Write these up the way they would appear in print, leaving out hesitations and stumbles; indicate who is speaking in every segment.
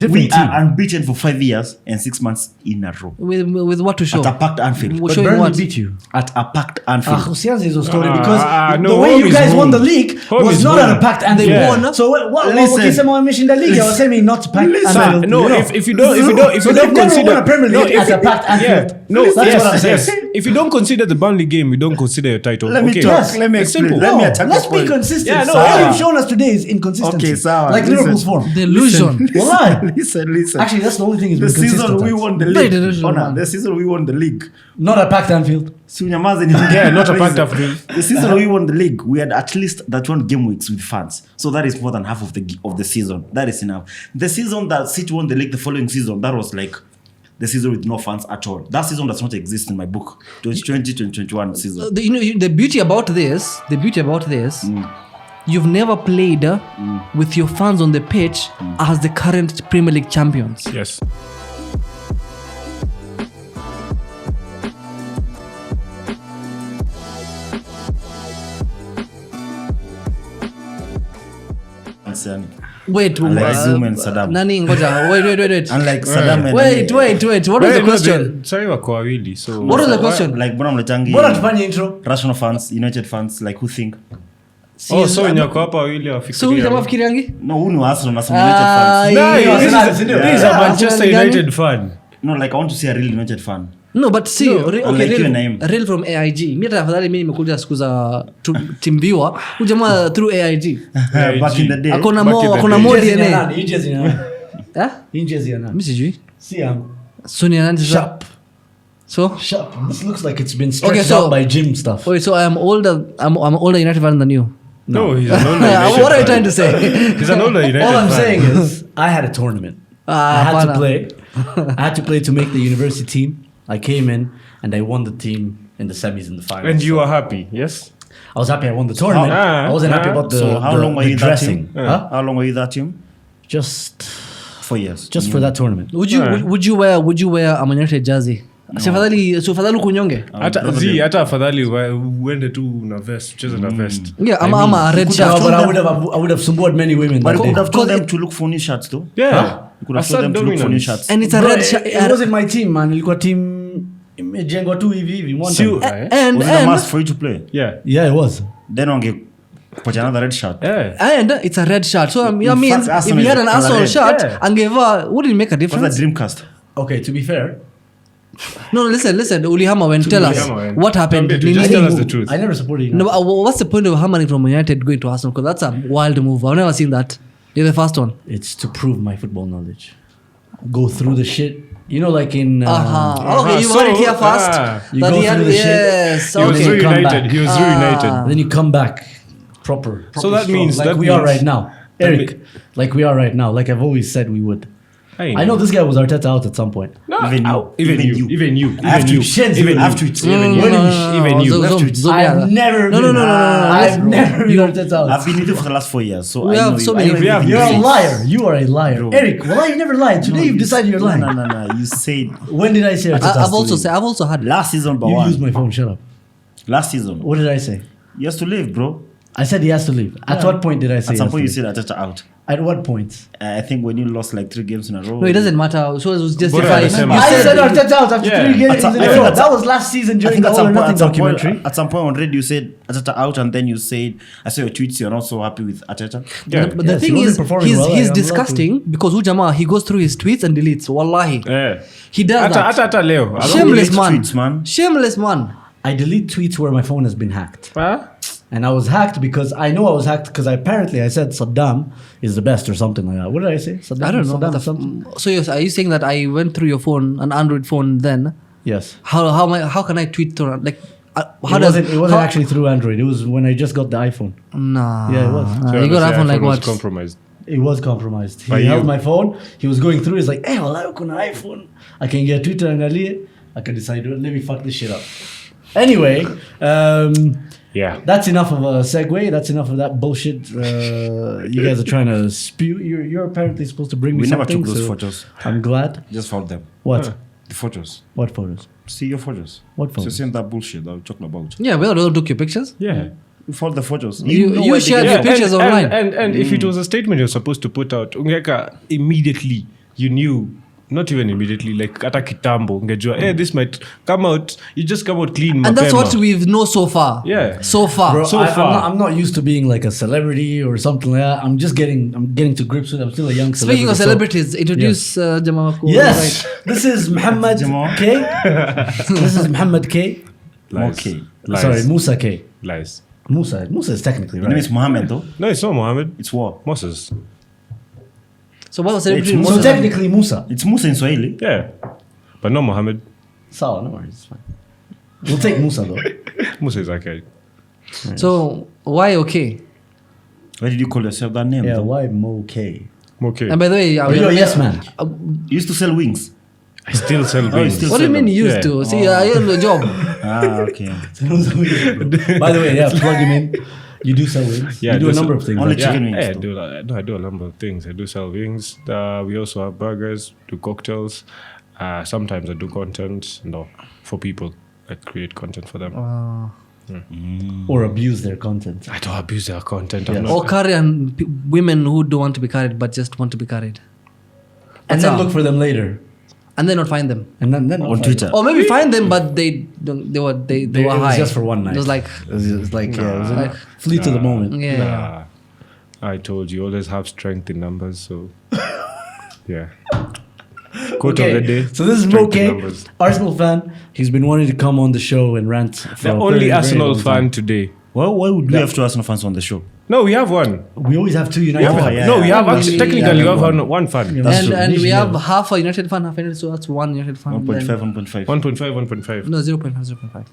Speaker 1: We are unbeaten for 5 years and 6 months in a row.
Speaker 2: With what to show?
Speaker 1: At a packed Anfield.
Speaker 3: But Burnley beat you.
Speaker 1: At a packed Anfield.
Speaker 3: Usianze hizo story because the way you guys won the league was not at a packed Anfield. They won. So what wakisema wameshinda league I was saying not packed Anfield.
Speaker 4: No, if you don't consider
Speaker 3: a Premier League at a packed Anfield.
Speaker 4: No,
Speaker 3: that's what I'm saying.
Speaker 4: Yes. If you don't consider the Burnley game, you don't consider your title.
Speaker 1: Let me talk. Let me explain.
Speaker 3: Let's be consistent. So all you've shown us today is inconsistency.
Speaker 1: Okay, so
Speaker 3: like Liverpool's form.
Speaker 2: Delusion.
Speaker 1: Listen.
Speaker 3: Actually, that's the only thing is
Speaker 1: the season we won the league. The season we won the league.
Speaker 3: Not a packed Anfield.
Speaker 4: Yeah, not a packed Anfield.
Speaker 1: The season we won the league, we had at least 31 game weeks with fans. So that is more than half of the season. That is enough. The season that City won the league the following season, that was like the season with no fans at all. That season does not exist in my book. 2020-2021 season.
Speaker 2: The beauty about this, you've never played with your fans on the pitch as the current Premier League champions.
Speaker 4: Yes.
Speaker 2: Wait,
Speaker 1: unlike Zoom and Saddam.
Speaker 2: Nani ngoja, wait.
Speaker 1: Unlike Saddam and
Speaker 2: wait. What was the question?
Speaker 4: Sorry, wako wawili. So
Speaker 2: what was the question?
Speaker 1: Like mbona mletangi?
Speaker 3: Mbona tufanye intro?
Speaker 1: Rational fans, United fans, like who think?
Speaker 4: So wenye wako hapa wawili wafikiria.
Speaker 2: So wewe jamaa fikiriangi?
Speaker 1: No, who ni Arsenal na some United fans.
Speaker 4: No, this is a Manchester United fan.
Speaker 1: No, like I want to see a real United fan.
Speaker 2: No, but see, real from AIG. Mimi tafadhali mimi nimekuja siku za team viewer. Ujamaa through AIG.
Speaker 1: Back in the day.
Speaker 2: Akona more DNA.
Speaker 3: Injezi na. Injezi na.
Speaker 2: Mimi sijui.
Speaker 3: Si yangu.
Speaker 2: Sony anani
Speaker 3: sharp.
Speaker 2: So?
Speaker 3: Sharp. This looks like it's been stretched out by gym stuff.
Speaker 2: Wait, so I'm older United fan than you.
Speaker 4: No, he's an older United fan.
Speaker 2: What are you trying to say?
Speaker 4: He's an older United fan.
Speaker 3: All I'm saying is I had a tournament. I had to play. I had to play to make the university team. I came in and I won the team in the semis and the finals.
Speaker 4: And you were happy, yes?
Speaker 3: I was happy I won the tournament. I wasn't happy about the
Speaker 1: how long were you
Speaker 3: dressing.
Speaker 1: That team? How long were you that team?
Speaker 3: Just
Speaker 1: 4 years.
Speaker 3: Just for that tournament.
Speaker 2: Would you wear a Man United jersey? Afadhali kunyonge.
Speaker 4: Hata afadhali uende tu na vest, cheza na vest.
Speaker 2: Yeah, ama a red shirt.
Speaker 3: But I would have sumbued many women.
Speaker 1: But you could have told them to look for new shirts though.
Speaker 4: Yeah.
Speaker 1: You could have told them to look for new shirts.
Speaker 2: And it's a red shirt.
Speaker 3: It wasn't my team, man. Ilikuwa team imejengwa tu hivi one time.
Speaker 2: And
Speaker 1: was it a must for you to play?
Speaker 3: Yeah, it was.
Speaker 1: Then put another red shirt.
Speaker 2: Yeah. And it's a red shirt. So that means if you had an Arsenal shirt and gave wouldn't it make a difference?
Speaker 1: What's that Dreamcast?
Speaker 3: Okay, to be fair.
Speaker 2: No, listen. Ulihama tell us what happened.
Speaker 4: Just tell us the truth.
Speaker 3: I never supported you.
Speaker 2: No, what's the point of hammering from United going to Arsenal? Because that's a wild move. I've never seen that. You're the first one.
Speaker 3: It's to prove my football knowledge. Go through the shit. You know, like in...
Speaker 2: Okay, you heard it here first.
Speaker 3: You go through the shit.
Speaker 2: Yes,
Speaker 4: he was reunited. He was reunited.
Speaker 3: Then you come back proper
Speaker 4: so that
Speaker 3: strong,
Speaker 4: means...
Speaker 3: Like we are right now. Eric, like we are right now. Like I've always said we would. I know this guy was Arteta out at some point.
Speaker 4: No, even you.
Speaker 3: I've never been Arteta out.
Speaker 1: I've been with you for the last 4 years, so
Speaker 2: we
Speaker 1: I know
Speaker 2: have so many.
Speaker 3: You're a liar. You are a liar, bro. Eric. Well, you never lied. Today you've decided you're lying.
Speaker 1: No. You said.
Speaker 3: When did I say Arteta?
Speaker 2: I've also had
Speaker 1: last season.
Speaker 3: You used my phone. Shut up.
Speaker 1: Last season.
Speaker 3: What did I say?
Speaker 1: He has to leave, bro.
Speaker 3: I said he has to leave. At what point did I say?
Speaker 1: At some point you said Arteta out.
Speaker 3: At what point?
Speaker 1: I think when you lost like 3 games in a row.
Speaker 2: No, it doesn't matter. So it was just
Speaker 3: I said Arteta out after 3 games in a row. That was last season during the All or Nothing documentary.
Speaker 1: At some point on Reddit you said Arteta out, and then you said, I saw your tweets, you're not so happy with Arteta.
Speaker 2: Yeah. But the thing is, he's disgusting because Ujama, he goes through his tweets and deletes. Wallahi. Yeah. He does that.
Speaker 4: Ata leo.
Speaker 2: Shameless man.
Speaker 3: I delete tweets where my phone has been hacked.
Speaker 4: Huh?
Speaker 3: And I was hacked because I know I was hacked because apparently I said Saddam is the best or something like that. What did I say? Saddam,
Speaker 2: I don't know. So are you saying that I went through your phone, an Android phone then?
Speaker 3: Yes.
Speaker 2: How can I tweet to like?
Speaker 3: It wasn't actually through Android. It was when I just got the iPhone.
Speaker 2: Nah.
Speaker 3: Yeah, it was.
Speaker 2: So you got iPhone like what?
Speaker 4: Compromised.
Speaker 3: It was compromised. He held my phone. He was going through. He's like, "Hey, well, I got an iPhone. I can get Twitter and I can decide. Let me fuck this shit up." Anyway.
Speaker 4: Yeah,
Speaker 3: that's enough of a segue. That's enough of that bullshit. You guys are trying to spew. You're apparently supposed to bring me something.
Speaker 1: We never took those photos.
Speaker 3: I'm glad.
Speaker 1: Just found them.
Speaker 3: What?
Speaker 1: The photos.
Speaker 3: What photos?
Speaker 1: See your photos.
Speaker 3: What photos?
Speaker 1: So saying that bullshit that we're talking about.
Speaker 2: Yeah, we all took your pictures.
Speaker 4: Yeah.
Speaker 1: You found the photos.
Speaker 2: You shared your pictures online.
Speaker 4: And if it was a statement you're supposed to put out, ungeka immediately you knew, not even immediately, like hata kitambo, ungejua, this might come out, you just come out clean.
Speaker 2: And that's
Speaker 4: mapema.
Speaker 2: what we've know so far.
Speaker 4: Yeah.
Speaker 2: So far.
Speaker 3: Bro,
Speaker 4: So far.
Speaker 3: I'm not used to being like a celebrity or something like that. I'm getting to grips with it. I'm still a young celebrity.
Speaker 2: Speaking of
Speaker 3: so-
Speaker 2: celebrities, introduce Jamal Makour.
Speaker 3: Yes, this is Muhammad
Speaker 1: Jamal.
Speaker 3: K. This is Muhammad K.
Speaker 4: Lies.
Speaker 1: Okay.
Speaker 4: Lies.
Speaker 3: Sorry, Musa K.
Speaker 4: Lies.
Speaker 3: Musa is technically
Speaker 1: Your name
Speaker 3: right.
Speaker 1: is Mohammed, though.
Speaker 4: No, it's not Mohammed.
Speaker 1: It's what?
Speaker 4: Moses.
Speaker 2: So what was celebrity?
Speaker 1: It's
Speaker 3: So
Speaker 1: Musa.
Speaker 3: technically Musa.
Speaker 1: It's Musa in Swahili.
Speaker 4: Yeah. But not Mohammed.
Speaker 3: So no worries, it's fine. We'll take Musa though.
Speaker 4: Musa is okay.
Speaker 2: So why okay?
Speaker 1: Why did you call yourself that name?
Speaker 3: Yeah,
Speaker 1: though?
Speaker 3: why Mo K?
Speaker 4: Okay.
Speaker 2: And by the way,
Speaker 3: You're a yes man.
Speaker 1: You used to sell wings.
Speaker 4: I still sell
Speaker 1: you
Speaker 4: wings.
Speaker 1: still
Speaker 2: what do you
Speaker 1: sell
Speaker 2: mean
Speaker 1: them?
Speaker 2: you used
Speaker 4: Yeah.
Speaker 2: to? See, you're on the job.
Speaker 1: Okay.
Speaker 3: By the way, yeah, plug him in. You do sell wings.
Speaker 4: Yeah,
Speaker 3: you do a
Speaker 4: do
Speaker 3: number
Speaker 4: some-
Speaker 3: of things.
Speaker 1: Only
Speaker 3: right?
Speaker 1: chicken wings,
Speaker 4: Yeah,
Speaker 1: though.
Speaker 4: I do a number of things. I do sell wings. We also have burgers, do cocktails. Sometimes I do content for people. I create content for them.
Speaker 3: Or abuse their content.
Speaker 4: I don't abuse their content.
Speaker 3: Yes.
Speaker 4: I'm
Speaker 2: Or
Speaker 4: not,
Speaker 2: carry on women who don't want to be carried but just want to be carried.
Speaker 3: And
Speaker 2: That's
Speaker 3: then
Speaker 2: all.
Speaker 3: look for them later.
Speaker 2: And then not find them.
Speaker 3: And then
Speaker 1: On Twitter.
Speaker 2: Or maybe find them, but they don't. They were
Speaker 3: It
Speaker 2: were
Speaker 3: was
Speaker 2: high.
Speaker 3: just for one night.
Speaker 2: It was like
Speaker 3: It was like, yeah, it was
Speaker 2: Like-
Speaker 3: flee to the moment.
Speaker 2: yeah.
Speaker 4: I told you, always have strength in numbers. So, yeah. Quote of the day.
Speaker 3: So this is
Speaker 4: strength in
Speaker 3: Moke,
Speaker 4: numbers.
Speaker 3: Arsenal fan. He's been wanting to come on the show and rant. For
Speaker 4: The
Speaker 3: a
Speaker 4: only
Speaker 3: very, very
Speaker 4: Arsenal
Speaker 3: long
Speaker 4: fan
Speaker 3: time.
Speaker 4: today.
Speaker 1: Why would we have two Arsenal fans on the show?
Speaker 4: No, we have one.
Speaker 3: We always have two United
Speaker 1: Oh,
Speaker 3: fans.
Speaker 1: yeah.
Speaker 4: No, we have
Speaker 2: Yeah,
Speaker 4: actually,
Speaker 2: we-
Speaker 4: technically,
Speaker 1: yeah,
Speaker 4: we have
Speaker 1: one.
Speaker 4: one fan.
Speaker 3: Yeah. That's true.
Speaker 2: And we
Speaker 3: Usually
Speaker 2: have
Speaker 3: have-
Speaker 2: half a United fan, half a United, so that's one United fan.
Speaker 1: 1.5, 1.5.
Speaker 4: 1.5, 1.5.
Speaker 2: No, 0.5, 0.5.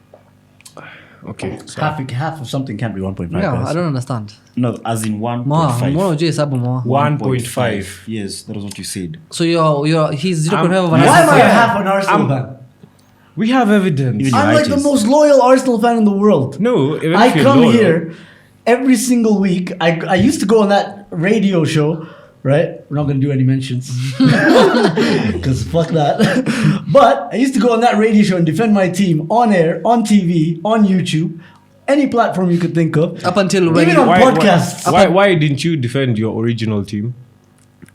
Speaker 4: Okay. So
Speaker 3: Half of something can't be 1.5.
Speaker 2: Yeah,
Speaker 3: guys.
Speaker 2: I don't understand.
Speaker 1: No, as in
Speaker 2: Moa,
Speaker 1: 1.5.
Speaker 2: Moa ujue hesabu Moa.
Speaker 4: 1.5.
Speaker 1: Yes, that was what you said.
Speaker 2: So he's 0.5 of an
Speaker 3: Why am
Speaker 2: Arsenal
Speaker 3: I
Speaker 2: fan.
Speaker 3: half an Arsenal fan?
Speaker 4: We have evidence.
Speaker 1: Even-
Speaker 3: I'm like the
Speaker 1: United.
Speaker 3: most loyal Arsenal fan in the world.
Speaker 4: No, even
Speaker 3: I
Speaker 4: if you're
Speaker 3: come
Speaker 4: loyal.
Speaker 3: here every single week. I used to go on that radio show, right? We're not going to do any mentions because fuck that. But I used to go on that radio show and defend my team on air, on TV, on YouTube, any platform you could think of.
Speaker 2: Up until when
Speaker 3: Even on podcasts.
Speaker 4: Why didn't you defend your original team?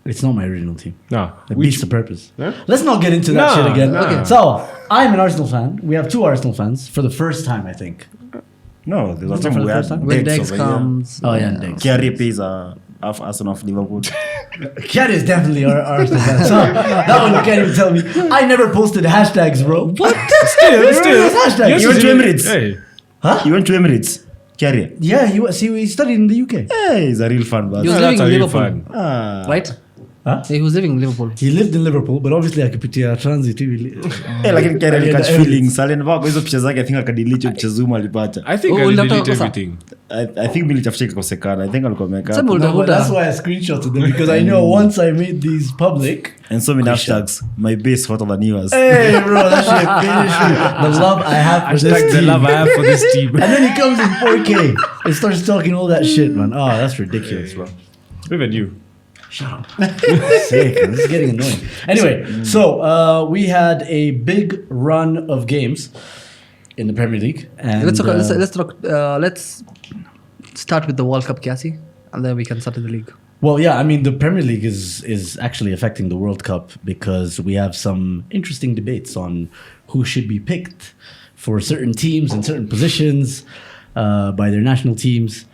Speaker 3: It's not my original team.
Speaker 4: Nah.
Speaker 3: It beats the purpose.
Speaker 4: Huh?
Speaker 3: Let's not get into that
Speaker 4: Nah,
Speaker 3: shit again.
Speaker 4: nah.
Speaker 3: Okay. So I'm an Arsenal fan. We have two Arsenal fans for the first time, I think.
Speaker 1: No, there was
Speaker 3: Was it
Speaker 1: a time
Speaker 3: for
Speaker 1: we
Speaker 3: the
Speaker 1: had
Speaker 3: first time?
Speaker 2: when
Speaker 1: Dex
Speaker 2: Dex
Speaker 1: over here.
Speaker 2: comes.
Speaker 3: Oh yeah, and Diggs.
Speaker 1: Kiari pays half Arsenal of Liverpool.
Speaker 3: Kian is definitely our Arsenal fan. So that one you can't even tell me. I never posted hashtags, bro. What?
Speaker 4: Still.
Speaker 3: Hashtags.
Speaker 1: You went to Emirates?
Speaker 4: Hey.
Speaker 1: You went to Emirates. Kiari.
Speaker 3: Yeah, he studied in the UK.
Speaker 1: Hey, he's a real fan, but
Speaker 2: He was
Speaker 4: Yeah,
Speaker 2: living
Speaker 4: that's
Speaker 2: in
Speaker 4: a real
Speaker 2: Liverpool,
Speaker 4: fan.
Speaker 2: right?
Speaker 3: Huh?
Speaker 2: He was living in Liverpool.
Speaker 3: He lived in Liverpool, but obviously akipitia transit hivi.
Speaker 1: lakini Kiari
Speaker 3: Alienda
Speaker 1: catch
Speaker 3: Emirates.
Speaker 1: feelings. Alienda kwa hizo picha zake, I think akadelete picha Zuma alipata.
Speaker 4: I think
Speaker 2: Oh,
Speaker 4: I
Speaker 2: ulitaka
Speaker 4: delete
Speaker 2: kosa?
Speaker 4: everything.
Speaker 1: I think mimi nitafuta ikakosekana. I think alikuwa ameweka
Speaker 2: Sema
Speaker 1: hapo.
Speaker 3: No, but
Speaker 2: utafuta.
Speaker 3: that's why I screenshotted them because I know once I made these public.
Speaker 1: And so many hashtags. My base hotter than yours.
Speaker 3: Hey, bro, that shit finished me. The love I have for
Speaker 4: Hashtag
Speaker 3: this
Speaker 4: the
Speaker 3: team.
Speaker 4: love I have for this team.
Speaker 3: And then he comes in 4K and starts talking all that shit, man. Oh, that's ridiculous, bro.
Speaker 4: Even you.
Speaker 3: Sick, man. This is getting annoying. Anyway, so we had a big run of games in the Premier League. And,
Speaker 2: Let's start with the World Cup, Kiasi, and then we can start with the league.
Speaker 3: well, yeah, I mean, the Premier League is actually affecting the World Cup because we have some interesting debates on who should be picked for certain teams and certain positions by their national teams.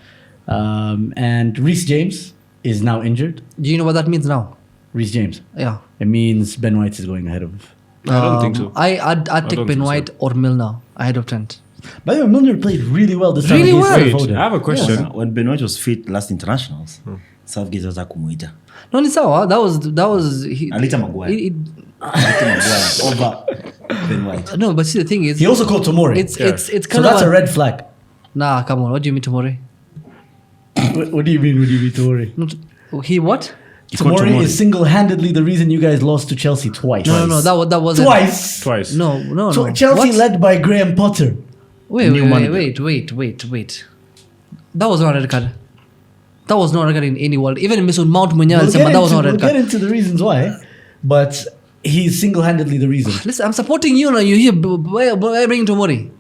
Speaker 3: And Reece James is now injured.
Speaker 2: Do you know what that means now?
Speaker 3: Reece James.
Speaker 2: Yeah.
Speaker 3: It means Ben White is going ahead of.
Speaker 4: I don't think so.
Speaker 2: I'd
Speaker 4: I
Speaker 2: take
Speaker 4: don't
Speaker 2: Ben
Speaker 4: think so.
Speaker 2: White or Milner ahead of Trent.
Speaker 3: By the way, Milner played really well this time.
Speaker 2: Really
Speaker 3: against
Speaker 2: well.
Speaker 4: Wait,
Speaker 3: Foden.
Speaker 4: I have a question.
Speaker 1: When Benoit was fit last internationals, Southgate was kumuita.
Speaker 2: No, ni sawa. That was he,
Speaker 1: Alita Maguire.
Speaker 2: he-
Speaker 1: Alita Maguire over Benoit.
Speaker 2: no, but see the thing is,
Speaker 3: He also called Tomori.
Speaker 2: it's
Speaker 3: so
Speaker 2: kind
Speaker 3: that's
Speaker 2: of
Speaker 3: a red flag.
Speaker 2: Nah, come on. What do you mean Tomori?
Speaker 3: What do you mean? What do you mean, Tomori?
Speaker 2: Not, he what?
Speaker 1: called
Speaker 3: Tomori
Speaker 1: Tomori.
Speaker 3: is single-handedly the reason you guys lost to Chelsea twice.
Speaker 2: No, that wasn't
Speaker 3: Twice.
Speaker 2: No.
Speaker 3: So Chelsea
Speaker 2: What?
Speaker 3: led by Graham Potter.
Speaker 2: Wait,
Speaker 1: New manager.
Speaker 2: wait. That was not a red card. That was not a red card in any world. Even Mason Mount Munyal, that was not a
Speaker 3: We'll
Speaker 2: red
Speaker 3: get
Speaker 2: card.
Speaker 3: into the reasons why, but he's single-handedly the reason.
Speaker 2: Listen, I'm supporting you now. You here? Why bring Tomori?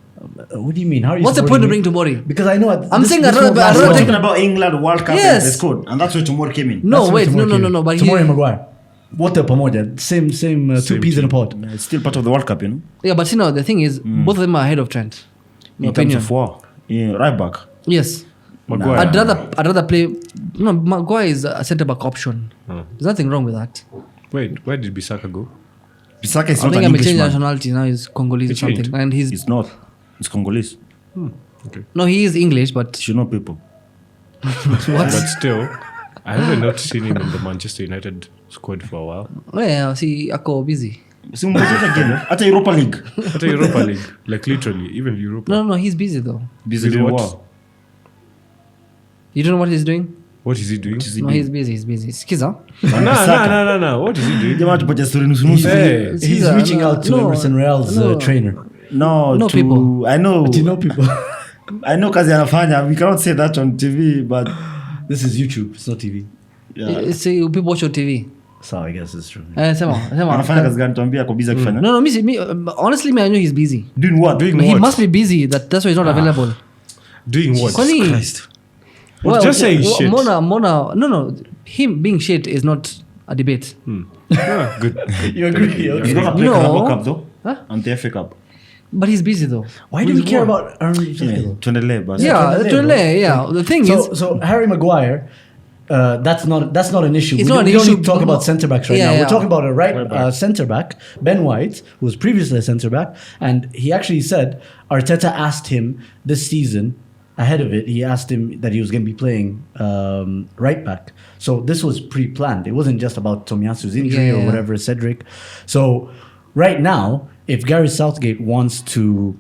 Speaker 3: What do you mean? How are you?
Speaker 2: What's the point
Speaker 3: supporting
Speaker 2: of
Speaker 3: me?
Speaker 2: bringing Tomori?
Speaker 3: Because I know
Speaker 2: I'm saying I'd rather- I'd
Speaker 1: We're
Speaker 2: rather
Speaker 1: talking
Speaker 2: take-
Speaker 1: about England World Cup
Speaker 2: Yes.
Speaker 1: and they scored, and that's where Tomori came in.
Speaker 2: No,
Speaker 3: That's
Speaker 2: wait,
Speaker 3: where Tomori came in.
Speaker 2: no. But
Speaker 3: Tomori Maguire. Water pamoja. Same two
Speaker 4: Same
Speaker 3: peas in a
Speaker 4: team.
Speaker 3: pod.
Speaker 1: It's still part of the World Cup, you know.
Speaker 2: Yeah, but you know, the thing is, both of them are ahead of Trent. My
Speaker 1: In terms
Speaker 2: opinion.
Speaker 1: of war, yeah, right back.
Speaker 2: Yes.
Speaker 4: Maguire.
Speaker 2: I'd rather play. No, Maguire is a centre back option. There's nothing wrong with that.
Speaker 4: Wait, where did Bissaka go?
Speaker 1: Bissaka is
Speaker 2: I
Speaker 1: not
Speaker 2: think
Speaker 1: an
Speaker 2: I'm changing
Speaker 1: Englishman.
Speaker 2: nationality now. He's Congolese or
Speaker 4: He changed.
Speaker 2: something, and he's
Speaker 1: It's not. It's Congolese.
Speaker 4: Okay.
Speaker 2: no, he is English, but
Speaker 1: You should know people.
Speaker 4: But still, I haven't not seen him in the Manchester United squad for a while.
Speaker 2: yeah, see, ako busy.
Speaker 1: Si mmoja again, hata Europa League.
Speaker 4: At the Europa League, like literally, even Europa.
Speaker 2: No, he's busy though.
Speaker 1: Busy
Speaker 4: Busy
Speaker 1: doing
Speaker 4: what?
Speaker 1: what?
Speaker 2: You don't know what he's doing?
Speaker 4: What is he doing?
Speaker 2: No, he's busy. Skiza.
Speaker 4: No. What is he doing?
Speaker 1: Jamaa tupatie story nusu nusu.
Speaker 4: Hey.
Speaker 3: He's
Speaker 2: Caesar,
Speaker 3: reaching
Speaker 2: no,
Speaker 3: out to
Speaker 2: no,
Speaker 3: Emerson Real's
Speaker 2: no.
Speaker 3: trainer.
Speaker 1: No,
Speaker 2: No
Speaker 1: to,
Speaker 2: people.
Speaker 1: I know.
Speaker 3: Do you know people?
Speaker 1: I know kazi anafanya. We cannot say that on TV, but
Speaker 3: This is YouTube. It's not TV.
Speaker 1: yeah.
Speaker 2: See, people watch your TV.
Speaker 3: So I guess it's true.
Speaker 2: Sema.
Speaker 1: Anafanya kazi gani? Tuambie ako busy akifanya.
Speaker 2: No, honestly, I know he's busy.
Speaker 1: Doing what?
Speaker 4: Doing
Speaker 2: He
Speaker 4: what?
Speaker 2: must be busy. That's why he's not available.
Speaker 4: Doing what?
Speaker 2: Kwani-
Speaker 1: Christ.
Speaker 4: Just saying shit.
Speaker 2: Mona. No. Him being shit is not a debate.
Speaker 4: Yeah, good.
Speaker 3: You agree?
Speaker 1: He's
Speaker 3: Okay.
Speaker 1: gonna play
Speaker 2: No.
Speaker 1: Carabao Cup though.
Speaker 2: Huh?
Speaker 1: And the FA Cup.
Speaker 2: But he's busy though.
Speaker 3: Why do we care about Aaron?
Speaker 1: Yeah, tuendelee basi.
Speaker 2: Yeah, The thing is,
Speaker 3: So Harry Maguire, that's not an issue.
Speaker 2: It's
Speaker 3: We
Speaker 2: not
Speaker 3: don't,
Speaker 2: an
Speaker 3: we don't
Speaker 2: issue.
Speaker 3: need to talk about centre backs right
Speaker 2: Yeah,
Speaker 3: now.
Speaker 2: yeah.
Speaker 3: We're talking about a
Speaker 4: Right
Speaker 3: right
Speaker 4: back.
Speaker 3: centre back, Ben White, who was previously a centre back, and he actually said Arteta asked him this season. Ahead of it, he asked him that he was going to be playing right back. So this was pre-planned. It wasn't just about Tomiyasu's injury or
Speaker 2: Yeah.
Speaker 3: whatever, Cedric. So right now, if Gary Southgate wants to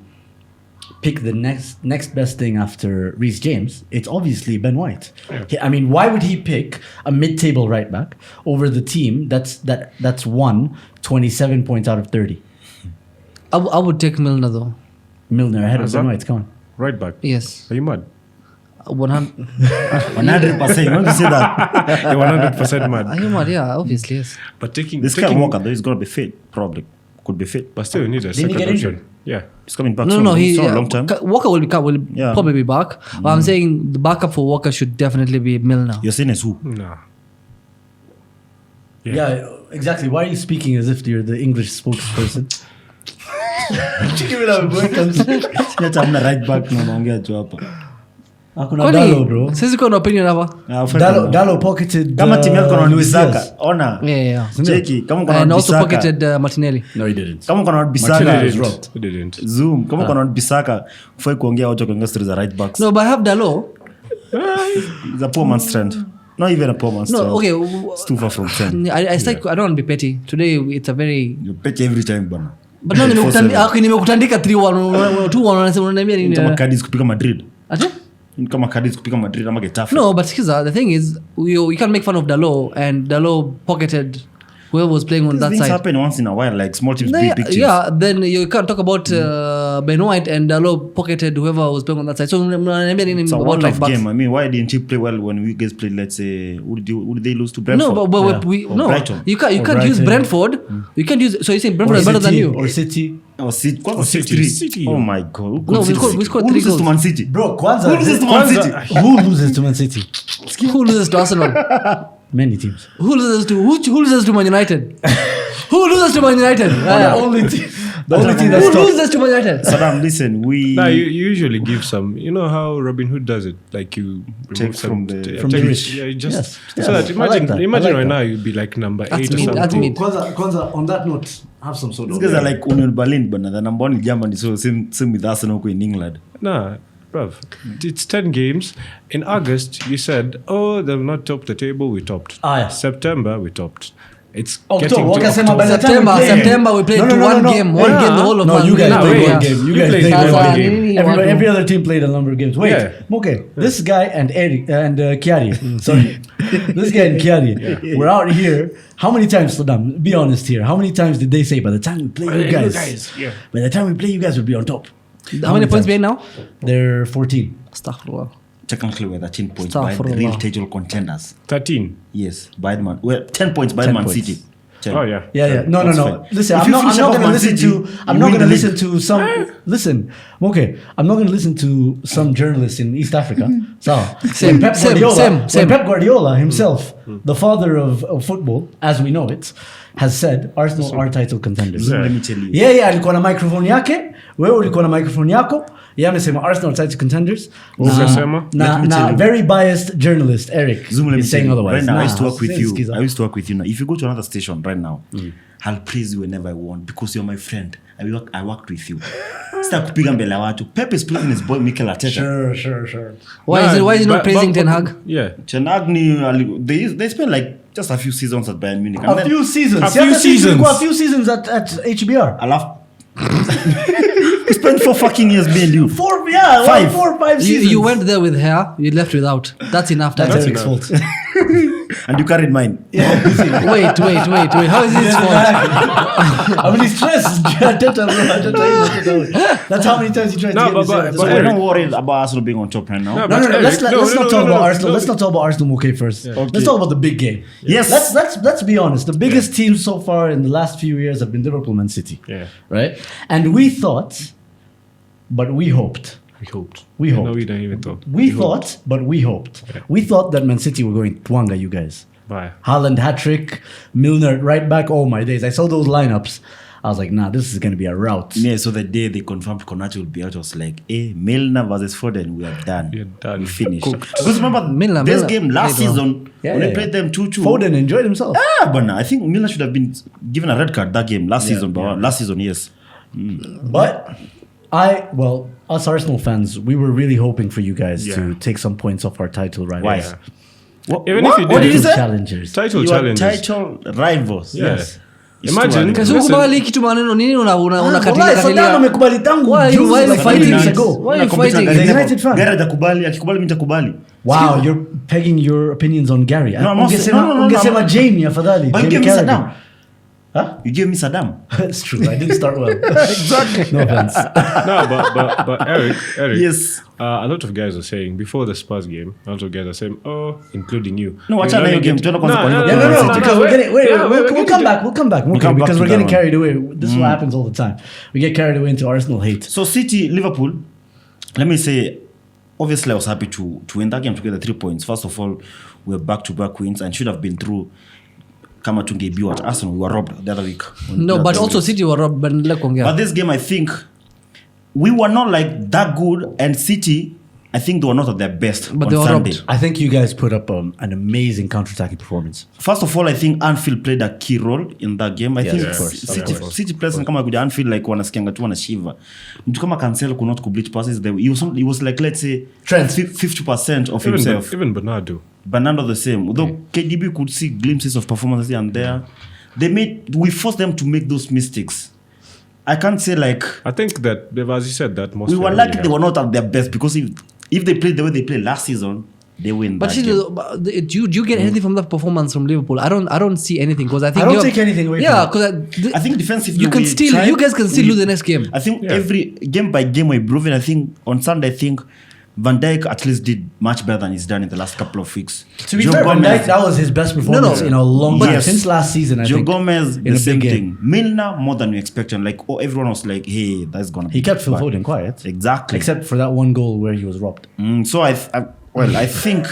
Speaker 3: pick the next best thing after Reece James, it's obviously Ben White. I mean, why would he pick a mid-table right back over the team that's won 27 points out of 30?
Speaker 2: I would take Milner though.
Speaker 3: Milner ahead of
Speaker 4: Hazard?
Speaker 3: Ben White. Come on.
Speaker 4: Right back.
Speaker 2: Yes.
Speaker 4: Are you mad?
Speaker 2: 100.
Speaker 1: 100%. You want to say that?
Speaker 4: You're 100% mad.
Speaker 2: Are you mad? Yeah, obviously yes.
Speaker 4: But taking
Speaker 1: This guy Walker though, he's gonna be fit. Probably could be fit.
Speaker 4: but still, you need a
Speaker 3: Didn't he
Speaker 4: second
Speaker 3: get
Speaker 4: option.
Speaker 3: injured?
Speaker 4: Yeah.
Speaker 1: He's coming back.
Speaker 2: No,
Speaker 1: soon.
Speaker 2: no,
Speaker 1: It's
Speaker 2: he
Speaker 1: not a long time.
Speaker 2: Walker will
Speaker 1: Yeah.
Speaker 2: probably be back. But I'm saying the backup for Walker should definitely be Milner.
Speaker 1: You're saying is who?
Speaker 4: Nah.
Speaker 3: Yeah, exactly. Why are you speaking as if you're the English spokesperson? Give it up, boy.
Speaker 1: Hata hamna right back na unaongea tu hapa.
Speaker 3: Hakuna Dalo, bro.
Speaker 2: Sisi kuna opinion hapa.
Speaker 3: Dalo pocketed.
Speaker 1: Kama timu yako na
Speaker 3: Luis
Speaker 1: Bissaka,
Speaker 3: Diaz.
Speaker 1: ona.
Speaker 2: Yeah.
Speaker 1: Cheki, kama uko na
Speaker 2: And also
Speaker 1: Bissaka.
Speaker 2: pocketed Martinelli.
Speaker 3: No, he didn't.
Speaker 1: Kama uko na
Speaker 4: He
Speaker 1: Bissaka,
Speaker 4: didn't. He didn't.
Speaker 1: Zoom. Kama uko na Bissaka, ufai kuongea watu kuongea stories za right backs.
Speaker 2: No, but I have Dalo.
Speaker 1: It's a poor man's trend. Not even a poor man's trend.
Speaker 2: No, okay.
Speaker 1: It's too far from 10.
Speaker 2: I don't want to be petty. Today it's a very.
Speaker 1: You bet every time bana.
Speaker 2: But no, nimekutandika 3-1 2-1 unasema unaniambia nini?
Speaker 1: Kama Cadiz kupika Madrid.
Speaker 2: Ati?
Speaker 1: Kama Cadiz kupika Madrid ama Getafe.
Speaker 2: No, but Skiza, the thing is, we can't make fun of Dalo, and Dalo pocketed whoever was playing on
Speaker 1: These
Speaker 2: that
Speaker 1: things
Speaker 2: side.
Speaker 1: happen once in a while, like small teams
Speaker 2: No,
Speaker 1: beat big teams.
Speaker 2: yeah, then you can't talk about Ben White and Dalo pocketed whoever was playing on that side. So mnaniambia nini
Speaker 1: It's a
Speaker 2: about
Speaker 1: one-off
Speaker 2: right backs?
Speaker 1: game. I mean, why didn't you play well when we guys played? Let's say, who did they lose to Brentford?
Speaker 2: No, but
Speaker 3: Yeah.
Speaker 2: we
Speaker 1: Or
Speaker 2: no.
Speaker 1: Brighton.
Speaker 2: You can't
Speaker 3: Or
Speaker 2: use
Speaker 3: Brighton.
Speaker 2: Brentford. You can't use. So you're saying Brentford is better than you?
Speaker 3: Or City.
Speaker 1: Oh, City. Kwanza
Speaker 4: City.
Speaker 1: 6-3.
Speaker 4: City.
Speaker 1: Oh my god. Who
Speaker 2: No,
Speaker 1: could
Speaker 2: we scored
Speaker 1: Who
Speaker 2: 3
Speaker 1: loses to
Speaker 2: goals.
Speaker 1: Man City?
Speaker 3: Bro, Kwanza.
Speaker 1: Who loses to Man City?
Speaker 3: Who loses to Man City?
Speaker 2: Who loses to Arsenal?
Speaker 3: Many teams.
Speaker 2: Who loses to Man United? Who loses to Man United?
Speaker 3: The only team
Speaker 2: Who
Speaker 3: that's top.
Speaker 2: loses to Man United?
Speaker 1: Saddam, listen, we
Speaker 4: Nah, you usually give some. You know how Robin Hood does it? Like you
Speaker 1: Take
Speaker 4: remove some
Speaker 1: from the-
Speaker 3: from the rich.
Speaker 4: Yeah, you just
Speaker 3: Yes.
Speaker 4: so
Speaker 3: Yes.
Speaker 4: that
Speaker 3: I
Speaker 4: imagine
Speaker 3: like that. I
Speaker 4: imagine
Speaker 3: like
Speaker 4: right
Speaker 3: that.
Speaker 4: now you'd be like number
Speaker 2: That's
Speaker 4: 8 or
Speaker 2: me,
Speaker 4: something.
Speaker 2: that's me.
Speaker 3: Kwanza, on that note, have some soda.
Speaker 1: these guys are like Union Berlin, but the number one in Germany, so same with Arsenal in England.
Speaker 4: Nah, bruv. It's 10 games. In August, you said, oh, they'll not top the table. We topped.
Speaker 3: Ah, yeah.
Speaker 4: September, we topped. It's
Speaker 3: October,
Speaker 4: getting to
Speaker 3: wakasema
Speaker 4: October.
Speaker 3: by the time we play-
Speaker 2: September we played
Speaker 3: No, no,
Speaker 2: to
Speaker 3: no,
Speaker 2: one
Speaker 3: no.
Speaker 2: game.
Speaker 3: Yeah.
Speaker 2: One game the whole of
Speaker 3: No,
Speaker 2: month.
Speaker 3: you guys
Speaker 4: Nah,
Speaker 3: played
Speaker 4: wait.
Speaker 3: one game. You
Speaker 4: You
Speaker 3: guys
Speaker 4: played
Speaker 3: played
Speaker 4: one
Speaker 3: one
Speaker 4: game.
Speaker 3: game. Every other team played a number of games. Wait,
Speaker 4: Yeah.
Speaker 3: okay. This guy and Eric and Kiari. Sorry, this guy and Kiari. We're out here. How many times, Saddam? Be honest here. How many times did they say by the time we play you guys?
Speaker 4: Yeah.
Speaker 3: By the time we play you guys, will be on top.
Speaker 2: How many points we now?
Speaker 3: They're 14.
Speaker 2: Astaghfirullah.
Speaker 1: Technically, we're 13 points by the real
Speaker 2: Astaghfirullah.
Speaker 1: title contenders.
Speaker 4: 13.
Speaker 1: Yes, by Man. We're 10 points by
Speaker 3: 10
Speaker 1: Man
Speaker 3: points.
Speaker 1: City.
Speaker 4: Oh yeah.
Speaker 3: Yeah. No.
Speaker 1: That's fine.
Speaker 3: Listen,
Speaker 1: If
Speaker 3: I'm
Speaker 1: you
Speaker 3: not
Speaker 1: finish
Speaker 3: going
Speaker 1: above
Speaker 3: to
Speaker 1: Man
Speaker 3: listen
Speaker 1: City,
Speaker 3: to. I'm
Speaker 1: you
Speaker 3: not
Speaker 1: win
Speaker 3: going to
Speaker 1: the
Speaker 3: listen
Speaker 1: league.
Speaker 3: to some. Listen, okay. I'm not going to listen to some journalists in East Africa. So
Speaker 2: Same,
Speaker 3: when
Speaker 2: same.
Speaker 3: Pep Guardiola himself, the father of football, as we know it, has said Arsenal are title contenders.
Speaker 4: Yeah.
Speaker 1: Let me tell you.
Speaker 3: Yeah, alikuwa na microphone yake, wewe ulikuwa na microphone yako. Yeah, amesema Arsenal title contenders.
Speaker 4: Ukasema?
Speaker 1: Let me tell you.
Speaker 3: Very biased journalist Eric
Speaker 1: Zoom, let me
Speaker 3: is
Speaker 1: tell
Speaker 3: saying
Speaker 1: you.
Speaker 3: otherwise.
Speaker 1: Right now, I
Speaker 3: Nah,
Speaker 1: used to work with you.
Speaker 3: skiza.
Speaker 1: I used to work with you now. If you go to another station right now, I'll praise you whenever I want because you're my friend. I worked with you. Sita kupiga mbele ya watu. Pep is praising his boy Mikel Arteta.
Speaker 3: Sure.
Speaker 2: Why is he not praising Ten Hag?
Speaker 4: Yeah.
Speaker 1: Ten Hag they spent like just a few seasons at Bayern Munich. And
Speaker 3: A
Speaker 1: then
Speaker 3: few seasons.
Speaker 4: A few seasons.
Speaker 3: A few seasons at HBR.
Speaker 1: I love. We spent 4 fucking years being you.
Speaker 3: 4 or 5 seasons.
Speaker 2: You went there with hair, you left without. That's enough.
Speaker 3: That's
Speaker 2: That's
Speaker 3: Eric's fault.
Speaker 1: And you carried mine.
Speaker 2: Wait. How is it his fault?
Speaker 3: I mean, he's stressed. That's how many times he tried
Speaker 4: No,
Speaker 3: to get
Speaker 4: but
Speaker 1: So
Speaker 3: me
Speaker 1: we're
Speaker 4: Eric-
Speaker 1: not worried about Arsenal being on top right now.
Speaker 4: No,
Speaker 3: No.
Speaker 4: Eric,
Speaker 3: Let's not talk about Arsenal.
Speaker 4: no.
Speaker 3: Let's not talk about Arsenal. Okay, first.
Speaker 1: Okay.
Speaker 3: Let's talk about the big game.
Speaker 1: Yes.
Speaker 3: Let's be honest. The biggest teams so far in the last few years have been Liverpool, Man City.
Speaker 4: Yeah.
Speaker 3: Right. And we thought, but we hoped.
Speaker 4: We hoped.
Speaker 3: We
Speaker 4: No,
Speaker 3: hoped.
Speaker 4: we don't even thought.
Speaker 3: We thought, but we hoped.
Speaker 4: Yeah.
Speaker 3: We thought that Man City were going Twanga, you guys.
Speaker 4: Bye.
Speaker 3: Haaland hat trick, Milner at right back. Oh my days! I saw those lineups. I was like, nah, this is gonna be a rout.
Speaker 1: Yeah, so the day they confirmed Konaté will be out, I was like, Milner versus Foden, we are done.
Speaker 4: We are done.
Speaker 1: We finished.
Speaker 4: Cooked.
Speaker 1: Because remember,
Speaker 2: Milner
Speaker 1: this
Speaker 2: played
Speaker 1: game last
Speaker 2: well.
Speaker 1: season, when they played them 2-2.
Speaker 3: Foden enjoyed himself.
Speaker 1: But I think Milner should have been given a red card that game last season. But last season, yes.
Speaker 3: But us Arsenal fans, we were really hoping for you guys to take some points off our title right
Speaker 1: Why?
Speaker 3: away.
Speaker 4: Even if you
Speaker 1: What did you
Speaker 4: did
Speaker 1: say?
Speaker 3: Challengers.
Speaker 4: title
Speaker 1: You are
Speaker 4: challenges.
Speaker 1: title rivals.
Speaker 4: Yeah.
Speaker 1: Yes. It's
Speaker 4: Imagine-
Speaker 1: too early.
Speaker 2: Kasi ukubali kitu maneno nini unakatilia
Speaker 3: Wallahi, Fernando
Speaker 2: katilia.
Speaker 3: amekubali tangu
Speaker 2: Why
Speaker 3: juzi,
Speaker 2: are you
Speaker 3: like 5
Speaker 2: fighting
Speaker 3: minutes
Speaker 2: it?
Speaker 3: ago.
Speaker 2: Why are you
Speaker 1: Computer
Speaker 2: fighting
Speaker 1: guys
Speaker 2: it?
Speaker 3: He's a
Speaker 1: never-
Speaker 3: United fan.
Speaker 1: Gary hajakubali, akikubali mimi nitakubali.
Speaker 3: Wow, you're pegging your opinions on Gary.
Speaker 1: No, I'm not saying-
Speaker 3: Ungesema
Speaker 1: no,
Speaker 3: ungesema Jamie afadhali.
Speaker 1: But you
Speaker 3: Jamie
Speaker 1: gave me
Speaker 3: Carragher.
Speaker 1: Saddam.
Speaker 3: Huh?
Speaker 1: You gave me Saddam.
Speaker 3: It's true. I didn't start well.
Speaker 1: Exactly.
Speaker 3: No offense.
Speaker 4: No, but Eric,
Speaker 1: Yes.
Speaker 4: a lot of guys are saying before the Spurs game, a lot of guys are saying, including you.
Speaker 1: No, watch
Speaker 4: You
Speaker 1: out
Speaker 4: only
Speaker 1: your game.
Speaker 4: get-
Speaker 1: Tuenda kwanza kwa
Speaker 3: Yeah,
Speaker 1: Liverpool.
Speaker 3: no,
Speaker 1: No,
Speaker 3: because we're getting we'll come back. We'll come back.
Speaker 1: come back
Speaker 3: Because
Speaker 1: to
Speaker 3: we're
Speaker 1: that
Speaker 3: getting
Speaker 1: one.
Speaker 3: carried away. This is what happens all the time. We get carried away into Arsenal hate.
Speaker 1: So City, Liverpool, let me say, obviously I was happy to win that game to get the 3 points. First of all, we're back-to-back wins and should have been through. Kama tungebiwa at Arsenal, we were robbed the other week.
Speaker 2: No, but also City were robbed.
Speaker 1: But this game, I think, we were not like that good, and City, I think they were not at their best
Speaker 2: But
Speaker 1: on
Speaker 2: they were
Speaker 1: Sunday.
Speaker 2: robbed.
Speaker 3: I think you guys put up an amazing counter-attacking performance.
Speaker 1: First of all, I think Anfield played a key role in that game. I
Speaker 3: Yes,
Speaker 1: think
Speaker 3: of course,
Speaker 1: City players kama kuja Anfield like wanasikianga tu wanashiva. Mtu kama Cancelo could not complete passes. He was like, let's say,
Speaker 3: Trent.
Speaker 1: 50% of himself.
Speaker 4: Even Bernardo.
Speaker 1: Bernardo the same. Although KDB could see glimpses of performance here and there. We forced them to make those mistakes. I can't say like
Speaker 4: I think that, as you said, that most
Speaker 1: we were lucky they were not at their best because if they played the way they played last season, they win.
Speaker 2: But
Speaker 1: that
Speaker 2: see,
Speaker 1: game.
Speaker 2: do you get anything from that performance from Liverpool? I don't see anything because I think
Speaker 3: I don't
Speaker 2: you're-
Speaker 3: take anything away
Speaker 2: Yeah,
Speaker 3: from
Speaker 2: because
Speaker 1: I think defensively
Speaker 2: you can
Speaker 1: we
Speaker 2: still
Speaker 1: tried.
Speaker 2: you guys can still lose the next game.
Speaker 1: I think
Speaker 4: Yeah.
Speaker 1: every game by game we're improving. I think on Sunday, I think Van Dijk at least did much better than he's done in the last couple of weeks.
Speaker 3: To be
Speaker 1: Joe
Speaker 3: fair, Van
Speaker 1: Gomez-
Speaker 3: Dijk, that was his best performance in a long time.
Speaker 1: Yes.
Speaker 3: Since last season, I
Speaker 1: Joe
Speaker 3: think.
Speaker 1: Gomez,
Speaker 3: in
Speaker 1: the
Speaker 3: a
Speaker 1: same
Speaker 3: big
Speaker 1: thing. Milner, more than we expected. Like, everyone was like, hey, that's gonna be
Speaker 3: He kept Phil
Speaker 1: bad.
Speaker 3: Foden quiet.
Speaker 1: Exactly.
Speaker 3: Except for that one goal where he was robbed.
Speaker 1: So I think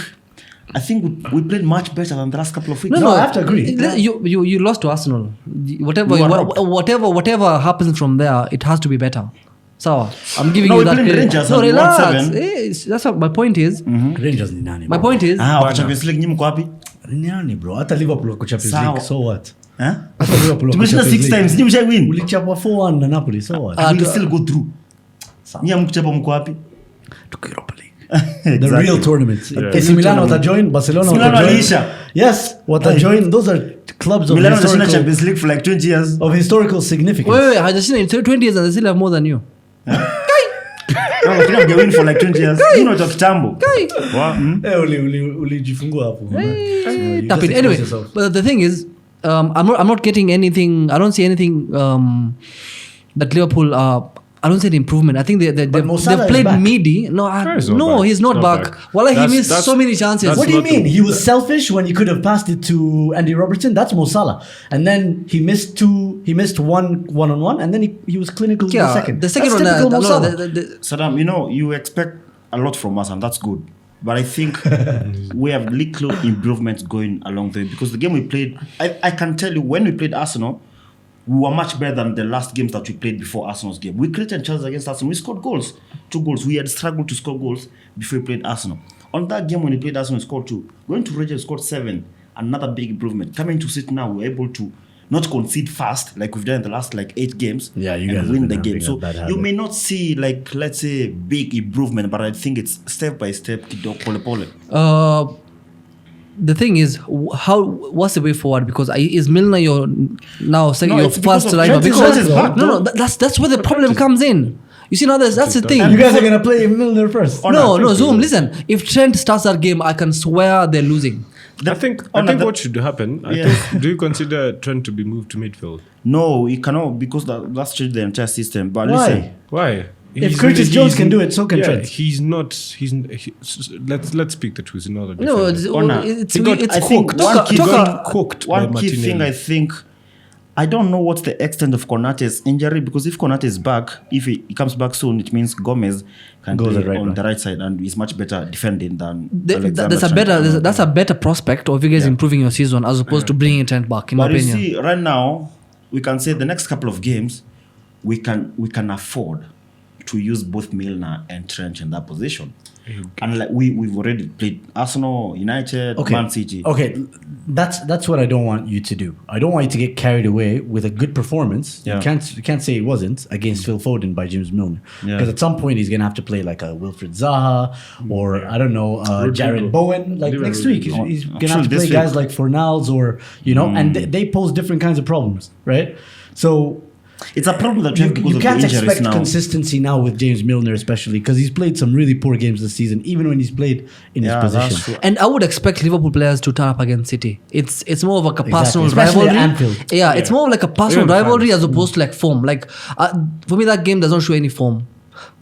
Speaker 1: we played much better than the last couple of weeks.
Speaker 3: No, I have to agree.
Speaker 2: You lost to Arsenal. Whatever
Speaker 1: We were robbed.
Speaker 2: whatever happens from there, it has to be better. So I'm giving
Speaker 1: No,
Speaker 2: you
Speaker 1: we
Speaker 2: that.
Speaker 1: played
Speaker 2: credit.
Speaker 1: Rangers
Speaker 2: No,
Speaker 1: and we won
Speaker 2: relax.
Speaker 1: 7.
Speaker 2: That's what my point is.
Speaker 3: Rangers ni nani?
Speaker 2: My
Speaker 3: bro?
Speaker 2: point is.
Speaker 1: Kwa Champions League nyinyi mko wapi?
Speaker 3: Ni nani bro? Hata Liverpool wako Champions
Speaker 1: Sawa.
Speaker 3: League. So what?
Speaker 1: Huh?
Speaker 3: Hata Liverpool wako
Speaker 1: Tumeshinda
Speaker 3: Champions
Speaker 1: 6
Speaker 3: League.
Speaker 1: times. Nyinyi mshai win.
Speaker 3: Ulichapwa 4-1 na Napoli. So what?
Speaker 1: We will still go through. Nyinyi hamkuchapa mko wapi?
Speaker 3: Tuko Europa League. The real tournament.
Speaker 4: Yeah.
Speaker 3: AC Milan watajoin, Barcelona
Speaker 1: Milan
Speaker 3: watajoin.
Speaker 1: waliisha.
Speaker 3: Yes, watajoin. Those are clubs of
Speaker 1: Milan wanashinda
Speaker 3: historical,
Speaker 1: Champions League for like 20 years.
Speaker 3: of historical significance.
Speaker 2: Wait, hajashinda in 20 years and they still have more than you.
Speaker 1: No, lakini hamjawin for like 20 years. You know cha kitambo.
Speaker 3: Ulijifungua hapo. So you
Speaker 2: Tap
Speaker 3: just
Speaker 2: it. Anyway,
Speaker 3: expose yourself.
Speaker 2: but the thing is, I'm not getting anything. I don't see anything that Liverpool are I don't say the improvement. I think
Speaker 3: Mo
Speaker 2: they've
Speaker 3: Salah is
Speaker 2: played
Speaker 3: back.
Speaker 2: meaty. No,
Speaker 4: He's not back.
Speaker 2: he's not back. Well, he missed
Speaker 4: That's-
Speaker 2: so many chances.
Speaker 4: that's
Speaker 3: What do you
Speaker 4: not
Speaker 3: mean?
Speaker 4: the-
Speaker 3: He was selfish when he could have passed it to Andy Robertson. That's Mo Salah. And then he missed two. He missed one-on-one, and then he was clinical in the second.
Speaker 2: The second
Speaker 3: That's
Speaker 2: one.
Speaker 3: typical Mo Salah.
Speaker 1: Saddam, you expect a lot from us, and that's good. But I think we have little improvements going along the way, because the game we played, I can tell you, when we played Arsenal, we were much better than the last games that we played before Arsenal's game. We created chances against Arsenal. We scored goals, 2 goals. We had struggled to score goals before we played Arsenal. On that game when we played Arsenal, we scored 2. Going to Rangers, scored 7. Another big improvement. Coming to City now, we're able to not concede fast like we've done in the last 8 games.
Speaker 3: Yeah, you
Speaker 1: and
Speaker 3: guys
Speaker 1: win
Speaker 3: have
Speaker 1: the
Speaker 3: been
Speaker 1: game.
Speaker 3: having a
Speaker 1: So
Speaker 3: bad habit.
Speaker 1: you may not see let's say big improvement, but I think it's step by step. Pole pole.
Speaker 2: The thing is, what's the way forward? Because is Milner your now second,
Speaker 1: No,
Speaker 2: your
Speaker 1: it's because
Speaker 2: first
Speaker 1: of
Speaker 2: right?
Speaker 1: Trent
Speaker 2: Because
Speaker 1: is back,
Speaker 2: no, that's where the problem comes in. You see, now that's the thing.
Speaker 3: And you guys are gonna play Milner first.
Speaker 2: No, Zoom. Listen, if Trent starts that game, I can swear they're losing.
Speaker 4: I think what should happen. Do you consider Trent to be moved to midfield?
Speaker 1: No, you cannot, because that's changed the entire system. But
Speaker 3: Why?
Speaker 1: listen,
Speaker 4: Why?
Speaker 3: If Curtis Jones can do it, so can Trent.
Speaker 4: He's not. Let's speak the truth. In order,
Speaker 2: No, it's
Speaker 1: He got-
Speaker 2: it's
Speaker 1: I think
Speaker 2: cooked.
Speaker 1: one key
Speaker 2: Tucker-
Speaker 4: cooked.
Speaker 1: one
Speaker 4: by
Speaker 1: key thing,
Speaker 4: Martinelli.
Speaker 1: I think, I don't know what's the extent of Konate's injury, because if Konate is back, if he comes back soon, it means Gomez can
Speaker 3: Goes
Speaker 1: play
Speaker 3: at right
Speaker 1: on
Speaker 3: back.
Speaker 1: the right side and is much better defending than
Speaker 2: that's a better prospect of you guys improving your season as opposed to bringing Trent back. In my
Speaker 1: But you
Speaker 2: opinion,
Speaker 1: see, right now, we can say the next couple of games, we can afford to use both Milner and Trent in that position. And we've already played Arsenal, United, Man City.
Speaker 3: Okay, that's what I don't want you to do. I don't want you to get carried away with a good performance.
Speaker 1: Yeah.
Speaker 3: You can't say it wasn't against Phil Foden by James Milner,
Speaker 1: Yeah.
Speaker 3: because at some point he's gonna have to play like a Wilfred Zaha or I don't know Jared Bowen. Like
Speaker 4: Leave it
Speaker 3: next
Speaker 4: Rodrigo.
Speaker 3: week, he's
Speaker 1: I'm
Speaker 3: gonna
Speaker 1: sure
Speaker 3: have to
Speaker 1: this
Speaker 3: play
Speaker 1: week.
Speaker 3: guys like Fornals or and they pose different kinds of problems, right? So.
Speaker 1: It's a problem that we have because
Speaker 3: You
Speaker 1: of
Speaker 3: can't
Speaker 1: the injuries
Speaker 3: expect
Speaker 1: now.
Speaker 3: consistency now with James Milner, especially because he's played some really poor games this season, even when he's played in
Speaker 1: Yeah,
Speaker 3: his
Speaker 1: that's
Speaker 3: position.
Speaker 1: true.
Speaker 2: and I would expect Liverpool players to turn up against City. It's more of like a personal
Speaker 3: Especially at
Speaker 2: rivalry.
Speaker 3: Anfield.
Speaker 2: Yeah, it's more like a personal
Speaker 4: Even
Speaker 2: rivalry
Speaker 4: fans.
Speaker 2: as opposed to like form. Like for me, that game doesn't show any form.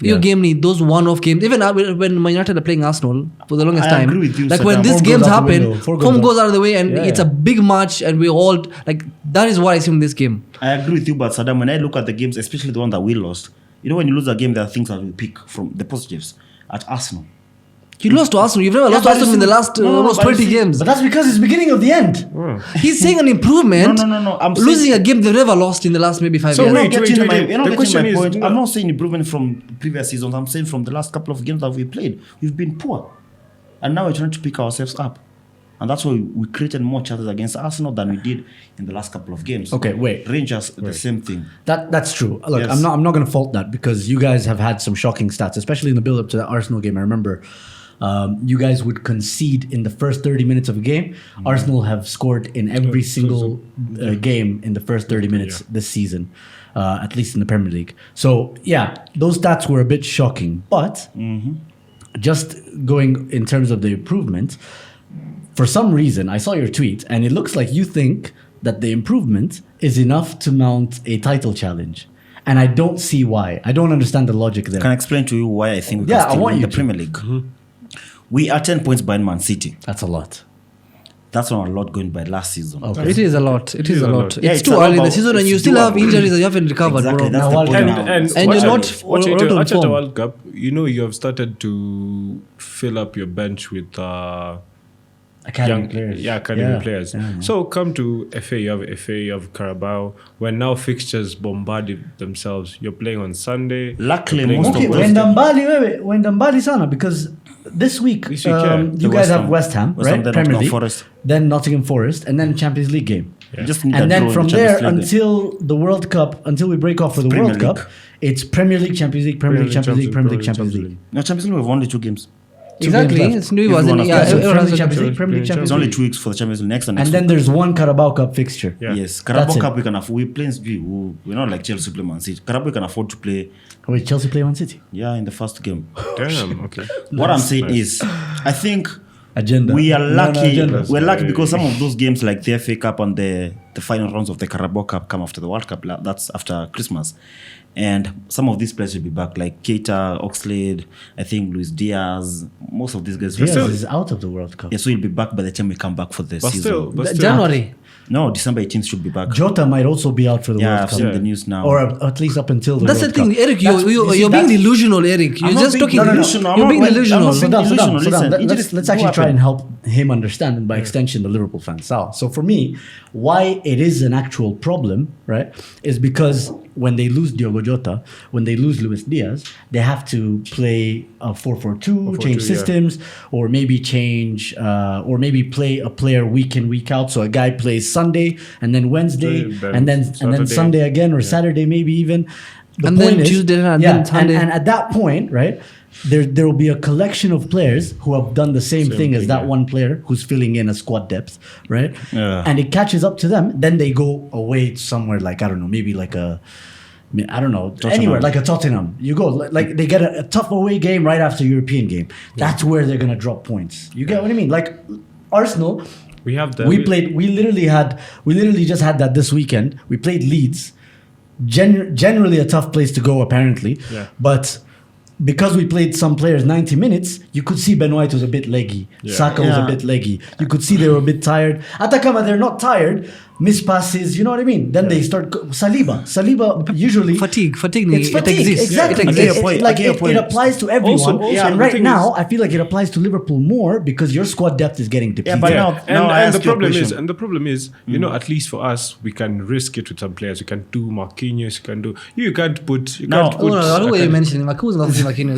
Speaker 2: Your
Speaker 3: Yeah.
Speaker 2: game need those one-off games. Even when Man United are playing Arsenal for the longest
Speaker 1: I
Speaker 2: time,
Speaker 1: agree with you,
Speaker 2: like when
Speaker 1: Saddam.
Speaker 2: these
Speaker 3: Form
Speaker 2: games
Speaker 3: goes out the
Speaker 2: happen,
Speaker 3: window. Form
Speaker 2: form
Speaker 3: goes
Speaker 2: goes out of the way, and
Speaker 3: Yeah,
Speaker 2: it's
Speaker 3: yeah.
Speaker 2: a big match, and we all like that is what I see in this game.
Speaker 1: I agree with you, but Saddam, when I look at the games, especially the one that we lost, when you lose a game, there are things that we pick from the positives. At Arsenal,
Speaker 2: You lost to Arsenal. You've never lost to
Speaker 1: but you
Speaker 2: Arsenal in the
Speaker 1: see-
Speaker 2: last
Speaker 1: no,
Speaker 2: almost
Speaker 1: but you
Speaker 2: 20
Speaker 1: see-
Speaker 2: games.
Speaker 3: But that's because it's beginning of the end.
Speaker 2: He's saying an improvement.
Speaker 1: No. I'm saying-
Speaker 2: losing a game they've never lost in the last maybe 5
Speaker 4: So
Speaker 2: years.
Speaker 1: You're not
Speaker 4: wait,
Speaker 1: getting
Speaker 4: wait,
Speaker 1: my,
Speaker 4: wait.
Speaker 1: you're not
Speaker 4: The
Speaker 1: getting
Speaker 4: question
Speaker 1: my
Speaker 4: is-
Speaker 1: point.
Speaker 4: no.
Speaker 1: I'm not saying improvement from previous seasons. I'm saying from the last couple of games that we played, we've been poor, and now we're trying to pick ourselves up, and that's why we created more chances against Arsenal than we did in the last couple of games.
Speaker 3: Okay, wait.
Speaker 1: Rangers, the same thing.
Speaker 3: That's true. Look,
Speaker 1: Yes.
Speaker 3: I'm not going to fault that because you guys have had some shocking stats, especially in the build up to the Arsenal game. I remember you guys would concede in the first 30 minutes of a game. Arsenal have scored in every single game in the first 30 minutes this season, at least in the Premier League. So yeah, those stats were a bit shocking, but just going in terms of the improvement, for some reason I saw your tweet and it looks like you think that the improvement is enough to mount a title challenge. And I don't see why. I don't understand the logic there.
Speaker 1: Can I explain to you why I think we
Speaker 3: Yeah,
Speaker 1: can
Speaker 3: I
Speaker 1: still
Speaker 3: want
Speaker 1: win
Speaker 3: you
Speaker 1: the
Speaker 3: to.
Speaker 1: Premier League? We are 10 points behind Man City.
Speaker 3: That's a lot.
Speaker 1: That's not a lot going by last season.
Speaker 3: Okay.
Speaker 2: It is a lot. It is a lot.
Speaker 1: Yeah,
Speaker 2: It's
Speaker 1: it's
Speaker 2: too
Speaker 1: a lot,
Speaker 2: early in the
Speaker 1: but
Speaker 2: season, and
Speaker 1: it's
Speaker 2: you still have
Speaker 1: doable.
Speaker 2: injuries that you haven't recovered,
Speaker 1: Exactly,
Speaker 2: bro.
Speaker 1: that's
Speaker 3: Now,
Speaker 1: the
Speaker 3: what-
Speaker 1: point
Speaker 4: And
Speaker 1: now.
Speaker 2: And
Speaker 4: watching
Speaker 2: you're
Speaker 4: the-
Speaker 2: not-
Speaker 4: watching
Speaker 2: you're
Speaker 4: the-
Speaker 2: not on
Speaker 4: watching the
Speaker 2: form.
Speaker 4: World Cup. You have started to fill up your bench with
Speaker 3: Academy players.
Speaker 4: academy players.
Speaker 3: Yeah.
Speaker 4: So come to FA, you have FA, you have Carabao. When now fixtures bombard themselves, you're playing on Sunday.
Speaker 1: Luckily,
Speaker 4: you're playing
Speaker 1: most
Speaker 4: on
Speaker 1: of
Speaker 3: Okay,
Speaker 4: Wednesday.
Speaker 3: when Dambali sana, because this week,
Speaker 4: This week, yeah.
Speaker 3: you guys have West Ham,
Speaker 1: West Ham,
Speaker 3: right?
Speaker 1: then
Speaker 3: Premier
Speaker 1: Nottingham
Speaker 3: League,
Speaker 1: Forest.
Speaker 3: then Nottingham Forest, and then Champions League game.
Speaker 1: You just need a
Speaker 3: And
Speaker 1: draw
Speaker 3: then
Speaker 1: in
Speaker 3: from
Speaker 1: the
Speaker 3: there
Speaker 1: Champions League.
Speaker 3: until the World Cup, until we break off for the
Speaker 1: Premier
Speaker 3: World Cup,
Speaker 1: League.
Speaker 3: it's Premier League, Champions League, Premier League, Champions League, Premier League, Champions League.
Speaker 1: No, Champions League, we have only 2 games.
Speaker 3: Two
Speaker 2: Exactly.
Speaker 3: games left.
Speaker 2: It's new.
Speaker 1: Everyone
Speaker 2: Wasn't
Speaker 1: has
Speaker 2: yeah,
Speaker 1: played.
Speaker 3: So
Speaker 2: everyone has
Speaker 3: Premier League,
Speaker 2: a
Speaker 3: Champions League,
Speaker 4: Champions
Speaker 3: Premier League,
Speaker 4: League,
Speaker 3: Champions
Speaker 1: It's only
Speaker 3: League.
Speaker 1: 2 weeks for the Champions League. Next and
Speaker 3: And
Speaker 1: next
Speaker 3: then there's one Carabao Cup fixture.
Speaker 4: Yeah.
Speaker 1: Yes, Carabao
Speaker 3: That's it.
Speaker 1: Cup we can afford. We play. We're not like Chelsea play Man City. Carabao we can afford to play.
Speaker 3: Wait, Chelsea play Man City.
Speaker 1: Yeah, in the first game.
Speaker 4: Damn. Okay.
Speaker 1: What I'm saying
Speaker 4: Nice.
Speaker 1: is, I think
Speaker 3: agenda.
Speaker 1: We are lucky.
Speaker 3: agenda.
Speaker 1: We're lucky because some of those games, like the FA Cup and the final rounds of the Carabao Cup, come after the World Cup. That's after Christmas, and some of these players will be back, like Keita, Oxlade, I think Luis Diaz. Most of these guys.
Speaker 3: Diaz is out of the World Cup.
Speaker 1: Yeah, so he'll be back by the time we come back for the season.
Speaker 4: But still,
Speaker 2: January.
Speaker 1: No, December 18th should be back.
Speaker 3: Jota might also be out for the
Speaker 1: Yeah,
Speaker 3: World
Speaker 1: I've
Speaker 3: Cup.
Speaker 1: seen the news now.
Speaker 3: Or at least up until the
Speaker 2: That's the
Speaker 3: World
Speaker 2: thing,
Speaker 3: Cup.
Speaker 2: Eric. You're being delusional, Eric. You're
Speaker 1: I'm not
Speaker 2: just
Speaker 1: being
Speaker 2: talking.
Speaker 1: delusional.
Speaker 2: You're
Speaker 1: I'm
Speaker 2: being
Speaker 1: not- I'm
Speaker 2: delusional.
Speaker 1: not
Speaker 3: Sit down.
Speaker 1: Listen,
Speaker 3: Let's
Speaker 1: let's
Speaker 3: actually try
Speaker 1: happen.
Speaker 3: and help him understand, and by extension, the Liverpool fans. So for me, why it is an actual problem, right, is because when they lose Diogo Jota, when they lose Luis Diaz, they have to play a 4-4-2, change
Speaker 4: 4-4-2,
Speaker 3: systems, or maybe change, or maybe play a player week in, week out. So a guy plays Sunday and then Wednesday
Speaker 4: Then
Speaker 3: and then
Speaker 4: Saturday.
Speaker 3: Sunday again, or Saturday maybe even. The
Speaker 2: And then
Speaker 3: point is-
Speaker 2: Tuesday and then Sunday.
Speaker 3: and at that point, right, there will be a collection of players who have done the same thing as
Speaker 4: thing,
Speaker 3: that
Speaker 4: yeah.
Speaker 3: one player who's filling in a squad depth, right?
Speaker 1: Yeah.
Speaker 3: And it catches up to them. Then they go away somewhere like, I don't know, maybe like anywhere like a Tottenham. You go like they get a tough away game right after European game. That's where they're gonna drop points. You get what I mean? Like Arsenal,
Speaker 4: we have the
Speaker 3: we literally just had that this weekend. We played Leeds. Generally a tough place to go, apparently.
Speaker 4: Yeah.
Speaker 3: But because we played some players 90 minutes, you could see Ben White was a bit leggy.
Speaker 4: Yeah.
Speaker 3: Saka was a
Speaker 1: Yeah.
Speaker 3: bit leggy. You could see they were a bit tired. Atacama, they're not tired. Miss passes, you know what I mean? Then they start... Saliba usually...
Speaker 2: Fatigue.
Speaker 3: It's
Speaker 2: It
Speaker 3: fatigue,
Speaker 2: exists.
Speaker 3: exactly.
Speaker 2: It
Speaker 1: I get your
Speaker 2: exists.
Speaker 1: point.
Speaker 3: Like
Speaker 1: I get your
Speaker 3: it
Speaker 1: point.
Speaker 3: applies to everyone.
Speaker 4: Also,
Speaker 3: and
Speaker 4: the
Speaker 3: right
Speaker 4: thing
Speaker 3: now,
Speaker 4: is-
Speaker 3: I feel like it applies to Liverpool more because your squad depth is getting depleted.
Speaker 1: but
Speaker 4: yeah.
Speaker 1: now I
Speaker 4: and
Speaker 1: ask
Speaker 4: the
Speaker 1: you a
Speaker 4: problem is,
Speaker 1: question.
Speaker 4: you know, at least for us, we can risk it with some players. You can do Marquinhos. You can't put.
Speaker 1: No.
Speaker 4: Can't put.
Speaker 2: I don't know what you're mentioning. Maku's not Marquinhos.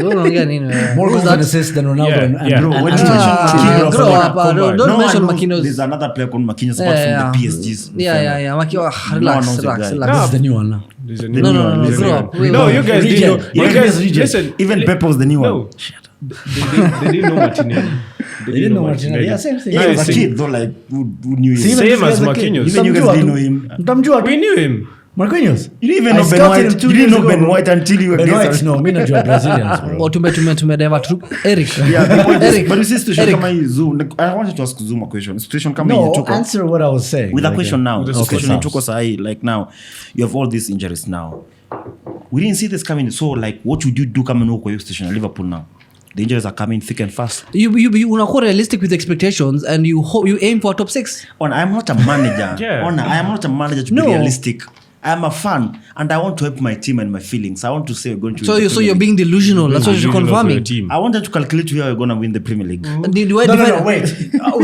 Speaker 3: More
Speaker 2: Who's
Speaker 3: goals and
Speaker 2: that?
Speaker 3: assists than Ronaldo
Speaker 4: Yeah,
Speaker 3: and
Speaker 4: yeah.
Speaker 1: Bro, when
Speaker 3: and
Speaker 1: you mention
Speaker 2: Ah,
Speaker 1: Marquinhos,
Speaker 2: grow
Speaker 1: like,
Speaker 2: up,
Speaker 1: come
Speaker 2: don't
Speaker 1: on.
Speaker 2: mention
Speaker 1: No one knows
Speaker 2: Marquinhos.
Speaker 1: There's another player called Marquinhos apart from the PSG's.
Speaker 2: Yeah. Relax.
Speaker 1: knows the guy.
Speaker 3: this is the new one now.
Speaker 4: There's a
Speaker 2: No,
Speaker 4: new one.
Speaker 2: no,
Speaker 4: There's a
Speaker 2: grow
Speaker 4: new
Speaker 2: up.
Speaker 4: one.
Speaker 2: Wait,
Speaker 4: No,
Speaker 2: wait.
Speaker 4: you guys
Speaker 3: Regen.
Speaker 4: didn't know.
Speaker 3: Yeah,
Speaker 4: You guys
Speaker 3: regen.
Speaker 4: listen.
Speaker 1: Even Pep was the new
Speaker 4: No.
Speaker 1: one.
Speaker 4: They didn't know Martinelli.
Speaker 3: They didn't know Martinelli. Yeah, same thing.
Speaker 1: Yeah, he was a
Speaker 4: same.
Speaker 1: kid though, like who knew him?
Speaker 3: See, even
Speaker 4: Same
Speaker 3: this
Speaker 4: as
Speaker 3: guy's a kid.
Speaker 4: Marquinhos.
Speaker 1: Even you guys didn't know him.
Speaker 3: Mtamjua
Speaker 4: We
Speaker 3: tu.
Speaker 4: knew him.
Speaker 3: Marquinhos.
Speaker 1: You didn't even
Speaker 3: I
Speaker 1: know Ben
Speaker 3: scouted
Speaker 1: White.
Speaker 3: him 2
Speaker 1: You didn't
Speaker 3: years
Speaker 1: know
Speaker 3: ago,
Speaker 1: Ben
Speaker 3: bro.
Speaker 1: White until you were
Speaker 3: Ben
Speaker 1: against
Speaker 3: White,
Speaker 1: us.
Speaker 3: no, me najua Brazilians, bro.
Speaker 2: Tumedewa tu Eric.
Speaker 1: Yeah, the point
Speaker 2: Eric.
Speaker 1: is, but you see situation
Speaker 2: Eric.
Speaker 1: kama hii Zoom. I wanted to ask Zoom a question. Situation kama hii
Speaker 3: No,
Speaker 1: tuko.
Speaker 3: answer what I was saying.
Speaker 1: With a
Speaker 3: Like,
Speaker 1: question now.
Speaker 4: With
Speaker 1: The
Speaker 4: the
Speaker 1: situation
Speaker 3: okay,
Speaker 1: in tuko sahi, like now, you have all these injuries now. We didn't see this coming. So like, what would you do coming over your station at Liverpool now? The injuries are coming thick and fast.
Speaker 2: You unakuwa realistic with expectations and you aim for top 6.
Speaker 1: I am not a manager.
Speaker 4: Yeah.
Speaker 1: I am not a manager to
Speaker 2: No.
Speaker 1: be realistic. I am a fan and I want to help my team and my feelings. I want to say we're going to
Speaker 2: So
Speaker 1: win the
Speaker 2: you're
Speaker 1: Premier League.
Speaker 2: being delusional. That's what you're
Speaker 4: Delusional for
Speaker 2: confirming.
Speaker 4: the team.
Speaker 1: I wanted to calculate where we're going to win the Premier League.
Speaker 2: Do I
Speaker 3: No,
Speaker 2: define-
Speaker 3: wait.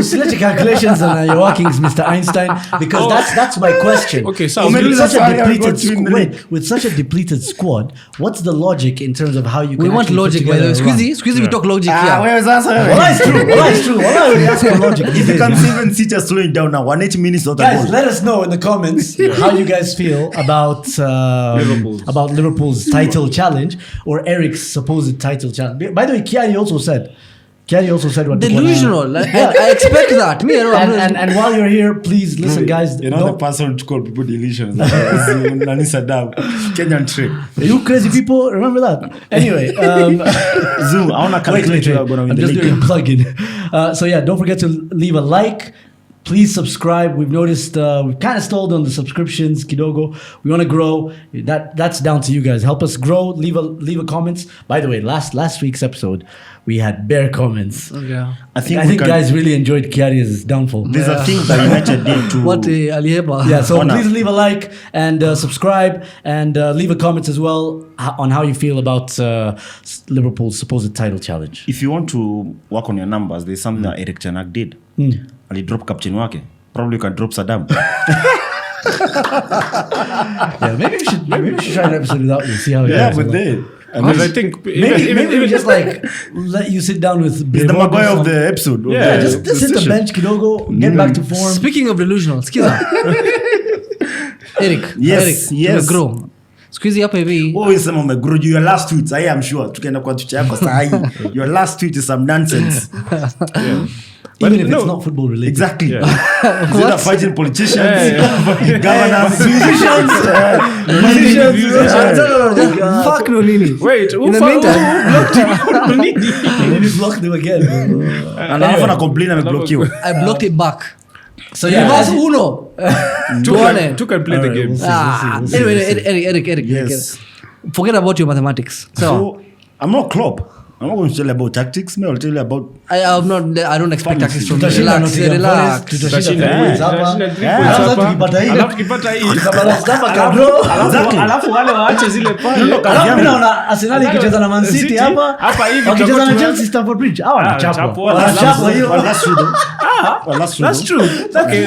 Speaker 3: Select your calculations and your workings, Mr. Einstein, because that's my question.
Speaker 4: Okay, so
Speaker 3: with such a
Speaker 1: sorry, I'm
Speaker 3: depleted
Speaker 1: going to win the league.
Speaker 3: with such a depleted squad, what's the logic in terms of how you can
Speaker 2: We want
Speaker 3: actually put
Speaker 2: logic, by the way.
Speaker 3: together a run?
Speaker 2: Squeezy, we talk logic here.
Speaker 1: where is that?
Speaker 3: Wallah, it's true. Wallah, it's true. Wallah, we ask for logic.
Speaker 1: If you can even see us slowing down now, 180 minutes not a
Speaker 3: Guys,
Speaker 1: goal.
Speaker 3: let us know in the comments how you guys feel about Liverpool's title challenge or Eric's supposed title challenge. By the way, Kiari also said what
Speaker 2: Delusional. I expect that. Me, I don't know.
Speaker 3: and while you're here, please listen, guys.
Speaker 1: You're not the person to call people delusions. Nani Saddam, Kenyan trick.
Speaker 3: You crazy people, remember that. Anyway,
Speaker 1: Zoom, I want to calculate where we're going to win
Speaker 3: I'm
Speaker 1: the
Speaker 3: just
Speaker 1: league.
Speaker 3: doing a plug-in. So yeah, don't forget to leave a like. Please subscribe. We've noticed we've kind of stalled on the subscriptions, Kidogo. We want to grow. That's down to you guys. Help us grow. Leave a comments. By the way, last week's episode, we had bare comments.
Speaker 2: Okay.
Speaker 1: I think
Speaker 3: guys really enjoyed Kiari's downfall.
Speaker 1: There's a thing that United did to...
Speaker 2: What Aliheba?
Speaker 3: Yeah, so
Speaker 1: Honor.
Speaker 3: please leave a like and subscribe and leave a comment as well on how you feel about Liverpool's supposed title challenge.
Speaker 1: If you want to work on your numbers, there's something that Eric Ten Hag did. Ali drop captain wake. Probably you can drop Saddam.
Speaker 3: Yeah, maybe we should try an episode without you. See how it goes.
Speaker 1: they...
Speaker 4: Because I think
Speaker 3: Maybe we just like let you sit down with
Speaker 1: He's the
Speaker 3: Brevoort or
Speaker 1: Maguire of
Speaker 3: something.
Speaker 1: the episode.
Speaker 4: Yeah,
Speaker 3: Just sit the bench, Kidogo, get back to form.
Speaker 2: Speaking of delusional, skiza. Eric.
Speaker 1: Yes,
Speaker 2: Eric,
Speaker 1: yes.
Speaker 2: grow. Squeezy up hivi.
Speaker 1: Oh, sema umegrow your last tweets. I am sure. Tukienda kwa Twitter yako saa hii. Your last tweet is some nonsense.
Speaker 3: Even if
Speaker 4: no.
Speaker 3: it's not football related.
Speaker 1: Exactly.
Speaker 4: Yeah.
Speaker 1: Is it a fighting politicians,
Speaker 4: Yeah,
Speaker 1: governors,
Speaker 3: Musicians.
Speaker 2: Fuck Nonini.
Speaker 4: Wait,
Speaker 2: In the meantime,
Speaker 3: You need to block them again.
Speaker 1: and alafu na complain ameblokiwa.
Speaker 2: I blocked it back.
Speaker 3: So
Speaker 2: Reverse Uno. Tuone.
Speaker 4: Two can play the game.
Speaker 3: we'll see.
Speaker 2: Anyway, Eric.
Speaker 1: Yes.
Speaker 2: Forget about your mathematics. So
Speaker 1: I'm not Klopp. I'm not going to tell you about tactics. I'll tell you about.
Speaker 2: I don't expect tactics from you.
Speaker 3: Tutashinda
Speaker 2: Relax.
Speaker 3: Nottingham
Speaker 2: Relax.
Speaker 3: Forest, tutashinda
Speaker 4: Tutashinda,
Speaker 3: points hapa.
Speaker 4: tutashinda
Speaker 3: Sasa
Speaker 4: hapa.
Speaker 3: tukipata hii.
Speaker 4: Alafu tukipata hii.
Speaker 3: Tukipata hapa kadro.
Speaker 4: Alafu wale waache zile pale.
Speaker 3: Alafu mimi naona Arsenal ikicheza na Man City
Speaker 4: City,
Speaker 3: hapa.
Speaker 4: hapa hivi
Speaker 3: Wakicheza na
Speaker 4: tutakuwa
Speaker 3: Chelsea Stamford Bridge. Hawa wanachapwa.
Speaker 4: wanachapwa.
Speaker 3: Wanachapwa hiyo.
Speaker 1: Well, that's true though. Well, that's true.
Speaker 4: That's true. Okay.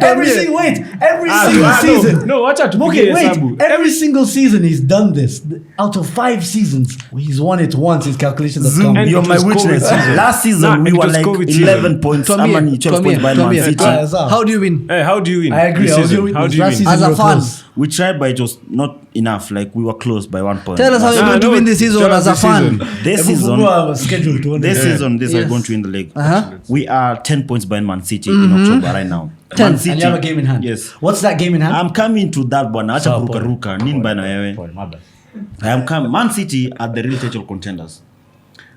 Speaker 3: Every single season.
Speaker 4: No, wacha tupige
Speaker 3: Okay,
Speaker 4: hesabu.
Speaker 3: wait. Every single season he's done this. Out of 5 seasons, he's won it once. His calculations have
Speaker 1: Zoom,
Speaker 3: come.
Speaker 4: And
Speaker 1: you're
Speaker 4: it
Speaker 1: my
Speaker 4: was
Speaker 1: witness.
Speaker 4: COVID season.
Speaker 1: Last season
Speaker 4: Nah,
Speaker 1: we
Speaker 4: it
Speaker 1: were
Speaker 4: was
Speaker 1: like
Speaker 4: COVID
Speaker 1: 11
Speaker 4: season.
Speaker 1: points. How many 12 points by Man City?
Speaker 2: How do you win?
Speaker 4: Hey, how do you win?
Speaker 3: I agree.
Speaker 4: This
Speaker 3: I was
Speaker 4: season?
Speaker 3: doing
Speaker 4: How do you
Speaker 3: last
Speaker 4: win?
Speaker 3: season
Speaker 2: As a
Speaker 3: we were
Speaker 2: fan.
Speaker 3: close.
Speaker 1: We tried, but it was not enough. Like we were close by 1 point.
Speaker 2: Tell us how you're
Speaker 4: Nah,
Speaker 2: going to
Speaker 4: no,
Speaker 2: win this season
Speaker 4: tell us
Speaker 2: as a
Speaker 4: this
Speaker 2: fan.
Speaker 4: season.
Speaker 1: This season,
Speaker 3: Scheduled to
Speaker 1: this season,
Speaker 2: Yes.
Speaker 1: are going to win the league.
Speaker 2: Uh-huh.
Speaker 1: We are 10 points behind Man City in October right now.
Speaker 2: 10.
Speaker 1: Man City,
Speaker 3: And you have a game in hand.
Speaker 1: Yes.
Speaker 3: What's that game in hand?
Speaker 1: I'm coming to that one. Acha
Speaker 3: Sawa,
Speaker 1: kuruka ruka. Nini bana wewe?
Speaker 3: My bad.
Speaker 1: I am coming. Man City are the real title contenders.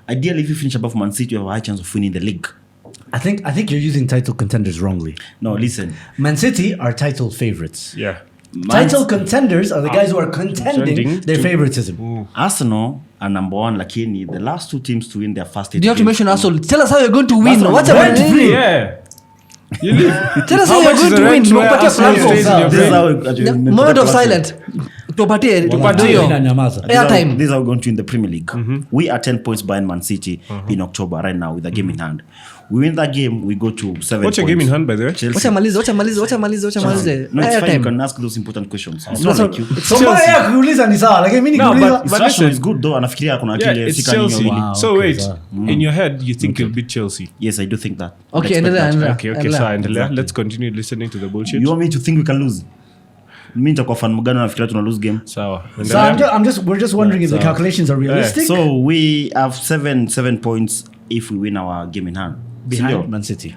Speaker 1: Ideally, if you finish above Man City, you have a high chance of winning the league.
Speaker 3: I think you're using title contenders wrongly.
Speaker 1: No, listen.
Speaker 3: Man City are title favorites.
Speaker 4: Yeah.
Speaker 3: Title contenders are the guys who are contending
Speaker 4: Contending
Speaker 3: their
Speaker 4: to-
Speaker 3: favoritism.
Speaker 1: Arsenal are number 1, lakini the last 2 teams to win their first 8
Speaker 2: You have to
Speaker 1: games.
Speaker 2: mention Arsenal. Tell us how you're going to win.
Speaker 1: Arsenal
Speaker 2: What's
Speaker 1: rent
Speaker 2: about
Speaker 3: free.
Speaker 4: Yeah. You leave.
Speaker 2: Tell us
Speaker 4: How
Speaker 2: how you're
Speaker 4: much
Speaker 2: going
Speaker 4: is
Speaker 2: to
Speaker 4: the
Speaker 2: win.
Speaker 4: rent where
Speaker 2: Tupatie
Speaker 4: Arsenal
Speaker 2: platform.
Speaker 4: stays in your
Speaker 1: This is
Speaker 4: brain?
Speaker 1: how
Speaker 2: Moment of silence. Tupatie.
Speaker 3: Tupatie. Inanyamaza.
Speaker 2: Airtime.
Speaker 1: This is how we're going to win the Premier League. We are 10 points behind Man City in October right now with a game in hand. We win that game, we go to 7
Speaker 4: What's your
Speaker 1: points.
Speaker 4: game in hand, by the way?
Speaker 1: Chelsea.
Speaker 2: Wacha malize.
Speaker 1: No, it's fine. You
Speaker 2: Airtime.
Speaker 1: can ask those important questions. It's
Speaker 2: No,
Speaker 1: not
Speaker 2: so-
Speaker 1: like you.
Speaker 3: So mbona yeye kuuliza ni sawa, lakini mimi
Speaker 4: No,
Speaker 3: nikuuliza.
Speaker 1: It's
Speaker 4: But
Speaker 1: Arsenal
Speaker 4: listen.
Speaker 1: is good though. Anafikiria kuna
Speaker 4: Yeah,
Speaker 1: akili
Speaker 4: it's
Speaker 1: sika nyingi
Speaker 4: Chelsea.
Speaker 1: wawili.
Speaker 3: Wow.
Speaker 4: So
Speaker 3: okay,
Speaker 4: wait,
Speaker 3: sawa.
Speaker 4: in your head, you think you'll beat Chelsea?
Speaker 1: Yes, I do think that.
Speaker 2: Okay,
Speaker 1: Expect
Speaker 2: endelea,
Speaker 1: that.
Speaker 2: endelea.
Speaker 4: Okay,
Speaker 2: Endelea.
Speaker 4: so endelea.
Speaker 1: Exactly.
Speaker 4: Let's continue listening to the bullshit.
Speaker 1: You want me to think we can lose? Mimi nitakuwa fan mgani nafikiria tuna lose game.
Speaker 4: Sawa.
Speaker 3: So we're just wondering if the calculations are realistic.
Speaker 1: So we have 7 points if we win our game in hand.
Speaker 3: Behind
Speaker 1: Sindio?
Speaker 3: Man City.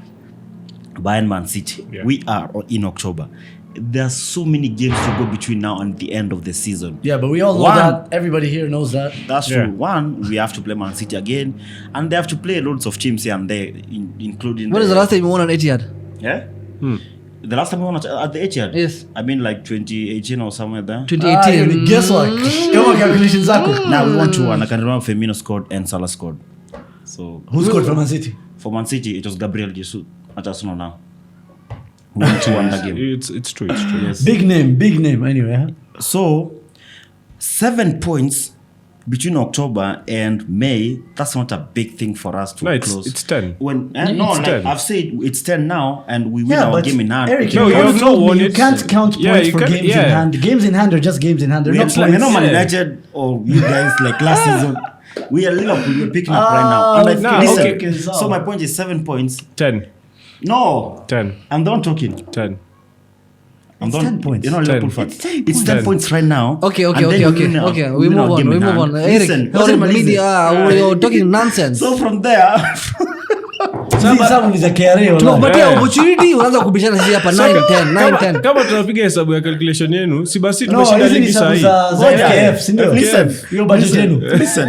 Speaker 1: Behind Man City.
Speaker 4: Yeah.
Speaker 1: We are in October. There are so many games to go between now and the end of the season.
Speaker 3: Yeah, but we all know
Speaker 1: One.
Speaker 3: that. Everybody here knows that.
Speaker 1: That's
Speaker 4: Yeah.
Speaker 1: true. One, we have to play Man City again, and they have to play loads of teams here and there, including.
Speaker 2: When is the last time you won on Etihad?
Speaker 1: Yeah. The last time we won at the Etihad.
Speaker 2: Yes.
Speaker 1: I mean, like 2018 or somewhere there.
Speaker 2: 2018.
Speaker 3: Guess what? Kama calculations zako.
Speaker 1: Now we won 2-1. I can remember Firmino scored and Salah scored. So
Speaker 3: Who scored for Man City?
Speaker 1: for Man City, it was Gabriel Jesus at Arsenal now. We won 2-1 that game.
Speaker 4: It's true. It's true.
Speaker 1: Yes.
Speaker 3: Big name anyway. Huh?
Speaker 1: So 7 points between October and May. That's not a big thing for us to
Speaker 4: No,
Speaker 1: close.
Speaker 4: it's 10.
Speaker 1: When no,
Speaker 4: It's
Speaker 1: like
Speaker 4: 10.
Speaker 1: I've said, it's 10 now, and we win
Speaker 3: Yeah,
Speaker 1: our
Speaker 3: but
Speaker 1: game in hand.
Speaker 3: Eric,
Speaker 4: No,
Speaker 3: you
Speaker 4: you have
Speaker 3: can't
Speaker 4: not
Speaker 3: tell me
Speaker 4: won
Speaker 3: you
Speaker 4: it.
Speaker 3: can't count
Speaker 4: Yeah,
Speaker 3: points
Speaker 4: you
Speaker 3: for
Speaker 4: can't-
Speaker 3: games
Speaker 4: yeah.
Speaker 3: in hand. Games in hand are just games in hand. They're
Speaker 1: we are
Speaker 3: not
Speaker 1: playing,
Speaker 3: points.
Speaker 1: not Man
Speaker 4: Yeah.
Speaker 1: United or you guys like last season. We are Liverpool. We're picking up right now. And
Speaker 3: okay,
Speaker 1: I, listen,
Speaker 3: okay,
Speaker 1: so my point is 7 points.
Speaker 4: 10.
Speaker 1: No,
Speaker 4: 10.
Speaker 1: I'm done talking.
Speaker 4: 10.
Speaker 1: I'm
Speaker 3: It's
Speaker 1: done.
Speaker 3: 10 points.
Speaker 1: You're not
Speaker 4: 10.
Speaker 1: Liverpool fan.
Speaker 3: It's 10
Speaker 1: It's 10
Speaker 4: points.
Speaker 1: points right now.
Speaker 2: Okay.
Speaker 1: And then we win our-
Speaker 2: We
Speaker 1: win
Speaker 2: move
Speaker 1: our
Speaker 2: on.
Speaker 1: game
Speaker 2: We
Speaker 1: in
Speaker 2: move
Speaker 1: hand.
Speaker 2: on. Eric,
Speaker 1: Listen,
Speaker 2: you're in media. You're talking nonsense.
Speaker 1: So from there,
Speaker 3: Someone is a KRA or
Speaker 2: Tunakupatia
Speaker 4: Yeah.
Speaker 2: opportunity, unaanza kubishana sisi hapa 9 10 9 10.
Speaker 4: Kama tunapiga hesabu ya calculation yenu, si basi
Speaker 3: No,
Speaker 4: tumeshinda
Speaker 3: hizi ni
Speaker 4: ligi
Speaker 3: sababu
Speaker 4: sahi.
Speaker 3: za FKF, si ndio?
Speaker 1: listen,
Speaker 3: Hiyo budget yenu.
Speaker 1: listen.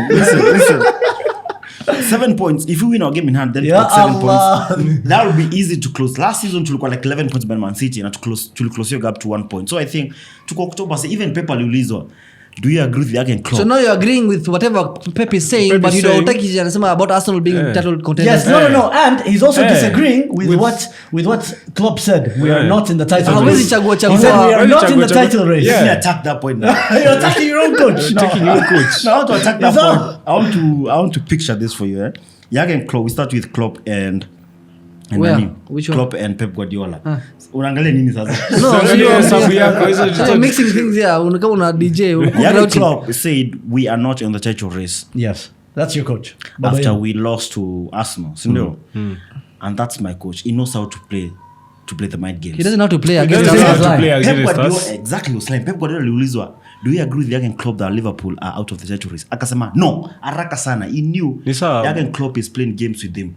Speaker 1: 7 points. If we win our game in hand, then
Speaker 3: Ya
Speaker 1: like 7
Speaker 3: Allah.
Speaker 1: points. That would be easy to close. Last season, tulikuwa like 11 points by Man City, and to close your gap to 1 point. So I think to October, say even Pep aliulizwa, do you agree with Jurgen Klopp?
Speaker 2: So now you're agreeing with whatever Pep is saying,
Speaker 4: Pep
Speaker 2: but
Speaker 4: is
Speaker 2: you don't
Speaker 4: saying-
Speaker 2: take anasema about Arsenal being title contenders.
Speaker 3: Yes, no. And he's also
Speaker 4: Hey.
Speaker 3: disagreeing with
Speaker 4: With-
Speaker 3: what Klopp said. We are
Speaker 4: Yeah.
Speaker 3: not in the title
Speaker 2: Hawezi
Speaker 3: race.
Speaker 2: chagua
Speaker 3: He said we are
Speaker 4: Hawezi
Speaker 3: not in the
Speaker 4: chagua-
Speaker 3: title race.
Speaker 4: Yeah.
Speaker 1: Let me attack that point now.
Speaker 3: You're attacking your own coach.
Speaker 4: Taking your coach.
Speaker 1: Now I want to attack that
Speaker 3: Is that-
Speaker 1: point. I want to picture this for you. Jurgen Klopp. We start with Klopp and
Speaker 2: Where?
Speaker 1: nani?
Speaker 2: Which one?
Speaker 1: Klopp and Pep Guardiola. Unaangalia nini sasa?
Speaker 2: No,
Speaker 4: Angalia
Speaker 2: sio-
Speaker 4: hesabu yako, hizo
Speaker 2: You're
Speaker 4: zote.
Speaker 2: mixing things here. Kama una DJ,
Speaker 1: Jurgen Klopp said we are not in the title race
Speaker 3: Yes, that's your coach. Baba
Speaker 1: after
Speaker 3: Yao.
Speaker 1: we lost to Arsenal, sindio? And that's my coach. He knows how to play to play the mind games.
Speaker 2: He doesn't know how to play
Speaker 4: He
Speaker 2: against
Speaker 4: doesn't know
Speaker 2: us.
Speaker 4: how to play
Speaker 1: Pep
Speaker 4: against
Speaker 1: Guardiola,
Speaker 4: us.
Speaker 1: exactly was like Pep Guardiola aliulizwa, do you agree with Jurgen Klopp that Liverpool are out of the title race? Akasema no, haraka sana. He knew
Speaker 4: Ni sawa.
Speaker 1: Jurgen Klopp is playing games with him.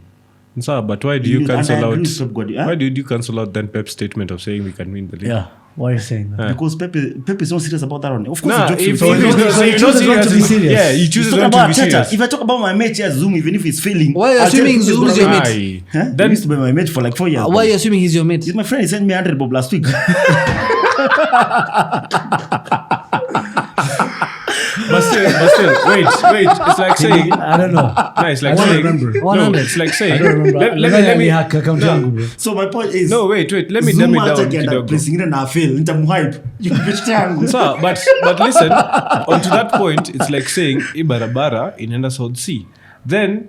Speaker 4: Sir, but why do
Speaker 1: He
Speaker 4: you
Speaker 1: knew, and I
Speaker 4: cancel
Speaker 1: agree
Speaker 4: out?
Speaker 1: with Pep Guardiola.
Speaker 4: Why did you cancel out then Pep's statement of saying we can win the league?
Speaker 3: Yeah. Why are you saying that?
Speaker 1: Because Pep is not serious about that one. Of course,
Speaker 4: Nah,
Speaker 1: he jokes
Speaker 4: if
Speaker 1: with
Speaker 3: so
Speaker 4: he
Speaker 1: him.
Speaker 3: he
Speaker 4: knows
Speaker 3: knows-
Speaker 4: that
Speaker 3: he
Speaker 4: you're
Speaker 3: chooses
Speaker 4: not
Speaker 3: not to be serious.
Speaker 4: Yeah, he
Speaker 1: He's
Speaker 4: chooses
Speaker 1: talking
Speaker 4: not to
Speaker 1: about
Speaker 4: be
Speaker 1: Arteta.
Speaker 4: serious.
Speaker 1: If I talk about my mate here, Zoom, even if he's failing,
Speaker 2: Why are you
Speaker 1: I'll tell
Speaker 2: assuming
Speaker 1: Pep is
Speaker 2: Zoom is
Speaker 1: gonna
Speaker 2: your
Speaker 1: win.
Speaker 2: mate?
Speaker 1: Huh?
Speaker 4: Then-
Speaker 1: He used to be my mate for like 4 years.
Speaker 2: Why are you assuming he's your mate?
Speaker 1: He's my friend. He sent me 100 bob last week.
Speaker 4: But still, wait. It's like saying,
Speaker 3: I don't know.
Speaker 4: no, it's like
Speaker 3: I don't
Speaker 4: saying,
Speaker 3: remember.
Speaker 4: no,
Speaker 2: 100.
Speaker 4: it's like
Speaker 3: I
Speaker 4: saying,
Speaker 3: don't remember.
Speaker 4: let me,
Speaker 3: hack account
Speaker 4: no.
Speaker 3: yangu, bro.
Speaker 1: So my point is,
Speaker 4: no, wait, let me
Speaker 1: Zoom
Speaker 4: dumb it
Speaker 1: hata
Speaker 4: down
Speaker 1: akienda
Speaker 4: kidogo.
Speaker 1: place ingine na fail, nitamhype. You bitch yangu.
Speaker 4: Sir, but listen, onto that point, it's like saying, hii barabara inaenda South Sea. Then,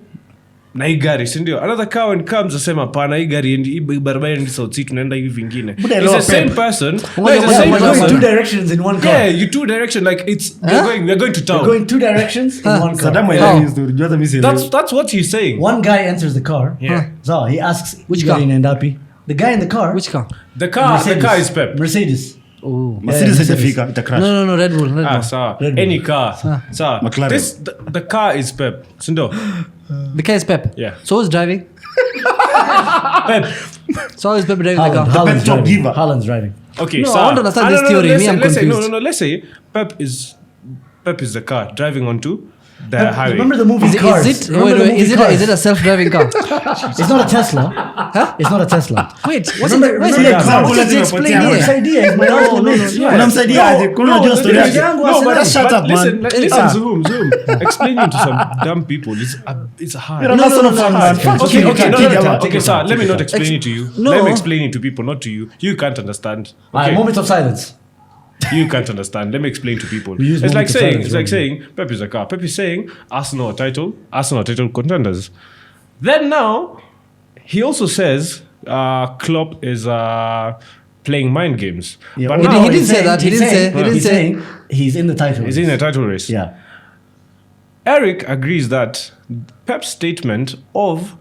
Speaker 4: na hii gari, si ndio? Another car when comes, asema, pana hii gari, hii barabara inaenda South Sea, tunaenda hivi vingine.
Speaker 1: But I
Speaker 4: It's the
Speaker 1: love
Speaker 4: same
Speaker 1: Pep.
Speaker 4: person. No,
Speaker 2: Ngoja,
Speaker 4: it's the
Speaker 2: ngoja,
Speaker 4: same
Speaker 3: We're
Speaker 2: ngoja,
Speaker 3: going
Speaker 4: person.
Speaker 3: two directions in one car.
Speaker 4: Yeah, you two direction, like it's, we're going to
Speaker 3: We're
Speaker 4: town.
Speaker 3: going two directions in one car.
Speaker 1: Saddam
Speaker 2: How?
Speaker 1: used to jua hata mimi sielewi.
Speaker 4: That's what he's saying.
Speaker 3: One guy enters the car.
Speaker 4: Yeah.
Speaker 3: So he asks
Speaker 2: Which
Speaker 3: gari
Speaker 2: car?
Speaker 3: inaendapi? The guy in the car.
Speaker 2: Which car?
Speaker 4: The car is Pep.
Speaker 3: Mercedes.
Speaker 2: Oh.
Speaker 1: Mercedes
Speaker 3: Yeah,
Speaker 1: haijafika, ita crash.
Speaker 2: No, Red Bull.
Speaker 4: Sir.
Speaker 3: Red Bull.
Speaker 4: Any car. Sir.
Speaker 1: McLaren.
Speaker 4: The car is Pep. Sindo.
Speaker 2: The car is Pep.
Speaker 4: Yeah.
Speaker 2: So who's driving?
Speaker 4: Pep.
Speaker 2: So how is Pep driving the car?
Speaker 3: Haaland's
Speaker 1: top
Speaker 3: driving.
Speaker 1: giver.
Speaker 3: Haaland's driving.
Speaker 4: Okay,
Speaker 2: No,
Speaker 4: sir.
Speaker 2: I want to understand
Speaker 4: Ah,
Speaker 2: this theory. Me, I'm
Speaker 4: let's say,
Speaker 2: confused.
Speaker 4: let's say Pep is the car driving onto the highway.
Speaker 3: Remember the movie
Speaker 2: Is
Speaker 3: Cars?
Speaker 2: it
Speaker 3: Remember the movie
Speaker 2: is
Speaker 3: Cars?
Speaker 2: it a self-driving car?
Speaker 3: It's not a Tesla.
Speaker 2: Huh?
Speaker 3: It's not a Tesla.
Speaker 2: Wait, what's
Speaker 3: Remember-
Speaker 2: what's
Speaker 3: remember
Speaker 2: the
Speaker 3: example
Speaker 2: what did you explain
Speaker 1: This
Speaker 3: This
Speaker 2: here?
Speaker 3: idea is my argument.
Speaker 1: Unamsaidia aje? Kuna unajua story yake?
Speaker 3: Just
Speaker 1: shut up,
Speaker 4: listen,
Speaker 1: man.
Speaker 4: listen, Zoom. Explaining to some dumb people it's hard.
Speaker 1: You're a national fan, man. Fuck
Speaker 4: Okay,
Speaker 1: you,
Speaker 4: okay,
Speaker 1: you
Speaker 4: no,
Speaker 1: can't
Speaker 4: no,
Speaker 1: take
Speaker 4: no.
Speaker 1: it.
Speaker 4: Okay, sir, let me not explain it to you.
Speaker 2: No.
Speaker 4: Let me explain it to people, not to you. You can't understand.
Speaker 3: Alright,
Speaker 4: Okay?
Speaker 3: moment of silence.
Speaker 4: You can't understand. Let me explain to people.
Speaker 3: We use
Speaker 4: It's like
Speaker 3: moment of
Speaker 4: saying,
Speaker 3: silence,
Speaker 4: it's like
Speaker 3: right?
Speaker 4: saying, Pep is a car. Pep is saying, Arsenal are title contenders. Then now, he also says, Klopp is playing mind games.
Speaker 3: Yeah,
Speaker 4: But
Speaker 3: well,
Speaker 4: now
Speaker 2: he didn't
Speaker 3: he's
Speaker 2: say
Speaker 3: saying-
Speaker 2: that. He
Speaker 3: he's
Speaker 2: didn't say-
Speaker 3: saying-
Speaker 2: he didn't
Speaker 3: he's
Speaker 2: say-
Speaker 3: saying he's in the title.
Speaker 4: he's in a title race.
Speaker 3: Yeah.
Speaker 4: Eric agrees that Pep's statement of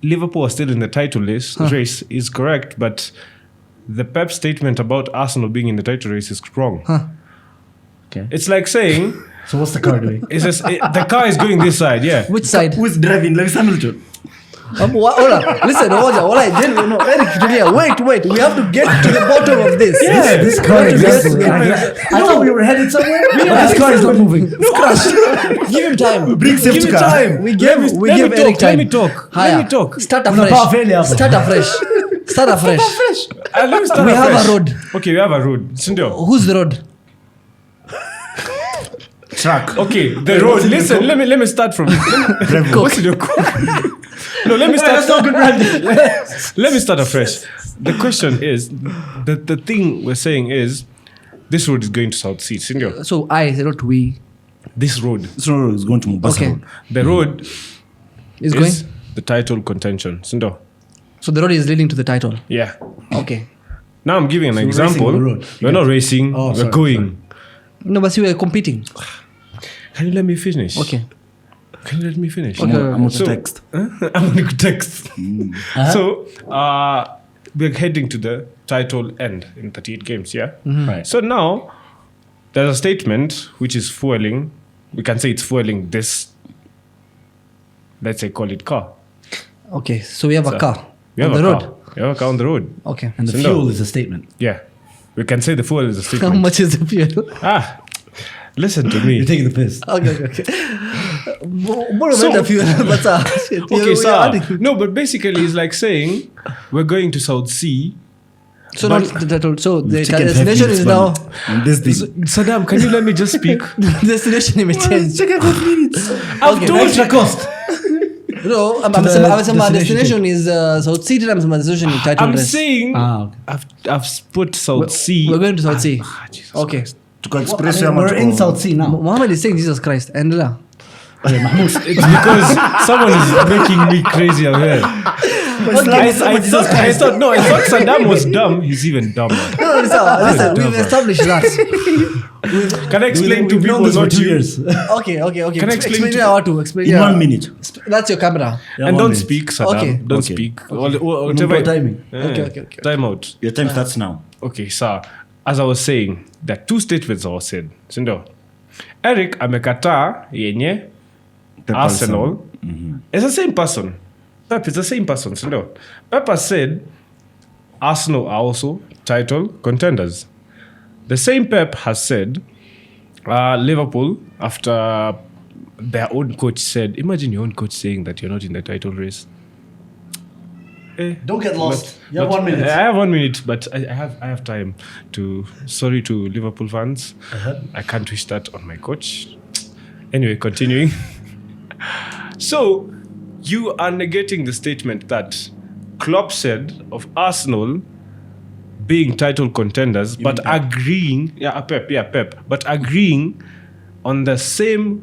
Speaker 4: Liverpool are still in the title race is correct, but the Pep statement about Arsenal being in the title race is wrong.
Speaker 3: Okay.
Speaker 4: It's like saying
Speaker 3: So what's the car doing?
Speaker 4: the car is going this side, yeah.
Speaker 2: Which side?
Speaker 1: Who's driving? Lewis Hamilton.
Speaker 2: Hold on. Listen, hold on. No, Eric, Julia, wait. We have to get to the bottom of this.
Speaker 3: This car
Speaker 2: Yes,
Speaker 3: example.
Speaker 2: yes.
Speaker 3: I thought we were headed somewhere, but this car is not moving.
Speaker 2: Give him time.
Speaker 1: Bring safety
Speaker 4: Give me
Speaker 1: car.
Speaker 4: time.
Speaker 2: We give
Speaker 4: Let
Speaker 2: Eric
Speaker 4: me
Speaker 2: time.
Speaker 4: talk. Let me talk.
Speaker 2: Higher.
Speaker 4: Let me talk.
Speaker 2: Start
Speaker 3: Kuna power failure
Speaker 2: afresh.
Speaker 3: hapo.
Speaker 2: Start afresh.
Speaker 4: Let me start
Speaker 2: We have
Speaker 4: afresh.
Speaker 2: a road.
Speaker 4: Okay, we have a road. Sindio.
Speaker 2: Who's the road?
Speaker 1: Truck.
Speaker 4: Okay, the road. Listen, let me start from. What's in your No, let me start. Let me start afresh. The question is, the thing we're saying is, this road is going to South Sea. Sindio.
Speaker 2: So I, not we.
Speaker 4: This road.
Speaker 1: So it's going to Mombasa.
Speaker 2: Okay.
Speaker 1: Road.
Speaker 4: The road
Speaker 2: Is
Speaker 4: is
Speaker 2: going.
Speaker 4: the title contention. Sindio.
Speaker 2: So the road is leading to the title.
Speaker 4: Yeah.
Speaker 2: Okay.
Speaker 4: Now I'm giving an
Speaker 3: we're racing
Speaker 4: example.
Speaker 3: on the road.
Speaker 4: We're not racing.
Speaker 3: Oh,
Speaker 4: we're
Speaker 3: sorry,
Speaker 4: going.
Speaker 2: No, but see, we're competing.
Speaker 4: Can you let me finish?
Speaker 2: Okay.
Speaker 4: Can you let me finish?
Speaker 2: Okay.
Speaker 1: I'm going to
Speaker 4: So-
Speaker 1: text.
Speaker 4: I'm going to text. So we're heading to the title end in 38 games, yeah?
Speaker 3: Right.
Speaker 4: So now there's a statement which is fueling. We can say it's fueling this, let's say, call it car.
Speaker 2: Okay. So we have a car
Speaker 4: We have
Speaker 2: on
Speaker 4: a
Speaker 2: the
Speaker 4: car.
Speaker 2: road.
Speaker 4: We have a car on the road.
Speaker 2: Okay.
Speaker 3: And the
Speaker 4: So
Speaker 3: fuel
Speaker 4: no.
Speaker 3: is a statement.
Speaker 4: Yeah. We can say the fuel is a
Speaker 2: How
Speaker 4: statement.
Speaker 2: much is the fuel?
Speaker 4: Listen to
Speaker 3: You're
Speaker 4: me.
Speaker 3: taking the piss.
Speaker 2: Okay. More about
Speaker 4: So-
Speaker 2: the fuel, but shit,
Speaker 4: Okay,
Speaker 2: you're
Speaker 4: sir.
Speaker 2: adding-
Speaker 4: No, but basically it's like saying we're going to South Sea.
Speaker 2: So
Speaker 4: But-
Speaker 2: not the title. So the
Speaker 1: Chicken
Speaker 2: destination
Speaker 1: head
Speaker 2: is
Speaker 1: minutes,
Speaker 2: now.
Speaker 1: And this thing.
Speaker 4: Saddam, can you let me just speak?
Speaker 2: The destination may change.
Speaker 4: I've
Speaker 2: Okay.
Speaker 4: told
Speaker 3: Extra
Speaker 4: you.
Speaker 3: cost.
Speaker 2: No, I'm
Speaker 3: To the
Speaker 2: saying my
Speaker 3: destination
Speaker 2: destination is South Sea. I'm saying destination is title
Speaker 4: I'm
Speaker 2: race.
Speaker 4: saying
Speaker 3: Okay.
Speaker 4: I've put South Sea.
Speaker 2: We're going to South Sea.
Speaker 4: Jesus
Speaker 2: Okay.
Speaker 1: To express your
Speaker 3: We're in South Sea now.
Speaker 2: Muhammad is saying Jesus Christ. And
Speaker 3: Okay, Mahmoud.
Speaker 4: It's because someone is making me crazy out here. I thought Saddam was dumb. He's even dumber.
Speaker 2: No, listen, we've established that.
Speaker 4: Can I explain to
Speaker 3: We've known
Speaker 4: people,
Speaker 3: this for
Speaker 4: not
Speaker 3: 2
Speaker 4: you?
Speaker 3: years.
Speaker 2: Okay.
Speaker 4: Can I explain
Speaker 2: Explain
Speaker 4: to-
Speaker 2: it how to explain
Speaker 1: In
Speaker 2: it.
Speaker 1: 1 minute.
Speaker 2: That's your camera.
Speaker 3: Yeah,
Speaker 4: And
Speaker 3: 1
Speaker 4: don't
Speaker 3: minute.
Speaker 4: speak, Saddam.
Speaker 2: Okay.
Speaker 4: Don't
Speaker 1: Okay.
Speaker 4: speak.
Speaker 3: No
Speaker 4: Whatever.
Speaker 3: timing.
Speaker 2: Okay.
Speaker 4: Time out.
Speaker 1: Your time starts now.
Speaker 4: Okay, so as I was saying, there are two statements I was saying. Sindo. Eric amekataa yenye Arsenal. It's the same person. Pep is the same person. Sindo. Pep has said Arsenal are also title contenders. The same Pep has said Liverpool, after their own coach said, imagine your own coach saying that you're not in the title race.
Speaker 3: Don't get lost. You have
Speaker 4: But
Speaker 3: 1 minute.
Speaker 4: I have 1 minute, but I have time to. Sorry to Liverpool fans. I can't wish that on my coach. Anyway, continuing. So you are negating the statement that Klopp said of Arsenal being title contenders, but agreeing, Pep, but agreeing on the same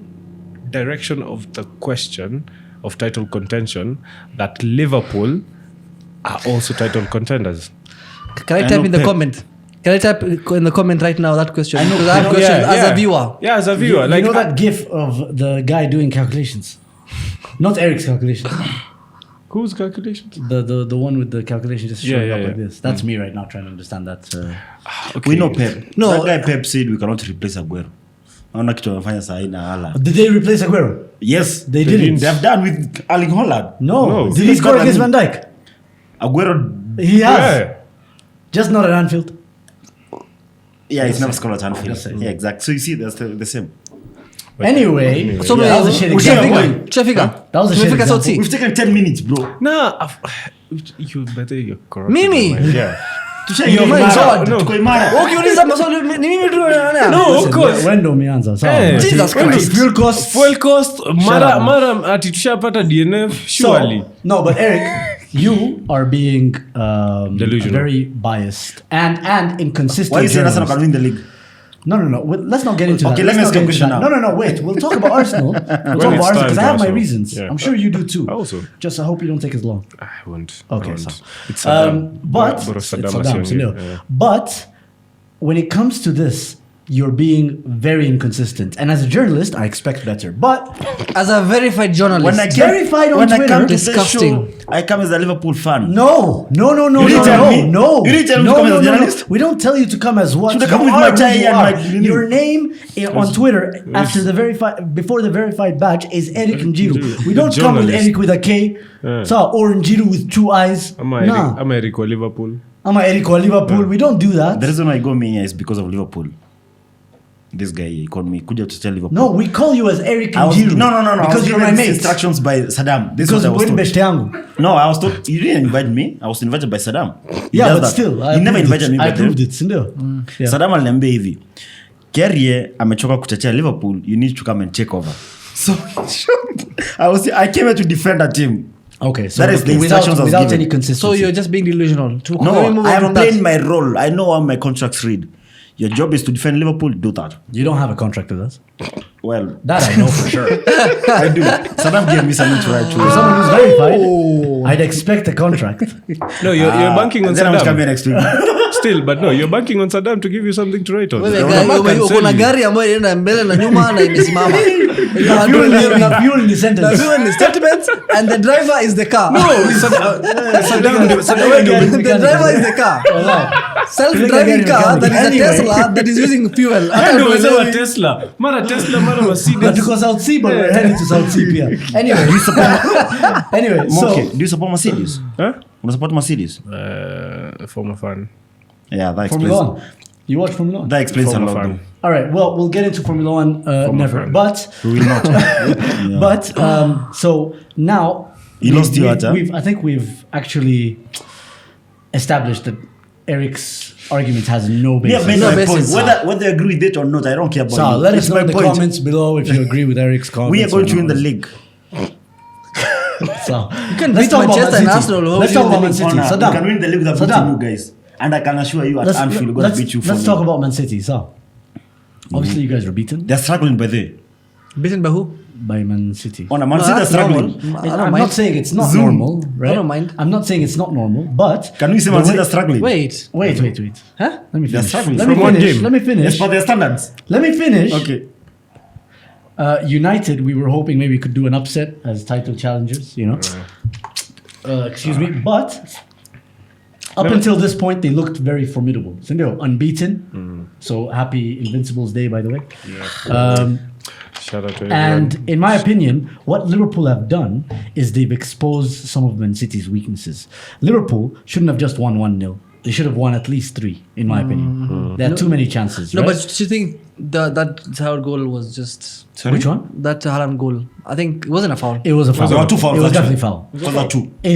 Speaker 4: direction of the question of title contention that Liverpool are also title contenders.
Speaker 2: Can I
Speaker 1: I
Speaker 2: type
Speaker 1: know
Speaker 2: in the
Speaker 1: Pep.
Speaker 2: comment? Can I type in the comment right now that question?
Speaker 3: I know.
Speaker 2: Because I have
Speaker 3: No,
Speaker 2: questions
Speaker 4: yeah,
Speaker 2: as
Speaker 4: yeah.
Speaker 2: a viewer.
Speaker 4: Yeah, as a viewer.
Speaker 3: You know that gif of the guy doing calculations? Not Eric's calculations.
Speaker 4: whose calculations?
Speaker 3: The one with the calculation just
Speaker 4: Yeah,
Speaker 3: showing
Speaker 4: yeah,
Speaker 3: up like
Speaker 4: yeah.
Speaker 3: this. That's me right now trying to understand that.
Speaker 1: We know Pep.
Speaker 2: No.
Speaker 1: That guy Pep said we cannot replace Aguero. Naona kitu wamefanya saa hii na Haaland.
Speaker 3: Did they replace Aguero?
Speaker 1: Yes,
Speaker 3: They didn't.
Speaker 1: They have done with Erling Haaland.
Speaker 3: No. Did he
Speaker 1: He's
Speaker 3: score
Speaker 1: got
Speaker 3: against
Speaker 1: a-
Speaker 3: Van Dijk?
Speaker 1: Aguero,
Speaker 3: He has.
Speaker 4: Yeah.
Speaker 3: Just not at Anfield.
Speaker 1: yeah, he's never scored at Anfield.
Speaker 3: Just say.
Speaker 1: Yeah, exactly. So you see, that's the same.
Speaker 3: Anyway,
Speaker 2: So
Speaker 3: yeah, that was a shit example.
Speaker 2: Tushafika.
Speaker 3: That was a shit
Speaker 2: Tumefika
Speaker 3: example.
Speaker 2: sauti.
Speaker 1: We've taken 10 minutes, bro.
Speaker 4: Nah, you better you're corrupt.
Speaker 2: Mimi?
Speaker 4: Yeah.
Speaker 2: You're my God.
Speaker 1: Tuko imara.
Speaker 2: Ukiuliza maswali ni mimi tu nani?
Speaker 4: No, of
Speaker 3: Listen,
Speaker 4: course.
Speaker 3: when ndo umeanza, sawa.
Speaker 4: Hey,
Speaker 2: Jesus
Speaker 3: Okay,
Speaker 2: Christ.
Speaker 3: fuel costs.
Speaker 4: Fuel cost,
Speaker 3: up.
Speaker 4: mara ati tushapata DNF, surely.
Speaker 3: So, no, but Eric, you are being
Speaker 4: Delusional.
Speaker 3: very biased and inconsistent.
Speaker 1: Why you saying Arsenal
Speaker 3: journalist.
Speaker 1: can win the league?
Speaker 3: No. Let's not get into
Speaker 1: Okay,
Speaker 3: that.
Speaker 1: let me
Speaker 3: Let's
Speaker 1: ask you
Speaker 3: not
Speaker 1: a
Speaker 3: get
Speaker 1: question
Speaker 3: into that.
Speaker 1: now.
Speaker 3: No. Wait. We'll talk about Arsenal. We'll talk
Speaker 4: it's
Speaker 3: about Arsenal
Speaker 4: time
Speaker 3: because
Speaker 4: for
Speaker 3: I have my
Speaker 4: Arsenal.
Speaker 3: reasons.
Speaker 4: Yeah.
Speaker 3: I'm sure you do too.
Speaker 4: I also.
Speaker 3: Just I hope you don't take as long.
Speaker 4: I won't.
Speaker 3: Okay,
Speaker 4: I won't.
Speaker 3: so
Speaker 4: It's Saddam.
Speaker 3: but
Speaker 4: Boro
Speaker 3: it's
Speaker 4: Saddam
Speaker 3: Saddam, so no.
Speaker 4: yeah.
Speaker 3: But when it comes to this, you're being very inconsistent. And as a journalist, I expect better. But
Speaker 2: As a verified journalist.
Speaker 1: When I
Speaker 3: Verified on
Speaker 1: when I
Speaker 3: Twitter.
Speaker 1: come to this
Speaker 2: Disgusting.
Speaker 1: show, I come as a Liverpool fan.
Speaker 3: no.
Speaker 1: You didn't tell me.
Speaker 3: No.
Speaker 1: You didn't tell me to come as a journalist?
Speaker 3: We don't tell you to come as what.
Speaker 1: Should I come
Speaker 3: You
Speaker 1: with my
Speaker 3: are who
Speaker 1: tie
Speaker 3: you
Speaker 1: and
Speaker 3: are.
Speaker 1: my-
Speaker 3: Your name on Twitter after the before the verified badge is Eric Njiru. We don't
Speaker 4: The
Speaker 3: come with
Speaker 4: journalist.
Speaker 3: Eric with a K.
Speaker 4: Yeah.
Speaker 3: So or Njiru with 2 eyes.
Speaker 4: I'm
Speaker 3: Nah.
Speaker 4: Eric or Liverpool.
Speaker 3: I'm a Eric or Liverpool. We don't do that.
Speaker 1: The reason why I go me here is because of Liverpool. This guy he called me. Could you to tell Liverpool?
Speaker 3: No, we call you as Eric
Speaker 1: I was,
Speaker 3: Njiru.
Speaker 1: no. I
Speaker 3: Because
Speaker 1: was
Speaker 3: you're
Speaker 1: given
Speaker 3: my
Speaker 1: these
Speaker 3: mate.
Speaker 1: instructions by Saddam. This
Speaker 3: Because
Speaker 1: is what I was
Speaker 3: wewe
Speaker 1: told.
Speaker 3: beshte yangu.
Speaker 1: No, I was told you didn't invite me. I was invited by Saddam. He
Speaker 3: Yeah,
Speaker 1: does
Speaker 3: but
Speaker 1: that.
Speaker 3: still,
Speaker 1: he never invited me.
Speaker 3: I
Speaker 1: but then-
Speaker 3: proved it, sindio? Yeah.
Speaker 1: Saddam aliniambia hivi, Kerrie amechoka kutetea Liverpool, you need to come and take over. So I came here to defend a team.
Speaker 3: Okay, so
Speaker 1: That is the
Speaker 3: without,
Speaker 1: instructions I was
Speaker 3: without
Speaker 1: given.
Speaker 3: any consistency.
Speaker 2: So you're just being delusional. Can we
Speaker 1: No,
Speaker 2: move
Speaker 1: I
Speaker 2: on
Speaker 1: am
Speaker 2: from that?
Speaker 1: playing my role. I know how my contracts read. Your job is to defend Liverpool, do that.
Speaker 3: You don't have a contract with us.
Speaker 1: Well,
Speaker 3: That I know for sure.
Speaker 1: I do. Saddam gave me something to write
Speaker 3: For
Speaker 1: to.
Speaker 3: someone who's verified, I'd expect a contract.
Speaker 4: No, you're banking on
Speaker 1: Then I was coming
Speaker 4: Saddam.
Speaker 1: next week.
Speaker 4: Still, but no, you're banking on Saddam to give you something to write on.
Speaker 2: Wewe
Speaker 4: Saddam
Speaker 2: gari-
Speaker 4: can
Speaker 2: uko
Speaker 4: sell
Speaker 2: na
Speaker 4: you.
Speaker 2: gari ambayo inaenda mbele na nyuma na imesimama.
Speaker 3: Na fuel in the
Speaker 2: The
Speaker 3: sentence.
Speaker 2: fuel is statement and the driver is the car.
Speaker 4: No, Saddam
Speaker 2: The driver is the car. Self-driving car that is a
Speaker 3: Anyway.
Speaker 2: Tesla that is using fuel.
Speaker 4: ndio umesema Tesla. Mara Tesla, mara
Speaker 3: But
Speaker 4: Mercedes.
Speaker 3: tuko South Sea, but we're heading to South Sea pia. Anyway, so
Speaker 1: Okay, do you support Mercedes?
Speaker 4: Huh?
Speaker 1: You support Mercedes?
Speaker 4: Former fan.
Speaker 1: Yeah, that
Speaker 3: Formula
Speaker 1: explains.
Speaker 3: One. You watch Formula One?
Speaker 1: That explains a
Speaker 4: Formula
Speaker 1: lot.
Speaker 4: fan.
Speaker 1: though.
Speaker 3: All right. Well, we'll get into Formula One never.
Speaker 4: fan.
Speaker 3: But
Speaker 1: We will not. Yeah.
Speaker 3: but so now
Speaker 1: You lost your heart, huh?
Speaker 3: I think we've actually established that Eric's argument has no
Speaker 1: We have
Speaker 3: basis.
Speaker 1: made
Speaker 2: No
Speaker 1: my
Speaker 2: basis.
Speaker 1: point. Whether you agree with it or not, I don't care about
Speaker 3: So
Speaker 1: you.
Speaker 3: let us
Speaker 1: It's
Speaker 3: know
Speaker 1: my
Speaker 3: in the
Speaker 1: point.
Speaker 3: comments below if you agree with Eric's comments.
Speaker 1: We are going
Speaker 3: or
Speaker 1: to win the
Speaker 3: not.
Speaker 1: league.
Speaker 3: So
Speaker 2: can
Speaker 3: let's
Speaker 2: beat
Speaker 3: talk about
Speaker 2: Manchester
Speaker 3: Man
Speaker 2: and
Speaker 3: City.
Speaker 2: Arsenal, who
Speaker 3: Let's
Speaker 2: will
Speaker 3: talk
Speaker 2: win
Speaker 3: about Man
Speaker 2: the
Speaker 3: City.
Speaker 1: We
Speaker 3: Saddam.
Speaker 1: can win the league without beating
Speaker 3: Saddam.
Speaker 1: you guys. And I can assure you at
Speaker 3: Let's,
Speaker 1: Anfield, we're going to beat you for
Speaker 3: let's talk about Man City. So obviously you guys were beaten.
Speaker 1: They're struggling by the
Speaker 2: Beaten by who?
Speaker 3: by Man City.
Speaker 1: On a Man City
Speaker 2: that's
Speaker 1: struggling.
Speaker 2: normal. I don't
Speaker 3: I'm
Speaker 2: mind.
Speaker 3: not saying it's not
Speaker 1: Zoom.
Speaker 3: normal, right?
Speaker 2: I don't mind.
Speaker 3: I'm not saying it's not normal, but
Speaker 1: Can we say
Speaker 3: the
Speaker 1: Man City
Speaker 3: way-
Speaker 1: struggling?
Speaker 2: Wait.
Speaker 3: Wait.
Speaker 2: Huh?
Speaker 3: Let me
Speaker 1: They're
Speaker 3: finish.
Speaker 1: struggling.
Speaker 3: Let me
Speaker 4: From one
Speaker 3: finish.
Speaker 4: game.
Speaker 3: Let me
Speaker 1: As
Speaker 3: finish.
Speaker 1: per their standards.
Speaker 3: Let me finish.
Speaker 1: Okay.
Speaker 3: United, we were hoping maybe we could do an upset as title challengers, you know. Excuse me, but up until this point, they looked very formidable. So they were unbeaten. So happy Invincibles Day, by the way.
Speaker 4: Shout out to everyone.
Speaker 3: And in my opinion, what Liverpool have done is they've exposed some of Man City's weaknesses. Liverpool shouldn't have just won 1-0. They should have won at least 3, in my opinion. They had too many chances.
Speaker 2: No,
Speaker 3: right?
Speaker 2: but do you think that Haaland goal was just
Speaker 3: Which one?
Speaker 2: that Haaland goal? I think it wasn't a foul.
Speaker 3: It was a foul.
Speaker 1: There were 2 fouls.
Speaker 3: It was
Speaker 1: actually.
Speaker 3: definitely foul.
Speaker 1: Was that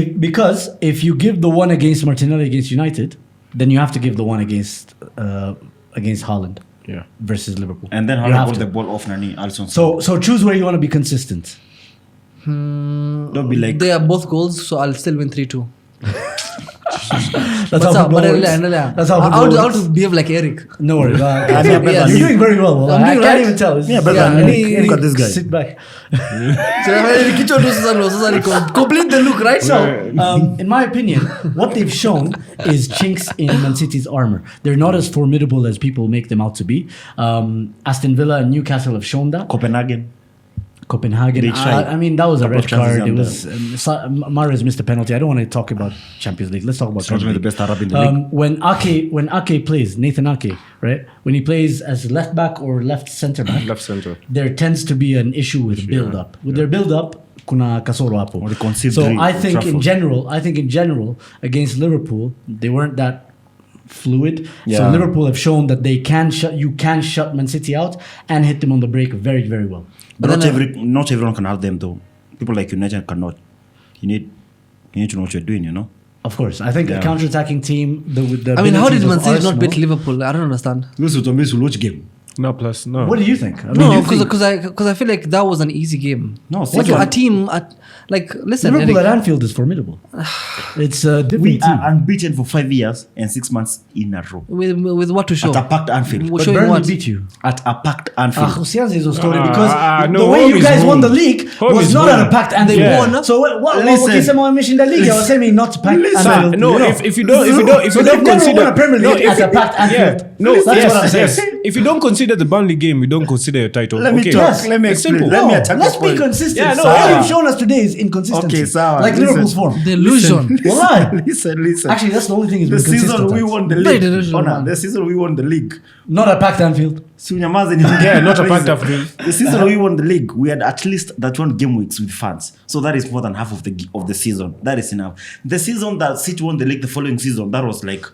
Speaker 1: 2?
Speaker 3: Because if you give the one against Martinelli against United, then you have to give the one against Haaland
Speaker 4: Yeah.
Speaker 3: versus Liverpool.
Speaker 1: And then
Speaker 3: You
Speaker 1: Haaland
Speaker 3: have
Speaker 1: got
Speaker 3: to.
Speaker 1: the ball off Nani Alisson.
Speaker 3: So choose where you want to be consistent.
Speaker 1: Don't be like
Speaker 2: They are both goals, so I'll still win 3-2.
Speaker 3: That's
Speaker 2: What's
Speaker 3: how
Speaker 2: up?
Speaker 3: football
Speaker 2: But
Speaker 3: works. That's how
Speaker 2: I
Speaker 3: football
Speaker 2: would
Speaker 3: works.
Speaker 2: behave like Eric.
Speaker 3: No worries.
Speaker 1: better
Speaker 3: You're
Speaker 1: than you.
Speaker 3: doing very well.
Speaker 2: I'm
Speaker 3: I
Speaker 2: doing
Speaker 3: can't
Speaker 2: right.
Speaker 3: even tell.
Speaker 1: Yeah, better than
Speaker 2: Yeah,
Speaker 1: you. Look at this guy.
Speaker 3: Sit back.
Speaker 2: Complete the look, right?
Speaker 3: So, in my opinion, what they've shown is chinks in Man City's armor. They're not as formidable as people make them out to be. Aston Villa and Newcastle have shown that.
Speaker 1: Copenhagen.
Speaker 3: Copenhagen.
Speaker 1: They tried.
Speaker 3: I mean, that was a
Speaker 1: Couple
Speaker 3: red
Speaker 1: of chances
Speaker 3: card. It
Speaker 1: on
Speaker 3: was Mahrez missed a penalty. I don't want to talk about Champions League. Let's talk about
Speaker 1: It's not
Speaker 3: Premier
Speaker 1: even the
Speaker 3: League.
Speaker 1: best Arab in the league.
Speaker 3: When Ake plays, Nathan Ake, right? When he plays as left back or left centre back,
Speaker 4: Left center.
Speaker 3: there tends to be an issue with build up. With their build up, kuna kasoro hapo.
Speaker 1: Or they concede
Speaker 3: So
Speaker 1: three
Speaker 3: I
Speaker 1: at
Speaker 3: think in
Speaker 1: Trafford.
Speaker 3: general against Liverpool, they weren't that fluid. So
Speaker 1: Yeah.
Speaker 3: Liverpool have shown that they can shut Man City out and hit them on the break very, very well.
Speaker 1: But
Speaker 2: But
Speaker 1: not
Speaker 2: then
Speaker 1: not everyone can have them though. People like United cannot. You need to know what you're doing, you know?
Speaker 3: Of course, I think a
Speaker 1: Yeah.
Speaker 3: counter-attacking team. With the
Speaker 2: I mean, how did
Speaker 3: abilities
Speaker 2: Man
Speaker 3: of
Speaker 2: City not
Speaker 3: Arsenal-
Speaker 2: beat Liverpool? I don't understand.
Speaker 1: This is a watch game.
Speaker 4: No plus. No.
Speaker 3: What do you think? I mean,
Speaker 2: No,
Speaker 3: you think
Speaker 2: because I feel like that was an easy game.
Speaker 1: No,
Speaker 2: Like
Speaker 1: City-
Speaker 2: a team listen,
Speaker 3: Liverpool
Speaker 2: Eric,
Speaker 3: at Anfield is formidable. It's a different
Speaker 1: We
Speaker 3: team.
Speaker 1: are unbeaten for 5 years and 6 months in a row.
Speaker 2: with what to show?
Speaker 1: At a packed Anfield.
Speaker 2: We're
Speaker 3: But
Speaker 2: showing
Speaker 3: Burnley
Speaker 2: what?
Speaker 3: beat you.
Speaker 1: At a packed Anfield.
Speaker 3: Usianze is a story
Speaker 4: Ah,
Speaker 3: because
Speaker 4: no,
Speaker 3: the way
Speaker 4: home
Speaker 3: you
Speaker 4: is
Speaker 3: guys won the
Speaker 4: home.
Speaker 3: league
Speaker 4: Home
Speaker 3: was
Speaker 4: is
Speaker 3: not at
Speaker 4: home.
Speaker 3: a packed
Speaker 2: They
Speaker 3: Anfield.
Speaker 2: won.
Speaker 3: So what
Speaker 1: Listen.
Speaker 3: ukisema wameshinda league hawasemi not packed Anfield.
Speaker 4: No,
Speaker 3: You know?
Speaker 4: if you don't
Speaker 3: So they've never
Speaker 4: consider
Speaker 3: won a Premier League at a packed Anfield.
Speaker 4: No,
Speaker 3: That's
Speaker 4: yes,
Speaker 3: what I'm saying.
Speaker 4: yes. If you don't consider the Burnley game, you don't consider your title.
Speaker 1: Let me
Speaker 4: okay.
Speaker 1: talk.
Speaker 3: Yes.
Speaker 1: Let me
Speaker 4: It's
Speaker 1: explain.
Speaker 4: simple.
Speaker 1: Let me
Speaker 3: No,
Speaker 1: attack
Speaker 3: let's
Speaker 1: the
Speaker 3: be
Speaker 1: point.
Speaker 3: consistent.
Speaker 4: Yeah, no,
Speaker 3: so all
Speaker 1: yeah.
Speaker 3: you've shown us today is inconsistency.
Speaker 1: Okay, Sawa,
Speaker 3: like
Speaker 1: listen.
Speaker 3: Liverpool's form.
Speaker 2: Delusion.
Speaker 3: Wallahi.
Speaker 1: Listen.
Speaker 3: Actually, that's the only thing is
Speaker 1: The
Speaker 3: we're consistent
Speaker 1: season we
Speaker 3: at.
Speaker 1: won the
Speaker 2: Very
Speaker 1: league.
Speaker 2: delusional,
Speaker 1: Honor,
Speaker 2: man.
Speaker 1: the season we won the league.
Speaker 3: Not a packed Anfield.
Speaker 1: Sunyamaze
Speaker 4: Yeah, not a packed Anfield.
Speaker 1: The season we won the league, we had at least that one game weeks with fans. So that is more than half of the season. That is enough. The season that City won the league the following season, that was like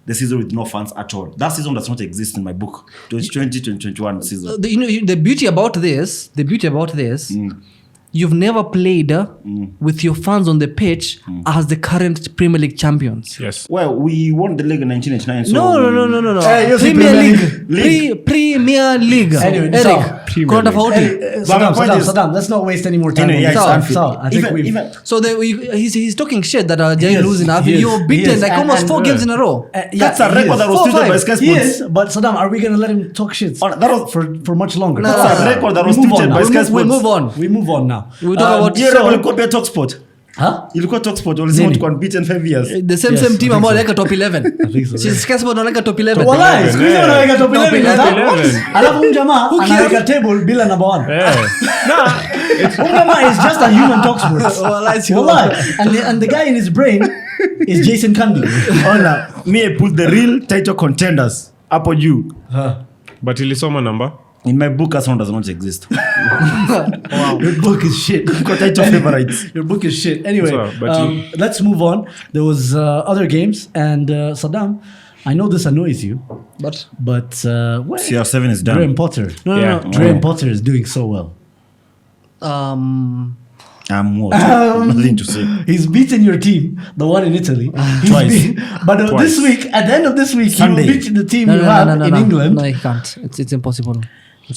Speaker 1: the season with no fans at all. That season does not exist in my book. 2020-2021 season.
Speaker 2: The beauty about this, you've never played with your fans on the pitch as the current Premier League champions.
Speaker 4: Yes.
Speaker 1: Well, we won the league in 1989. So
Speaker 2: No.
Speaker 3: Hey, you're saying
Speaker 2: Premier
Speaker 3: Premier
Speaker 2: League. Premier League.
Speaker 3: Anyway,
Speaker 2: Eric,
Speaker 3: Sawa.
Speaker 2: kuna tofauti.
Speaker 1: But my point is-
Speaker 3: Saddam, let's not waste any more time.
Speaker 1: Anyway,
Speaker 3: on
Speaker 1: yeah,
Speaker 3: this.
Speaker 1: it's Anfield.
Speaker 3: Sawa, I think
Speaker 1: Even
Speaker 2: So he's talking shit that
Speaker 3: He
Speaker 2: Jay
Speaker 3: is,
Speaker 2: losing.
Speaker 3: he is,
Speaker 2: You're
Speaker 3: he
Speaker 2: beaten
Speaker 3: is.
Speaker 2: like
Speaker 3: And-
Speaker 2: almost
Speaker 3: and-
Speaker 2: 4 games in a row.
Speaker 1: that's a record that was
Speaker 2: 4-5.
Speaker 1: tweeted by Sky
Speaker 3: He
Speaker 1: Sports.
Speaker 3: is, but Saddam, are we going to let him talk shit
Speaker 1: That was
Speaker 3: for much longer?
Speaker 2: No,
Speaker 1: That's a record that was
Speaker 3: We move
Speaker 1: tweeted
Speaker 3: on
Speaker 1: by
Speaker 3: now.
Speaker 1: Sky
Speaker 2: We
Speaker 1: Sports.
Speaker 2: move on.
Speaker 3: We move on now.
Speaker 2: We talk about
Speaker 1: Hiyo
Speaker 3: so-
Speaker 1: record ilikuwa pia Talksport.
Speaker 3: Huh?
Speaker 1: Ilikuwa Talksport walisema
Speaker 3: Nini?
Speaker 1: tulikuwa unbeaten 5 years.
Speaker 2: the same
Speaker 3: Yes,
Speaker 2: team
Speaker 3: I think
Speaker 2: ambao
Speaker 3: so.
Speaker 2: wanaweka top 11.
Speaker 3: think so,
Speaker 2: She's Sky Sports wanaweka top 11.
Speaker 3: Wallahi, siku hizi wanaweka top 11.
Speaker 2: Top
Speaker 3: Saddam.
Speaker 4: 11.
Speaker 3: Alafu huyu jamaa
Speaker 2: cares?
Speaker 3: anaweka table bila number 1.
Speaker 4: Yeah.
Speaker 3: Huyu jamaa is just a human talk sports.
Speaker 2: Wallahi, sio.
Speaker 3: Wallahi. And the guy in his brain is Jason Kandi.
Speaker 1: Ona, me I put the real title contenders hapo juu.
Speaker 4: But ilisoma number.
Speaker 1: In my book, Arsenal does not exist.
Speaker 3: Your book is shit.
Speaker 1: Got title favorites.
Speaker 3: Your book is shit. Anyway,
Speaker 4: So, but
Speaker 3: let's move on. There was other games, and Saddam, I know this annoys you,
Speaker 2: But
Speaker 3: but
Speaker 1: CR7 is done.
Speaker 3: Graham Potter.
Speaker 4: Yeah.
Speaker 3: Graham Potter is doing so well.
Speaker 1: I'm what? Nothing to say.
Speaker 3: He's beaten your team, the one in Italy. He's
Speaker 1: Twice.
Speaker 3: But
Speaker 4: Twice.
Speaker 3: this week, at the end of this week,
Speaker 1: Sunday.
Speaker 3: he will beat the team
Speaker 2: no,
Speaker 3: you have
Speaker 2: no,
Speaker 3: in England.
Speaker 2: No, he can't. It's impossible.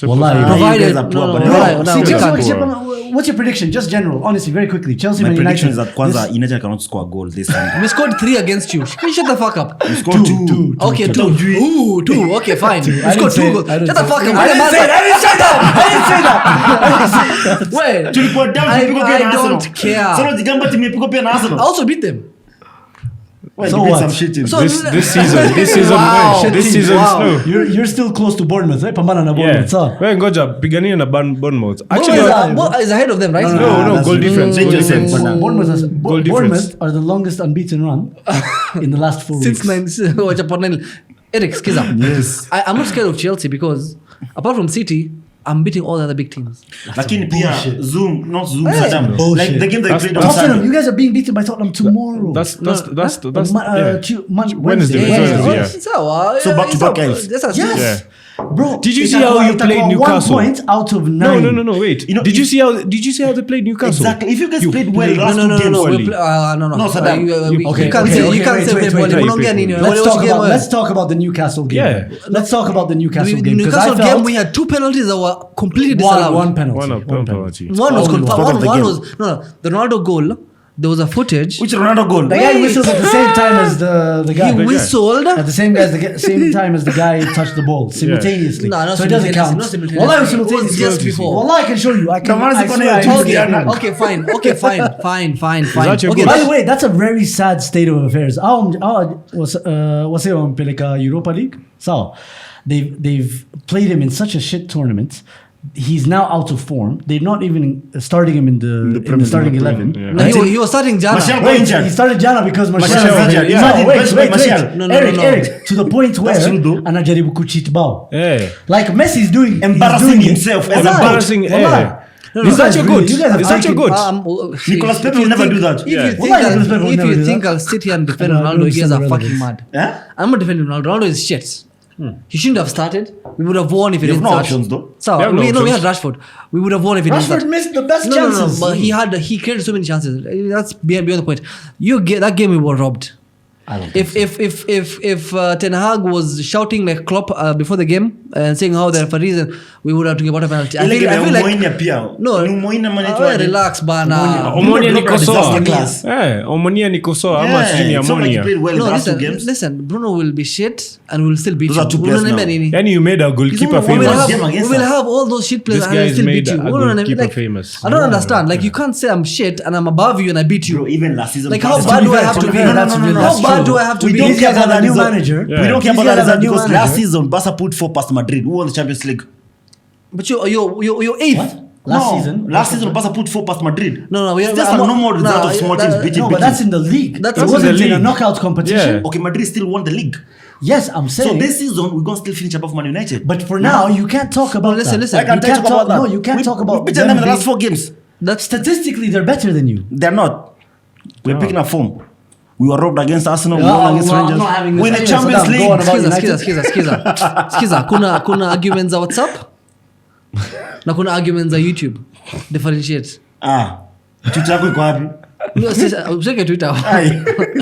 Speaker 3: Wallahi.
Speaker 1: You
Speaker 2: Provided,
Speaker 1: guys are poor,
Speaker 2: no,
Speaker 1: but
Speaker 2: no,
Speaker 1: no.
Speaker 2: no,
Speaker 3: See,
Speaker 2: we
Speaker 3: Chelsea,
Speaker 2: can't.
Speaker 3: what's your prediction? Just general, honestly, very quickly. Chelsea,
Speaker 1: My
Speaker 3: Man
Speaker 1: prediction
Speaker 3: United.
Speaker 1: is that Kwanzaa United cannot score a goal this time.
Speaker 2: We scored 3 against you. Can you shut the fuck up?
Speaker 1: You scored two.
Speaker 2: Okay, 2. Ooh, 2. Okay, fine. We
Speaker 3: I
Speaker 2: scored
Speaker 3: didn't
Speaker 2: 2
Speaker 3: say-
Speaker 2: goals.
Speaker 3: I didn't
Speaker 2: Shut the
Speaker 3: say-
Speaker 2: fuck up.
Speaker 3: I didn't say that.
Speaker 2: Wait.
Speaker 1: Tulikuwa down,
Speaker 2: I
Speaker 1: tulipigwa pia na Arsenal.
Speaker 2: don't care.
Speaker 1: Sasa Jigamba tumepigwa pia na
Speaker 2: I
Speaker 1: Arsenal.
Speaker 2: also beat them.
Speaker 1: Well,
Speaker 3: So
Speaker 1: you beat
Speaker 3: what?
Speaker 1: some shit in.
Speaker 2: So-
Speaker 4: This season,
Speaker 2: Wow.
Speaker 4: this season,
Speaker 2: Wow.
Speaker 4: no.
Speaker 3: You're still close to Bournemouth, right? Pambana na
Speaker 4: Yeah.
Speaker 3: Bournemouth. So.
Speaker 4: Wewe ngoja pigania na Bournemouth. Actually,
Speaker 3: Bournemouth
Speaker 2: Is ahead of them, right?
Speaker 4: no,
Speaker 1: that's
Speaker 4: goal
Speaker 1: it.
Speaker 4: difference.
Speaker 1: Change
Speaker 4: Goal
Speaker 1: yourself,
Speaker 4: difference.
Speaker 1: bana.
Speaker 3: Bournemouth
Speaker 4: difference.
Speaker 3: are the longest unbeaten run in the last 4
Speaker 2: Since
Speaker 3: weeks.
Speaker 2: 9. Eric, skiza.
Speaker 1: Yes.
Speaker 2: I'm not scared of Chelsea because apart from City, I'm beating all the other big teams.
Speaker 1: Lakini pia Zoom, not Zoom,
Speaker 2: Hey.
Speaker 1: Saddam.
Speaker 3: Bullshit.
Speaker 1: Like the game they
Speaker 4: That's-
Speaker 1: played on
Speaker 3: Tottenham,
Speaker 1: Sunday.
Speaker 3: you guys are being beaten by Tottenham tomorrow.
Speaker 4: That's
Speaker 3: Wednesday.
Speaker 4: Wednesday. Yeah.
Speaker 1: So back-to-back else.
Speaker 4: Yeah.
Speaker 2: Yes.
Speaker 3: Bro,
Speaker 4: Did you
Speaker 3: it's
Speaker 4: see how
Speaker 3: like
Speaker 4: you played
Speaker 3: 1
Speaker 4: Newcastle?
Speaker 3: point out of 9.
Speaker 4: No. Wait.
Speaker 1: You know,
Speaker 4: Did you see how they played Newcastle?
Speaker 1: Exactly. If you guys played well last
Speaker 2: No.
Speaker 1: two games,
Speaker 2: We
Speaker 1: only.
Speaker 2: play- No.
Speaker 1: No, Saddam.
Speaker 3: Okay,
Speaker 2: You can't
Speaker 3: okay,
Speaker 2: say
Speaker 3: okay,
Speaker 2: you can't
Speaker 3: wait,
Speaker 2: say
Speaker 3: wait,
Speaker 2: we
Speaker 3: wait,
Speaker 2: play.
Speaker 3: wait,
Speaker 2: Mnaongea nini?
Speaker 3: Let's talk about the Newcastle game.
Speaker 4: Yeah.
Speaker 3: Let's talk about the Newcastle
Speaker 2: The
Speaker 3: game. 'cause
Speaker 2: Newcastle
Speaker 3: I felt
Speaker 2: game we had 2 penalties that were completely disallowed.
Speaker 3: one penalty.
Speaker 4: One penalty.
Speaker 2: One was
Speaker 3: Only
Speaker 2: confirmed.
Speaker 1: one of the
Speaker 2: One
Speaker 1: game.
Speaker 2: was the Ronaldo goal. There was a footage.
Speaker 1: Which Ronaldo goal?
Speaker 3: The guy
Speaker 2: Wait.
Speaker 3: whistled at the same time as the guy.
Speaker 2: He whistled.
Speaker 3: At the same time as the guy touched the ball simultaneously.
Speaker 2: No, not
Speaker 3: so it doesn't
Speaker 2: simultaneously,
Speaker 3: count.
Speaker 2: not simultaneously.
Speaker 3: Wallah,
Speaker 2: It was
Speaker 3: simultaneously.
Speaker 2: just before.
Speaker 3: Wallah, I can show you. I can.
Speaker 1: Come on,
Speaker 3: I
Speaker 1: it's
Speaker 3: swear
Speaker 1: gonna
Speaker 3: I
Speaker 1: be
Speaker 3: can
Speaker 1: Tuesday,
Speaker 3: get
Speaker 1: Anna.
Speaker 3: it.
Speaker 2: Okay, fine.
Speaker 4: that your
Speaker 2: Okay,
Speaker 4: goal?
Speaker 3: By the way, that's a very sad state of affairs. What's it on Pelika Europa League? So they've played him in such a shit tournament. He's now out of form. They're not even starting him in the starting 11.
Speaker 4: Yeah.
Speaker 2: No, he was starting Jana.
Speaker 1: Martial got
Speaker 3: Wait,
Speaker 1: injured.
Speaker 3: he started Jana because Martial
Speaker 1: Martial
Speaker 3: was
Speaker 1: injured.
Speaker 3: injured.
Speaker 1: Imagine
Speaker 3: No,
Speaker 1: bench by
Speaker 3: wait.
Speaker 1: Martial.
Speaker 2: No.
Speaker 3: Eric, to the point where
Speaker 1: That's true, though.
Speaker 3: anajaribu kucheat bao.
Speaker 4: Yeah.
Speaker 3: Like Messi's doing
Speaker 1: Embarrassing
Speaker 3: he's doing it.
Speaker 1: himself as a
Speaker 3: Wallahi,
Speaker 4: Embarrassing,
Speaker 3: wallahi.
Speaker 4: No,
Speaker 3: You
Speaker 4: is that
Speaker 3: guys
Speaker 4: your
Speaker 3: really-
Speaker 4: good?
Speaker 3: you guys have
Speaker 4: Is that your
Speaker 3: taken-
Speaker 4: good?
Speaker 1: Nicolas Pepe will never do that.
Speaker 2: If
Speaker 4: Yeah.
Speaker 2: you think
Speaker 3: Wallahi, Nicolas Pepe will never do that.
Speaker 2: I'll sit here and defend
Speaker 3: I don't
Speaker 2: Ronaldo, you guys are
Speaker 3: understand the
Speaker 2: fucking
Speaker 3: relevance.
Speaker 2: mad.
Speaker 1: Eh?
Speaker 2: I'm not defending Ronaldo. Ronaldo is shit. He shouldn't have started. We would have won if he
Speaker 1: You have
Speaker 2: didn't
Speaker 1: no
Speaker 2: start.
Speaker 1: options, though.
Speaker 2: So
Speaker 4: You have no
Speaker 2: we had
Speaker 4: options.
Speaker 2: Rashford. We would have won if he didn't
Speaker 3: Rashford
Speaker 2: start.
Speaker 3: missed the best
Speaker 2: No,
Speaker 3: chances.
Speaker 2: but he created so many chances. That's beyond the point. That game we were robbed.
Speaker 3: I don't
Speaker 2: If Ten Hag was shouting like Klopp before the game and saying how there for a reason, we would have to give out a penalty. I
Speaker 1: Ile
Speaker 2: feel
Speaker 1: game ya
Speaker 2: like
Speaker 1: Umoina pia.
Speaker 2: no.
Speaker 1: Ni Umoina manaitwaje?
Speaker 2: Relax bana.
Speaker 4: Omonia ni
Speaker 1: Disaster
Speaker 4: kosoa.
Speaker 1: class.
Speaker 4: Omonia ni kosoa ama sijui ni
Speaker 1: it's not like he
Speaker 4: Amonia.
Speaker 1: played well
Speaker 2: No,
Speaker 1: the last two
Speaker 2: listen,
Speaker 1: games.
Speaker 2: listen. Bruno will be shit and we'll still beat
Speaker 1: Those
Speaker 2: you.
Speaker 1: are two players
Speaker 2: Unaniambia
Speaker 1: now.
Speaker 2: nini?
Speaker 4: Yani you made a goalkeeper
Speaker 1: only
Speaker 2: We will,
Speaker 1: one
Speaker 4: famous.
Speaker 1: game
Speaker 2: have,
Speaker 1: against
Speaker 2: we will
Speaker 1: us.
Speaker 2: have all those shit players
Speaker 4: This
Speaker 2: and I'll
Speaker 4: guy's
Speaker 2: still
Speaker 4: made
Speaker 2: beat you.
Speaker 4: a
Speaker 2: Unaniambia,
Speaker 4: goalkeeper
Speaker 2: like,
Speaker 4: famous.
Speaker 2: I don't understand. Like you can't say I'm shit and I'm above you and I beat you.
Speaker 1: Bro, even last season.
Speaker 2: Like how
Speaker 1: past-
Speaker 2: bad do I
Speaker 3: fair,
Speaker 2: have to be?
Speaker 3: fair, that's real,
Speaker 2: How
Speaker 3: that's
Speaker 2: bad
Speaker 3: true.
Speaker 2: do I have to
Speaker 1: We
Speaker 2: be?
Speaker 1: don't
Speaker 3: These guys
Speaker 1: care
Speaker 3: have
Speaker 1: about
Speaker 3: a
Speaker 1: that
Speaker 3: new
Speaker 1: result.
Speaker 3: manager.
Speaker 4: Yeah.
Speaker 1: We don't care
Speaker 3: These
Speaker 1: about that
Speaker 3: guys have a
Speaker 1: result
Speaker 3: new
Speaker 1: because
Speaker 3: manager.
Speaker 1: last season Barca put 4 past Madrid. Who won the Champions League?
Speaker 2: But you're eighth.
Speaker 3: What? Last season,
Speaker 1: Barca put 4 past Madrid.
Speaker 2: No,
Speaker 1: It's just a normal result of small teams beating
Speaker 3: No,
Speaker 1: big
Speaker 3: but that's
Speaker 1: teams.
Speaker 3: in the league.
Speaker 2: That's
Speaker 3: It
Speaker 2: in
Speaker 3: wasn't
Speaker 4: the
Speaker 3: in a
Speaker 4: league.
Speaker 3: knockout competition.
Speaker 4: Yeah.
Speaker 1: Okay, Madrid still won the league.
Speaker 3: Yes, I'm saying.
Speaker 1: So this season we're gonna still finish above Man United.
Speaker 3: but for now, you can't talk about
Speaker 2: listen,
Speaker 3: that.
Speaker 2: listen.
Speaker 1: I can't
Speaker 3: You can't
Speaker 1: talk about that.
Speaker 3: No, you can't talk about
Speaker 1: We've beaten them in the
Speaker 3: being-
Speaker 1: last 4 games.
Speaker 2: That's
Speaker 3: Statistically, they're better than you.
Speaker 1: They're not. We're picking up form. We were robbed against Arsenal. We
Speaker 3: No,
Speaker 1: won against
Speaker 3: no, I'm
Speaker 1: Rangers.
Speaker 3: not having this
Speaker 1: We're in the
Speaker 3: idea,
Speaker 1: Champions
Speaker 3: Saddam. Go
Speaker 1: League.
Speaker 3: on about United.
Speaker 2: Skiza. Kuna arguments za WhatsApp na kuna arguments za YouTube. Differentiate.
Speaker 1: Twitter yako iko wapi?
Speaker 2: No, useke Twitter.
Speaker 1: Ai,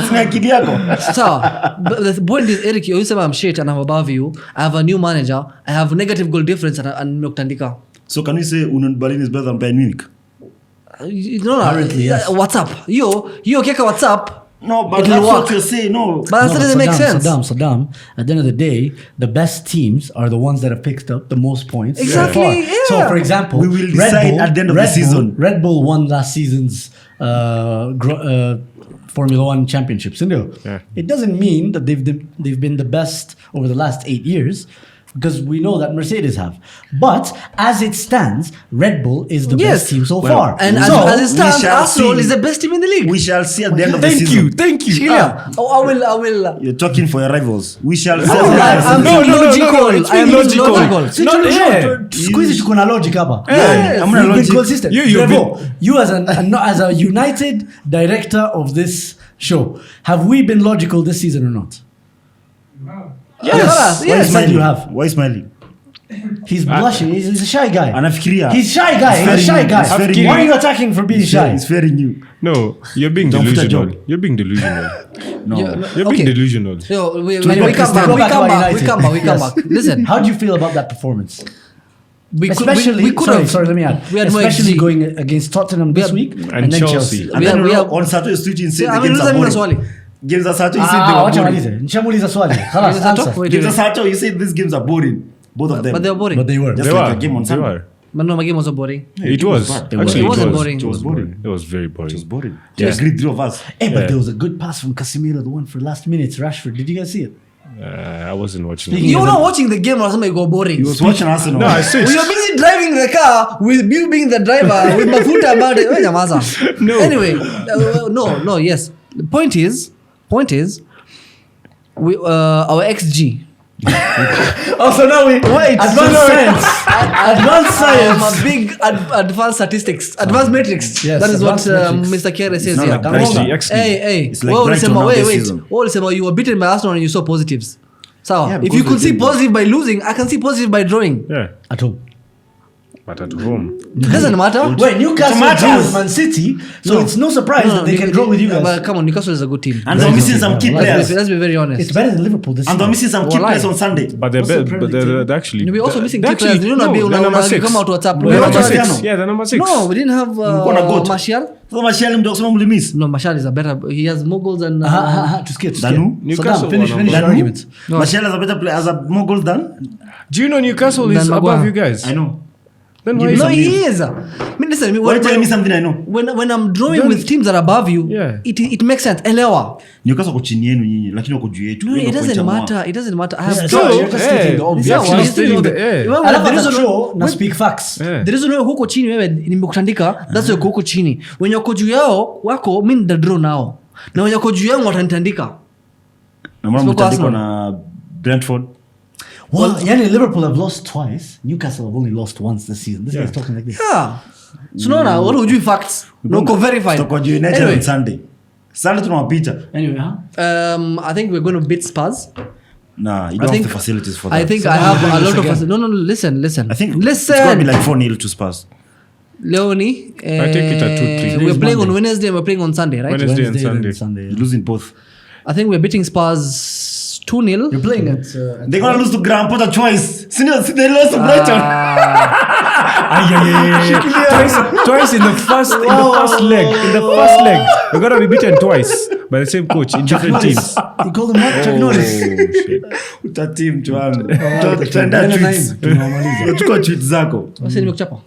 Speaker 1: sina akili yako.
Speaker 2: Sawa. But the point is, Eric, you say I'm shit and I'm above you. I have a new manager. I have negative goal difference and nimekutandika.
Speaker 1: So can we say Union Berlin is better than Bayern Munich?
Speaker 2: No,
Speaker 3: Apparently, yes.
Speaker 2: WhatsApp. Yo keka WhatsApp.
Speaker 1: No, but
Speaker 2: It'll
Speaker 1: that's
Speaker 2: work.
Speaker 1: what you're saying. No.
Speaker 2: But that doesn't make sense.
Speaker 3: Saddam. At the end of the day, the best teams are the ones that have picked up the most points. so
Speaker 2: Exactly,
Speaker 3: far.
Speaker 2: yeah.
Speaker 3: So, for example,
Speaker 1: We will decide at the end of the season.
Speaker 3: Red Bull won last season's Formula One championships.
Speaker 4: Yeah.
Speaker 3: It doesn't mean that they've been the best over the last 8 years. Because we know that Mercedes have. But as it stands, Red Bull is the
Speaker 2: Yes.
Speaker 3: best team so
Speaker 1: Well,
Speaker 3: far.
Speaker 2: And
Speaker 3: so,
Speaker 2: as it stands,
Speaker 1: we shall
Speaker 2: Arsenal
Speaker 1: see.
Speaker 2: is the best team in the league.
Speaker 1: We shall see at the end of the
Speaker 4: Thank
Speaker 1: season.
Speaker 4: you. Thank you.
Speaker 2: Yeah. I will.
Speaker 1: You're talking for your rivals. We shall see.
Speaker 2: I'm
Speaker 4: No,
Speaker 2: being
Speaker 4: no, no,
Speaker 2: logical.
Speaker 4: no, it's
Speaker 2: I am
Speaker 4: being
Speaker 2: being
Speaker 4: logical.
Speaker 2: logical.
Speaker 3: See,
Speaker 4: No,
Speaker 3: Jojo,
Speaker 4: yeah.
Speaker 3: squeeze it, kuna logic hapa.
Speaker 1: Yeah, I'm gonna
Speaker 3: You've been
Speaker 1: logic.
Speaker 3: consistent.
Speaker 4: You've
Speaker 3: Brevo, you as a United director of this show, have we been logical this season or not?
Speaker 2: Yes.
Speaker 3: Why
Speaker 2: Yes.
Speaker 3: smiling? You have.
Speaker 1: Why smiling?
Speaker 3: He's blushing. He's a shy guy.
Speaker 1: Anafikiria.
Speaker 3: He's shy guy. He's a
Speaker 1: very
Speaker 3: shy
Speaker 1: new.
Speaker 3: guy.
Speaker 1: It's very
Speaker 3: Why
Speaker 1: new.
Speaker 3: are you attacking for being shy?
Speaker 1: It's very new.
Speaker 4: No, you're being
Speaker 3: Don't put that
Speaker 4: delusional.
Speaker 3: joke.
Speaker 4: You're being delusional.
Speaker 1: No.
Speaker 4: You're being delusional.
Speaker 2: Yo, we
Speaker 3: go
Speaker 2: come
Speaker 3: back
Speaker 2: back.
Speaker 3: to
Speaker 2: We come
Speaker 3: United.
Speaker 2: back. Listen.
Speaker 3: How do you feel about that performance?
Speaker 2: We could
Speaker 3: Sorry, let me add.
Speaker 2: We had more
Speaker 3: Especially
Speaker 2: XG.
Speaker 3: going against Tottenham this week
Speaker 4: and
Speaker 3: then
Speaker 4: Chelsea.
Speaker 1: And then on Saturday Studio said the games are boring. Games are Saturday, you said they were
Speaker 3: wacha
Speaker 1: boring.
Speaker 3: malize. Nishamuuliza swali. Khalas, answer.
Speaker 2: Wait,
Speaker 1: Games
Speaker 2: wait.
Speaker 1: are Saturday, you said these games are boring. Both of them.
Speaker 2: But they were boring.
Speaker 3: But they were.
Speaker 1: Just
Speaker 4: They
Speaker 1: like
Speaker 4: were.
Speaker 1: a game on
Speaker 4: They
Speaker 1: Sunday.
Speaker 4: were.
Speaker 2: But no, my game wasn't boring.
Speaker 4: It was.
Speaker 1: bad.
Speaker 4: Actually,
Speaker 2: It wasn't boring.
Speaker 1: It was boring.
Speaker 4: It was very boring.
Speaker 1: It was boring.
Speaker 4: Yeah.
Speaker 1: Just agreed, 3 of us.
Speaker 3: Hey, but
Speaker 4: Yeah.
Speaker 3: there was a good pass from Casemiro, the one for last minutes. Rashford, did you guys see it?
Speaker 4: I wasn't watching
Speaker 3: Speaking
Speaker 4: it.
Speaker 2: You were not watching the game or something go boring.
Speaker 1: He was watching Arsenal.
Speaker 4: No, I switched.
Speaker 2: We were busy driving the car with you being the driver with Mafuta about it. Wait, Nyamaza.
Speaker 4: No.
Speaker 2: Anyway, no, yes. The point is, we our XG.
Speaker 3: Oh, so now we wait. Advanced science. Advanced science.
Speaker 2: I'm a big advanced statistics, advanced metrics.
Speaker 3: Yes,
Speaker 2: That is what
Speaker 3: advanced metrics.
Speaker 2: Mr. Kere says
Speaker 1: not
Speaker 2: here.
Speaker 1: like Brighton.
Speaker 4: XG.
Speaker 2: Hey,
Speaker 1: It's like
Speaker 2: what
Speaker 1: Brighton now this season.
Speaker 2: you were beaten by Arsenal and you saw positives. So
Speaker 1: Yeah,
Speaker 2: if
Speaker 1: because
Speaker 2: you could
Speaker 1: they
Speaker 2: see
Speaker 1: did.
Speaker 2: positive by losing, I can see positive by drawing.
Speaker 4: Yeah,
Speaker 3: At home.
Speaker 4: but at home.
Speaker 2: It doesn't matter.
Speaker 3: Wait, Newcastle
Speaker 1: Tomatoes.
Speaker 3: drew with Man City, so it's no surprise that they can draw with you guys.
Speaker 2: But come on, Newcastle is a good team.
Speaker 1: And they're missing some key players.
Speaker 2: Let's be very honest.
Speaker 3: It's better than Liverpool this
Speaker 1: And they're
Speaker 3: season.
Speaker 1: missing some key
Speaker 2: Wallah.
Speaker 1: players on Sunday.
Speaker 4: But they're
Speaker 3: What's the
Speaker 4: better.
Speaker 3: Premier
Speaker 4: But
Speaker 3: League
Speaker 4: they're actually.
Speaker 2: We're also missing
Speaker 4: they're
Speaker 2: key players.
Speaker 4: actually-
Speaker 2: You know,
Speaker 4: no, they're number 6.
Speaker 2: come out to WhatsApp.
Speaker 1: They're
Speaker 2: No,
Speaker 1: number
Speaker 2: no,
Speaker 1: 6.
Speaker 4: Yeah, they're number 6.
Speaker 2: No, we didn't have
Speaker 1: Mkona goat.
Speaker 2: Martial.
Speaker 1: So Martial mdokusema mlimiss.
Speaker 2: No, Martial is a better. He has more goals than.
Speaker 3: To skate.
Speaker 1: Danu?
Speaker 4: Newcastle
Speaker 3: Finish
Speaker 4: were
Speaker 3: your
Speaker 4: number-
Speaker 3: arguments.
Speaker 2: No.
Speaker 1: Martial has a better player, has a more goals than.
Speaker 4: Do you know Newcastle
Speaker 2: Dan
Speaker 4: is
Speaker 2: Maguire.
Speaker 4: above you guys?
Speaker 1: I know.
Speaker 4: Then why
Speaker 1: Give
Speaker 4: is
Speaker 1: me
Speaker 2: No,
Speaker 1: some
Speaker 2: he
Speaker 1: news.
Speaker 2: is. I mean, listen.
Speaker 1: Why are you telling me something I know?
Speaker 2: When I'm drawing
Speaker 4: Don't-
Speaker 2: with teams that are above you,
Speaker 4: Yeah.
Speaker 2: it makes sense. Elewa.
Speaker 1: Newcastle wako chini yenu nyinyi lakini wako juu yetu.
Speaker 2: No,
Speaker 1: Wewe
Speaker 2: it
Speaker 1: ndio
Speaker 2: doesn't
Speaker 1: point
Speaker 2: matter. It doesn't matter. I have
Speaker 3: Yeah,
Speaker 2: drawn.
Speaker 3: so you're just stating the obvious.
Speaker 2: Yeah,
Speaker 4: Actually
Speaker 2: well,
Speaker 4: stating
Speaker 2: you
Speaker 4: the-
Speaker 2: know,
Speaker 4: yeah.
Speaker 2: Remember,
Speaker 3: Alafu
Speaker 2: the reason-
Speaker 3: show na speak facts.
Speaker 4: Yeah.
Speaker 2: the reason why huko chini wewe nimekutandika, that's why huko chini. Wenye wako juu yao wako mimi nita draw nao. Na wenye wako juu yangu watanitandika.
Speaker 1: Na mara
Speaker 2: Sio kwa
Speaker 1: mtandiko
Speaker 2: Arsenal.
Speaker 1: na Brentford.
Speaker 3: Well, yani Liverpool have lost twice. Newcastle have only lost once this season. This
Speaker 4: Yeah.
Speaker 3: guy's talking like this.
Speaker 2: Yeah. So no, what would you facts? No, verified.
Speaker 1: Tutakuwa juu United
Speaker 2: Anyway,
Speaker 1: on Sunday. Sunday tunawapita.
Speaker 3: Anyway, huh?
Speaker 2: I think we're going to beat Spurs.
Speaker 1: Nah, you
Speaker 2: I
Speaker 1: don't
Speaker 2: think
Speaker 1: have the facilities for that.
Speaker 2: I think
Speaker 3: So
Speaker 2: I
Speaker 3: now
Speaker 2: have
Speaker 3: we're
Speaker 2: a
Speaker 3: doing
Speaker 2: lot
Speaker 3: this
Speaker 2: of
Speaker 3: again.
Speaker 2: no, listen.
Speaker 1: I think
Speaker 2: listen.
Speaker 1: it's going to be like 4-0 to Spurs.
Speaker 2: Leonie,
Speaker 4: I take it at 2-3.
Speaker 2: we're playing on
Speaker 3: Monday.
Speaker 2: Wednesday and we're playing on Sunday, right?
Speaker 4: Wednesday and
Speaker 3: and
Speaker 4: Sunday.
Speaker 1: You're losing both.
Speaker 2: I think we're beating Spurs 2-0.
Speaker 3: You're playing at
Speaker 1: They're going to lose to Graham Potter twice. See, they lost to Brighton.
Speaker 4: Twice in the first leg. In the first leg, we're gonna be beaten twice by the same coach in different teams.
Speaker 3: You call them what? Chuck Norris.
Speaker 4: shit.
Speaker 1: Uta team tuangu.
Speaker 3: Tunaenda
Speaker 1: Tutaenda tweets.
Speaker 3: nine. Tunamaliza.
Speaker 1: Tunachukua tweets zako.
Speaker 2: What's the name of Chapa?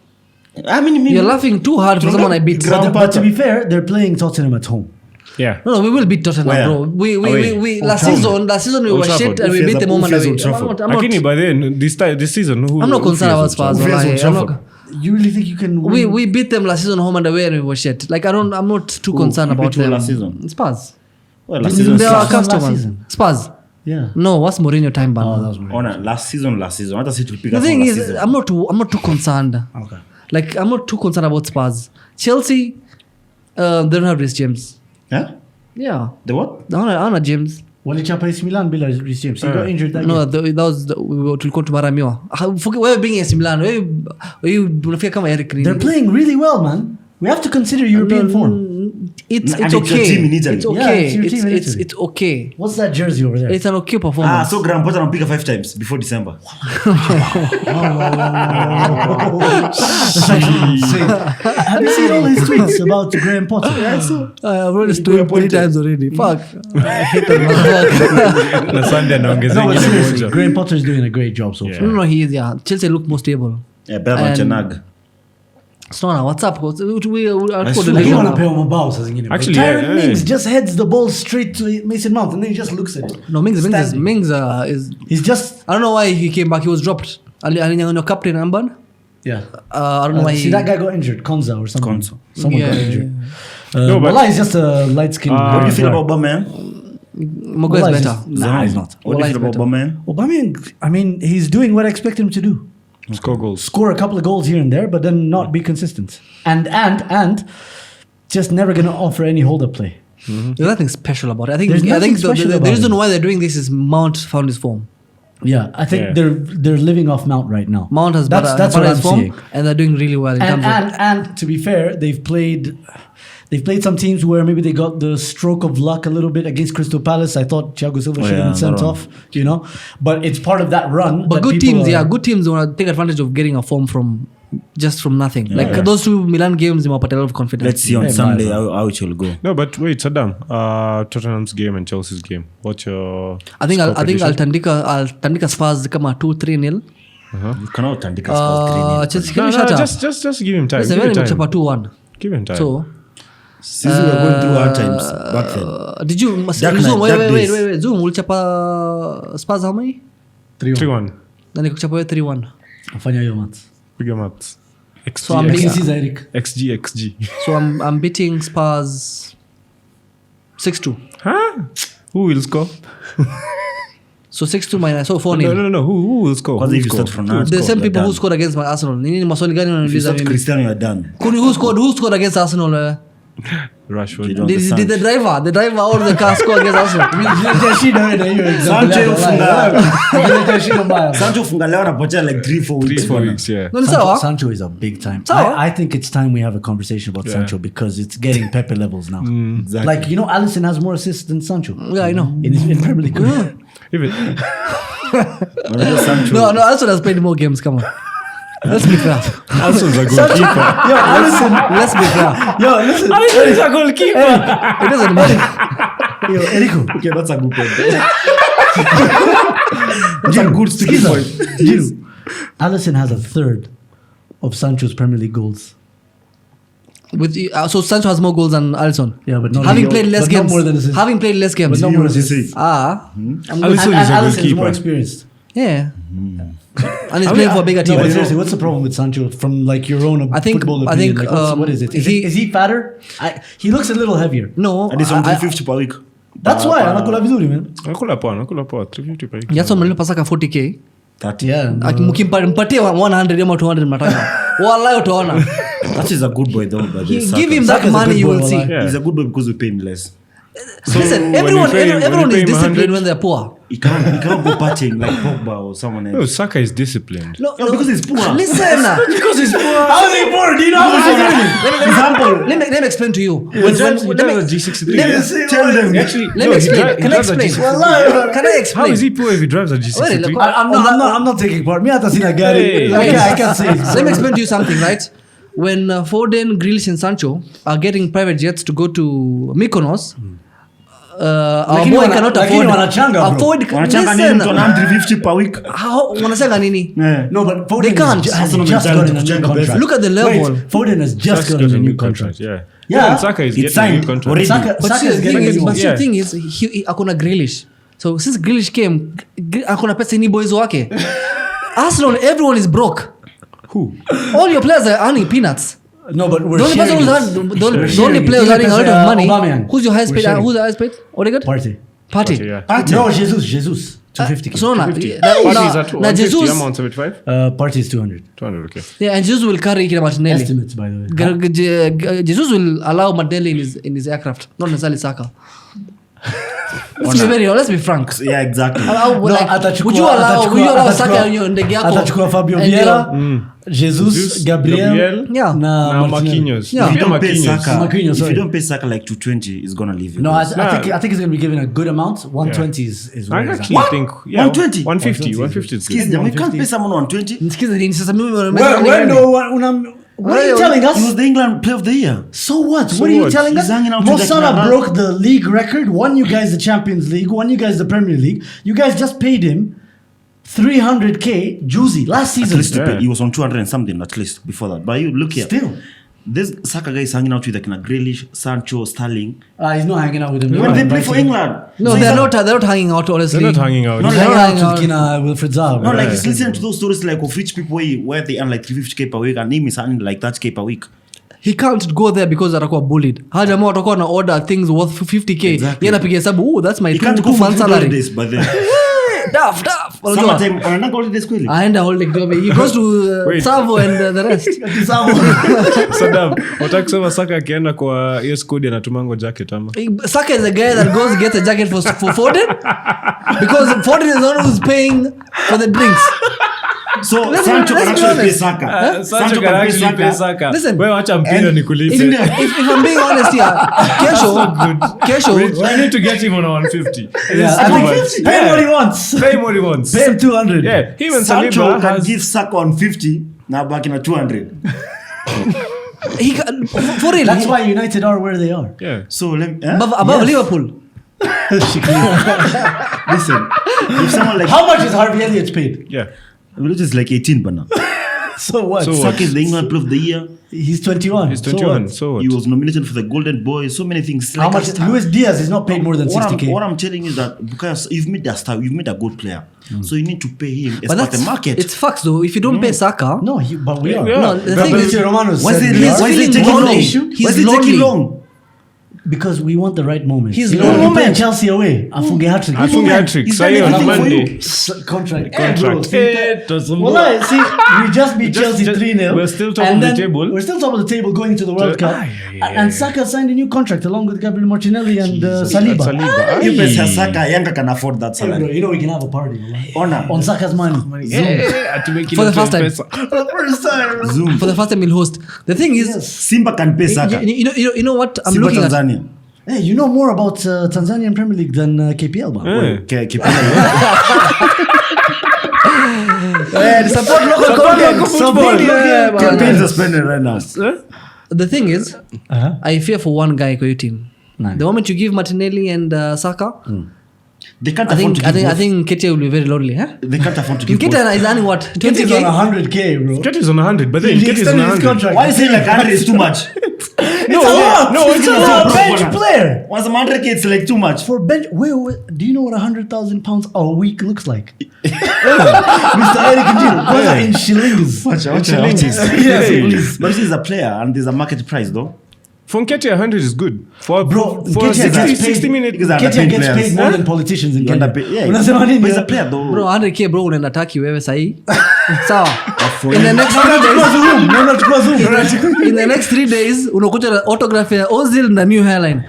Speaker 1: I mean,
Speaker 2: You're laughing too hard for someone I beat.
Speaker 1: Graham
Speaker 3: But to
Speaker 1: Potter.
Speaker 3: be fair, they're playing Tottenham at home.
Speaker 4: Yeah.
Speaker 2: No, we will beat Tottenham,
Speaker 1: Where?
Speaker 2: bro. We last
Speaker 3: Old
Speaker 2: season we
Speaker 4: Old
Speaker 2: were
Speaker 4: Trafford.
Speaker 2: shit and we
Speaker 1: Who
Speaker 2: beat
Speaker 1: fears
Speaker 2: them
Speaker 1: Old
Speaker 2: home and away.
Speaker 1: Trafford?
Speaker 2: I'm not
Speaker 4: Lakini by then this season, who?
Speaker 2: I'm not
Speaker 4: who
Speaker 2: concerned
Speaker 4: fears
Speaker 2: about
Speaker 4: Old
Speaker 2: Spurs.
Speaker 1: Who fears
Speaker 2: wallahi.
Speaker 1: Old
Speaker 2: I'm
Speaker 1: Trafford?
Speaker 2: not-
Speaker 3: You really think you can win?
Speaker 2: We beat them last season home and away and we were shit. Like I'm not too concerned
Speaker 1: you beat
Speaker 2: about
Speaker 1: who
Speaker 2: them.
Speaker 1: last season?
Speaker 2: Spurs.
Speaker 1: Well, last
Speaker 3: They
Speaker 1: season.
Speaker 2: They
Speaker 3: Spurs.
Speaker 2: are
Speaker 3: Last
Speaker 2: customers.
Speaker 3: season.
Speaker 2: Spurs.
Speaker 3: Yeah.
Speaker 2: No, what's Mourinho time ban?
Speaker 3: Oh, that was weird.
Speaker 1: Ona, last season. Hata si tulipiga
Speaker 2: The thing
Speaker 1: last
Speaker 2: is,
Speaker 1: season.
Speaker 2: I'm not too concerned.
Speaker 3: Okay.
Speaker 2: Like I'm not too concerned about Spurs. Chelsea, they don't have Reece James.
Speaker 1: Yeah?
Speaker 2: Yeah,
Speaker 1: The what?
Speaker 2: they don't have James.
Speaker 3: Walichapa AC Milan bila Reece James. He got injured that
Speaker 2: No,
Speaker 3: game.
Speaker 2: that was tulikuwa tumaramiwa. Wewe being AC Milan, wewe unafika kama Eric Rini.
Speaker 3: They're playing really well, man. We have to consider European form.
Speaker 2: It's
Speaker 1: And it's your
Speaker 2: okay.
Speaker 1: team in Italy.
Speaker 2: It's
Speaker 3: Yeah,
Speaker 2: okay.
Speaker 3: it's your team in Italy.
Speaker 2: It's okay.
Speaker 3: What's that jersey over there?
Speaker 2: It's an okay performance.
Speaker 1: So Graham Potter anampiga 5 times before December.
Speaker 3: Have you seen all his tweets about Graham Potter?
Speaker 2: I've already stood 20 times already. Fuck. I hate that motherfucker.
Speaker 4: Na Sunday anaongeza
Speaker 3: No, but
Speaker 4: ingine
Speaker 3: seriously,
Speaker 4: moja.
Speaker 3: Graham Potter is doing a great job so
Speaker 4: Yeah.
Speaker 3: far.
Speaker 2: No, he is, yeah. Chelsea look more stable.
Speaker 1: Yeah, better than
Speaker 2: And-
Speaker 1: Chenag.
Speaker 2: So now, what's up? We
Speaker 3: Lakini wanapewa mabao saa zingine.
Speaker 4: Actually,
Speaker 3: Tyron
Speaker 4: yeah.
Speaker 3: Mings just heads the ball straight to Mason Mount and then he just looks at it.
Speaker 2: No, Mings
Speaker 3: Standing.
Speaker 2: is.
Speaker 3: He's just
Speaker 2: I don't know why he came back. He was dropped. Alinyang'anywa captain Amban.
Speaker 3: yeah.
Speaker 2: I don't know why.
Speaker 3: See that guy got injured, Konza or something.
Speaker 1: Konza.
Speaker 3: Someone got
Speaker 2: Yeah,
Speaker 3: injured.
Speaker 4: No, but-
Speaker 3: Wallah is just a light skinned.
Speaker 1: What do you feel about Aubameyang?
Speaker 2: Maguire is better.
Speaker 3: Nah, he's not.
Speaker 1: What do you feel about Aubameyang?
Speaker 3: Aubameyang, I mean, he's doing what I expect him to do.
Speaker 4: Score goals.
Speaker 3: Score a couple of goals here and there, but then not be consistent. And just never gonna offer any hold up play.
Speaker 2: There's nothing special about it. I think
Speaker 3: There's nothing
Speaker 2: the
Speaker 3: special about
Speaker 2: reason
Speaker 3: it.
Speaker 2: why they're doing this is Mount found his form.
Speaker 3: Yeah, I think
Speaker 4: Yeah.
Speaker 3: they're living off Mount right now.
Speaker 2: Mount has
Speaker 3: that's
Speaker 2: found
Speaker 3: what I'm
Speaker 2: his form,
Speaker 3: seeing.
Speaker 2: and they're doing really well in terms of.
Speaker 3: And to be fair, they've They've played some teams where maybe they got the stroke of luck a little bit against Crystal Palace. I thought Thiago Silva should have been sent off, but it's part of that run.
Speaker 2: But good teams want to take advantage of getting a form from nothing. Like those 2 Milan games, they put a lot of confidence.
Speaker 1: Let's see on Sunday how it will go.
Speaker 4: No, but wait, Saddam. Tottenham's game and Chelsea's game. What's your?
Speaker 2: I think I'll tandika Spurs kama 2-3-0.
Speaker 1: You cannot tandika Spurs 3-0.
Speaker 2: Just
Speaker 4: give him time.
Speaker 2: It's a very much about 2-1.
Speaker 4: Give him time.
Speaker 2: So
Speaker 1: since we were going through hard times back then.
Speaker 2: Did you wait Zoom ulichapa Spurs how many?
Speaker 4: 3-1.
Speaker 2: Then kuchapa 3-1.
Speaker 3: Afanya hiyo maths.
Speaker 4: Piga maths.
Speaker 2: So I'm beating
Speaker 4: XG.
Speaker 2: So I'm beating Spurs 6-2.
Speaker 4: Huh? Who will score?
Speaker 2: So 6-2 minus 4-0.
Speaker 4: No. Who will score?
Speaker 1: Because if you start from now,
Speaker 2: the same people who scored against my Arsenal. Nini maswali gani unaniuliza mimi?
Speaker 1: Cristiano, you're done.
Speaker 2: Who scored against Arsenal?
Speaker 4: Rashford.
Speaker 2: Did the driver out of the car score against Arsenal?
Speaker 1: Sancho funga leo anapotea like 3-4 weeks.
Speaker 4: Yeah.
Speaker 2: No,
Speaker 3: Sancho is a big time. I think it's time we have a conversation about Sancho because it's getting Pepe levels now.
Speaker 1: Exactly.
Speaker 3: Like, Alisson has more assists than Sancho.
Speaker 2: Yeah, I know.
Speaker 3: In Premier League.
Speaker 4: Even
Speaker 2: No, Alisson has played more games. Come on. Let's be fair.
Speaker 4: Alisson's a goalkeeper.
Speaker 3: Yo, Alisson.
Speaker 2: Let's be fair.
Speaker 3: Yo, listen.
Speaker 4: Alisson is a goalkeeper.
Speaker 2: It doesn't matter.
Speaker 3: Yo, Erico.
Speaker 1: Okay, that's a good point. That's a good sticky point.
Speaker 3: Giroud. Alisson has a third of Sancho's Premier League goals.
Speaker 2: So Sancho has more goals than Alisson.
Speaker 3: Yeah, but not
Speaker 2: having played less games.
Speaker 3: More than assists.
Speaker 2: Having played less games.
Speaker 3: But not more assists.
Speaker 4: Alisson is a
Speaker 3: Alisson is more
Speaker 4: goalkeeper.
Speaker 3: experienced.
Speaker 2: Yeah. And he's playing for a bigger team.
Speaker 3: No, but seriously, what's the problem with Sancho from like your own football opinion? Like, what is it? Is he fatter? He looks a little heavier.
Speaker 2: No.
Speaker 1: And he's on 350 per week.
Speaker 3: That's why anakula vizuri, man.
Speaker 4: Nakula poa 350 per week.
Speaker 2: Yaso mlipa saka 40k.
Speaker 3: Yeah.
Speaker 2: Mpatie 100 ama 200 mnataka. Wallahi utaona.
Speaker 1: That is a good boy though.
Speaker 2: Give him that money, you will see.
Speaker 4: Yeah.
Speaker 1: He's a good boy because we pay him less.
Speaker 2: So listen, everyone is disciplined when they're poor.
Speaker 1: He cannot go partying like Pogba or someone else.
Speaker 4: No, Saka is disciplined.
Speaker 2: No,
Speaker 1: because he's poor.
Speaker 2: Listen.
Speaker 3: Because he's poor. How is he poor? Do you know how much he's earning?
Speaker 2: Let me explain to you.
Speaker 4: He drives a G63.
Speaker 1: Tell them.
Speaker 4: Actually,
Speaker 2: Let me explain. Can I explain? Can I explain?
Speaker 4: How is he poor if he drives a G63?
Speaker 3: I'm not taking part. Me hata sina gari. I can't say.
Speaker 2: Let me explain to you something, right? When Foden, Grealish and Sancho are getting private jets to go to Mykonos, our boy cannot afford.
Speaker 1: Listen, 350 per week.
Speaker 2: How wanasema nini?
Speaker 3: No, but Foden
Speaker 2: They can't.
Speaker 3: has just gotten a new contract.
Speaker 2: Look at the level.
Speaker 3: Wait, Foden has just gotten a new contract.
Speaker 4: Yeah.
Speaker 3: Yeah.
Speaker 4: And Saka is
Speaker 1: It's
Speaker 4: getting a new
Speaker 1: signed
Speaker 4: contract.
Speaker 1: already.
Speaker 3: Saka is getting a new one.
Speaker 2: The thing is, he akona Grealish. So since Grealish came, akona pesa ni boys wake. Arsenal, everyone is broke.
Speaker 4: Who?
Speaker 2: All your players are earning peanuts.
Speaker 3: No, but we're
Speaker 2: The only
Speaker 3: sharing
Speaker 2: person
Speaker 3: it.
Speaker 2: the only player who's earning a lot of money.
Speaker 3: Aubameyang.
Speaker 2: Who's your highest
Speaker 3: We're
Speaker 2: paid?
Speaker 3: sharing.
Speaker 2: Who's the highest paid? Odegaard?
Speaker 3: Party.
Speaker 4: Yeah.
Speaker 3: No, Jesus. 250.
Speaker 2: So na
Speaker 4: 50. Party is at 150,
Speaker 2: Jesus.
Speaker 4: I'm on 75.
Speaker 3: Party is 200.
Speaker 4: 200, okay.
Speaker 2: Yeah, and Jesus will carry Kina Martinelli.
Speaker 3: Estimates, by the way.
Speaker 2: Jesus will allow Martinelli in his aircraft, not necessarily Saka. Let's be frank.
Speaker 1: Yeah, exactly.
Speaker 2: Would you allow Saka on ndege yako?
Speaker 3: Atachukua Fabio Vieira, Jesus, Gabriel,
Speaker 2: Yeah.
Speaker 3: na
Speaker 4: Marquinhos.
Speaker 2: Yeah.
Speaker 1: If you don't pay Saka,
Speaker 3: Marquinhos,
Speaker 1: if
Speaker 3: sorry.
Speaker 1: you don't pay Saka like 220, he's gonna leave you.
Speaker 3: No, I think he's going to be given a good amount. 120 is
Speaker 4: I
Speaker 3: where he's
Speaker 4: actually
Speaker 3: at.
Speaker 4: think
Speaker 1: 120?
Speaker 4: 150 150 is
Speaker 1: Excuse
Speaker 4: good.
Speaker 1: me, we can't pay someone 120.
Speaker 2: Nisikize nini sasa mimi
Speaker 3: What are you telling
Speaker 1: He
Speaker 3: us?
Speaker 1: was the England Player of the Year.
Speaker 3: So what?
Speaker 4: So
Speaker 3: What are you
Speaker 4: what?
Speaker 3: telling
Speaker 1: He's
Speaker 3: us?
Speaker 1: hanging out
Speaker 3: Mo
Speaker 1: with the
Speaker 3: Salah
Speaker 1: Gnabry.
Speaker 3: broke the league record, won you guys the Champions League, won you guys the Premier League. You guys just paid him 300k juicy last
Speaker 1: At
Speaker 3: season.
Speaker 1: least he was on 200 and something at least before that. But you look here.
Speaker 3: Still.
Speaker 1: This Saka guy is hanging out with like Grealish, Sancho, Sterling.
Speaker 3: He's not hanging out with him.
Speaker 1: When they play for England.
Speaker 2: No,
Speaker 1: So
Speaker 2: they're
Speaker 1: he's
Speaker 2: not hanging out, honestly.
Speaker 4: They're not hanging out.
Speaker 1: No,
Speaker 3: He's
Speaker 1: like-
Speaker 3: hanging out with Kina Wilfred Zaha.
Speaker 1: No,
Speaker 3: bro.
Speaker 1: like he's listening to those stories like of rich people where they earn like 350k per week and him is earning like 30k per week.
Speaker 2: He can't go there because atakuwa bullied. Hawa jamaa watakuwa na order things worth 50k.
Speaker 1: Exactly.
Speaker 2: Yeye anapiga hesabu, that's my
Speaker 1: He
Speaker 2: 2
Speaker 1: can't go for
Speaker 2: months salary.
Speaker 1: holidays, but then
Speaker 2: Daf.
Speaker 1: summertime anaenda holidays kweli.
Speaker 2: Aenda holiday kidogo. He goes to
Speaker 4: Wait.
Speaker 2: Savo and the rest.
Speaker 4: Saddam, wataka kusema Saka akienda kwa hiyo squad anatumango jacket ama?
Speaker 2: Saka is the guy that goes get a jacket for Foden because Foden is the one who's paying for the drinks.
Speaker 1: So Sancho can actually pay Saka.
Speaker 4: Sancho can actually pay Saka.
Speaker 2: Listen,
Speaker 4: wewe acha mpira nikulipe.
Speaker 2: if I'm being honest here, Kesho,
Speaker 4: We need to get him on 150.
Speaker 3: Yeah, I think pay him what he wants.
Speaker 4: Pay him what he wants.
Speaker 3: Pay him 200.
Speaker 4: Yeah, him and
Speaker 1: Sancho
Speaker 4: Saliba
Speaker 1: can
Speaker 4: has
Speaker 1: give Saka on 50, now back in a 200.
Speaker 2: he can, for real.
Speaker 3: That's why United are where they are.
Speaker 4: yeah.
Speaker 1: So let me,
Speaker 2: above Liverpool.
Speaker 1: listen. If someone like
Speaker 3: How much is Harvey Elliott paid?
Speaker 4: Yeah.
Speaker 1: Which is like 18 but now.
Speaker 3: So what?
Speaker 4: So
Speaker 1: Saka is the England Player of the Year.
Speaker 3: He's 21.
Speaker 4: He's 21.
Speaker 3: So
Speaker 4: So what?
Speaker 1: He was nominated for the Golden Boy. So many things.
Speaker 3: what? How much? Luis Diaz is not paid more than
Speaker 1: What
Speaker 3: 60k.
Speaker 1: I'm telling you is that because you've made a star, you've made a good player, so you need to pay him as
Speaker 2: But
Speaker 1: per the
Speaker 2: that's
Speaker 1: market.
Speaker 2: it's facts though. If you don't pay Saka,
Speaker 3: No, but we are.
Speaker 4: Yeah.
Speaker 2: no, the
Speaker 4: But
Speaker 2: thing is,
Speaker 3: Fabrizio Romano
Speaker 1: Why is
Speaker 3: said
Speaker 1: it,
Speaker 3: we
Speaker 2: he's
Speaker 3: are.
Speaker 1: why is
Speaker 2: feeling
Speaker 1: it taking
Speaker 2: lonely.
Speaker 1: long?
Speaker 2: He's
Speaker 1: Why is it
Speaker 2: lonely.
Speaker 1: taking long?
Speaker 3: Because we want the right moment.
Speaker 2: He's
Speaker 3: you know,
Speaker 2: lonely.
Speaker 3: we played Chelsea away. Afunge hat-trick.
Speaker 4: Afunge hat-trick.
Speaker 1: He's
Speaker 4: So
Speaker 1: done
Speaker 4: on
Speaker 1: everything for
Speaker 4: Monday.
Speaker 1: you.
Speaker 3: Contract.
Speaker 4: Contract.
Speaker 3: Wallah, see, we just beat Chelsea
Speaker 4: just-
Speaker 3: 3-0.
Speaker 4: we're still top
Speaker 3: and
Speaker 4: of the
Speaker 3: then
Speaker 4: table.
Speaker 3: We're still top of the table going to the World Cup. And Saka signed a new contract along with Gabriel Martinelli and Saliba.
Speaker 1: You pay Saka, Yanga can afford that
Speaker 3: Hey, bro,
Speaker 1: salary.
Speaker 3: you know we can have a party. Wallah.
Speaker 1: Honor.
Speaker 3: On Saka's money.
Speaker 2: For the first time.
Speaker 3: First time.
Speaker 1: Zoom.
Speaker 2: for the first time he'll host. The thing is,
Speaker 1: Simba can pay Saka.
Speaker 2: you know what I'm
Speaker 1: Simba
Speaker 2: looking at.
Speaker 1: Tanzania.
Speaker 3: Hey, you know more about Tanzanian Premier League than KPL, man.
Speaker 1: Okay, keep
Speaker 3: Support local content. Support
Speaker 2: Yeah,
Speaker 3: local
Speaker 2: man.
Speaker 1: Campaigns are spending right now.
Speaker 2: The thing is,
Speaker 3: Uh-huh.
Speaker 2: I fear for one guy for your team.
Speaker 3: None.
Speaker 2: The moment you give Martinelli and Saka,
Speaker 1: They can't
Speaker 2: I
Speaker 1: afford
Speaker 2: think
Speaker 1: to give
Speaker 2: I think Ketia will be very lonely. Huh?
Speaker 1: They can't afford to
Speaker 2: If
Speaker 1: give both.
Speaker 2: Ketia is earning what,
Speaker 3: Ketty's
Speaker 2: 20k?
Speaker 3: on 100k, bro.
Speaker 4: Ketty's on 100, but then
Speaker 3: He
Speaker 4: Ketty's on
Speaker 3: extended his
Speaker 4: 100.
Speaker 3: contract.
Speaker 1: Why is it like 100 is too much?
Speaker 4: No,
Speaker 3: It's a lot.
Speaker 4: no,
Speaker 3: It's
Speaker 4: it's
Speaker 3: a
Speaker 4: not.
Speaker 3: lot.
Speaker 1: Bro,
Speaker 3: Bench
Speaker 1: bro.
Speaker 3: player.
Speaker 1: Once a 100k, it's like too much.
Speaker 3: For bench, wait, do you know what 100,000 pounds a week looks like? Mr. Eric Njil, what's that in shillings? Yes, please.
Speaker 1: But this is a player and there's a market price though.
Speaker 4: For Nketiah, 100 is good. For
Speaker 3: Bro,
Speaker 4: for
Speaker 3: Nketiah
Speaker 4: 60,
Speaker 3: gets paid
Speaker 4: 60 minutes.
Speaker 1: because
Speaker 3: Ketia
Speaker 1: underpaid
Speaker 3: gets
Speaker 1: players.
Speaker 3: paid more than politicians in
Speaker 1: You
Speaker 3: Kenya.
Speaker 1: underpay- yeah,
Speaker 3: Unasema nini?
Speaker 1: but he's a player though.
Speaker 2: Bro, 100k bro unaenda Turkey wewe sahi. Sawa. In the next
Speaker 3: Chukua Zoom.
Speaker 2: in the next 3 days unakuja na autograph ya Ozil na new hairline.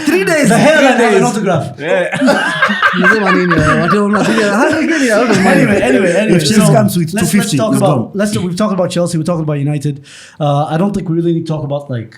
Speaker 2: 3 days.
Speaker 3: The hairline
Speaker 2: 3
Speaker 3: has an
Speaker 2: days.
Speaker 3: autograph.
Speaker 2: Nasema nini? Watu wanakuja 100k out of money.
Speaker 3: Anyway.
Speaker 1: If Chelsea comes with
Speaker 3: let's
Speaker 1: 250,
Speaker 3: talk
Speaker 1: it's
Speaker 3: about.
Speaker 1: gone.
Speaker 3: We've talked about Chelsea. We're talking about United. I don't think we really need to talk about like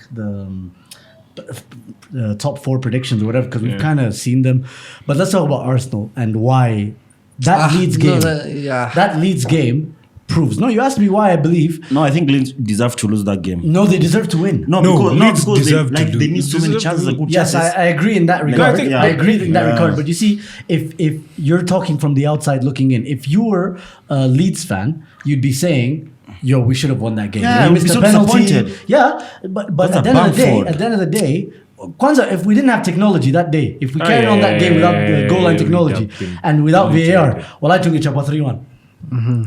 Speaker 3: the top 4 predictions or whatever because we've kind of seen them. But let's talk about Arsenal and why that Leeds game. That Leeds game proves. No, you asked me why I believe.
Speaker 1: No, I think Leeds deserve to lose that game.
Speaker 3: No, they deserve to win.
Speaker 1: No,
Speaker 4: No,
Speaker 1: because,
Speaker 4: Leeds
Speaker 1: because
Speaker 4: deserve to
Speaker 1: they need
Speaker 4: lose.
Speaker 1: so many
Speaker 4: Deserve to
Speaker 1: chances,
Speaker 4: lose.
Speaker 1: good
Speaker 3: Yes,
Speaker 1: chances.
Speaker 3: I agree in that regard.
Speaker 4: think-
Speaker 3: I agree in that
Speaker 1: Yeah.
Speaker 3: regard. But you see, if you're talking from the outside looking in, if you were a Leeds fan, you'd be saying, "Yo, we should have won that game.
Speaker 1: Yeah,
Speaker 3: We
Speaker 1: we'd be
Speaker 3: missed
Speaker 1: so
Speaker 3: a penalty."
Speaker 1: disappointed.
Speaker 3: Yeah, but
Speaker 1: That's
Speaker 3: at the
Speaker 1: a
Speaker 3: end of the day,
Speaker 1: Bamford.
Speaker 3: Kwanzaa, if we didn't have technology that day, if we carried on that game without the goal line technology and without VAR, well, I took it chapa 3-1.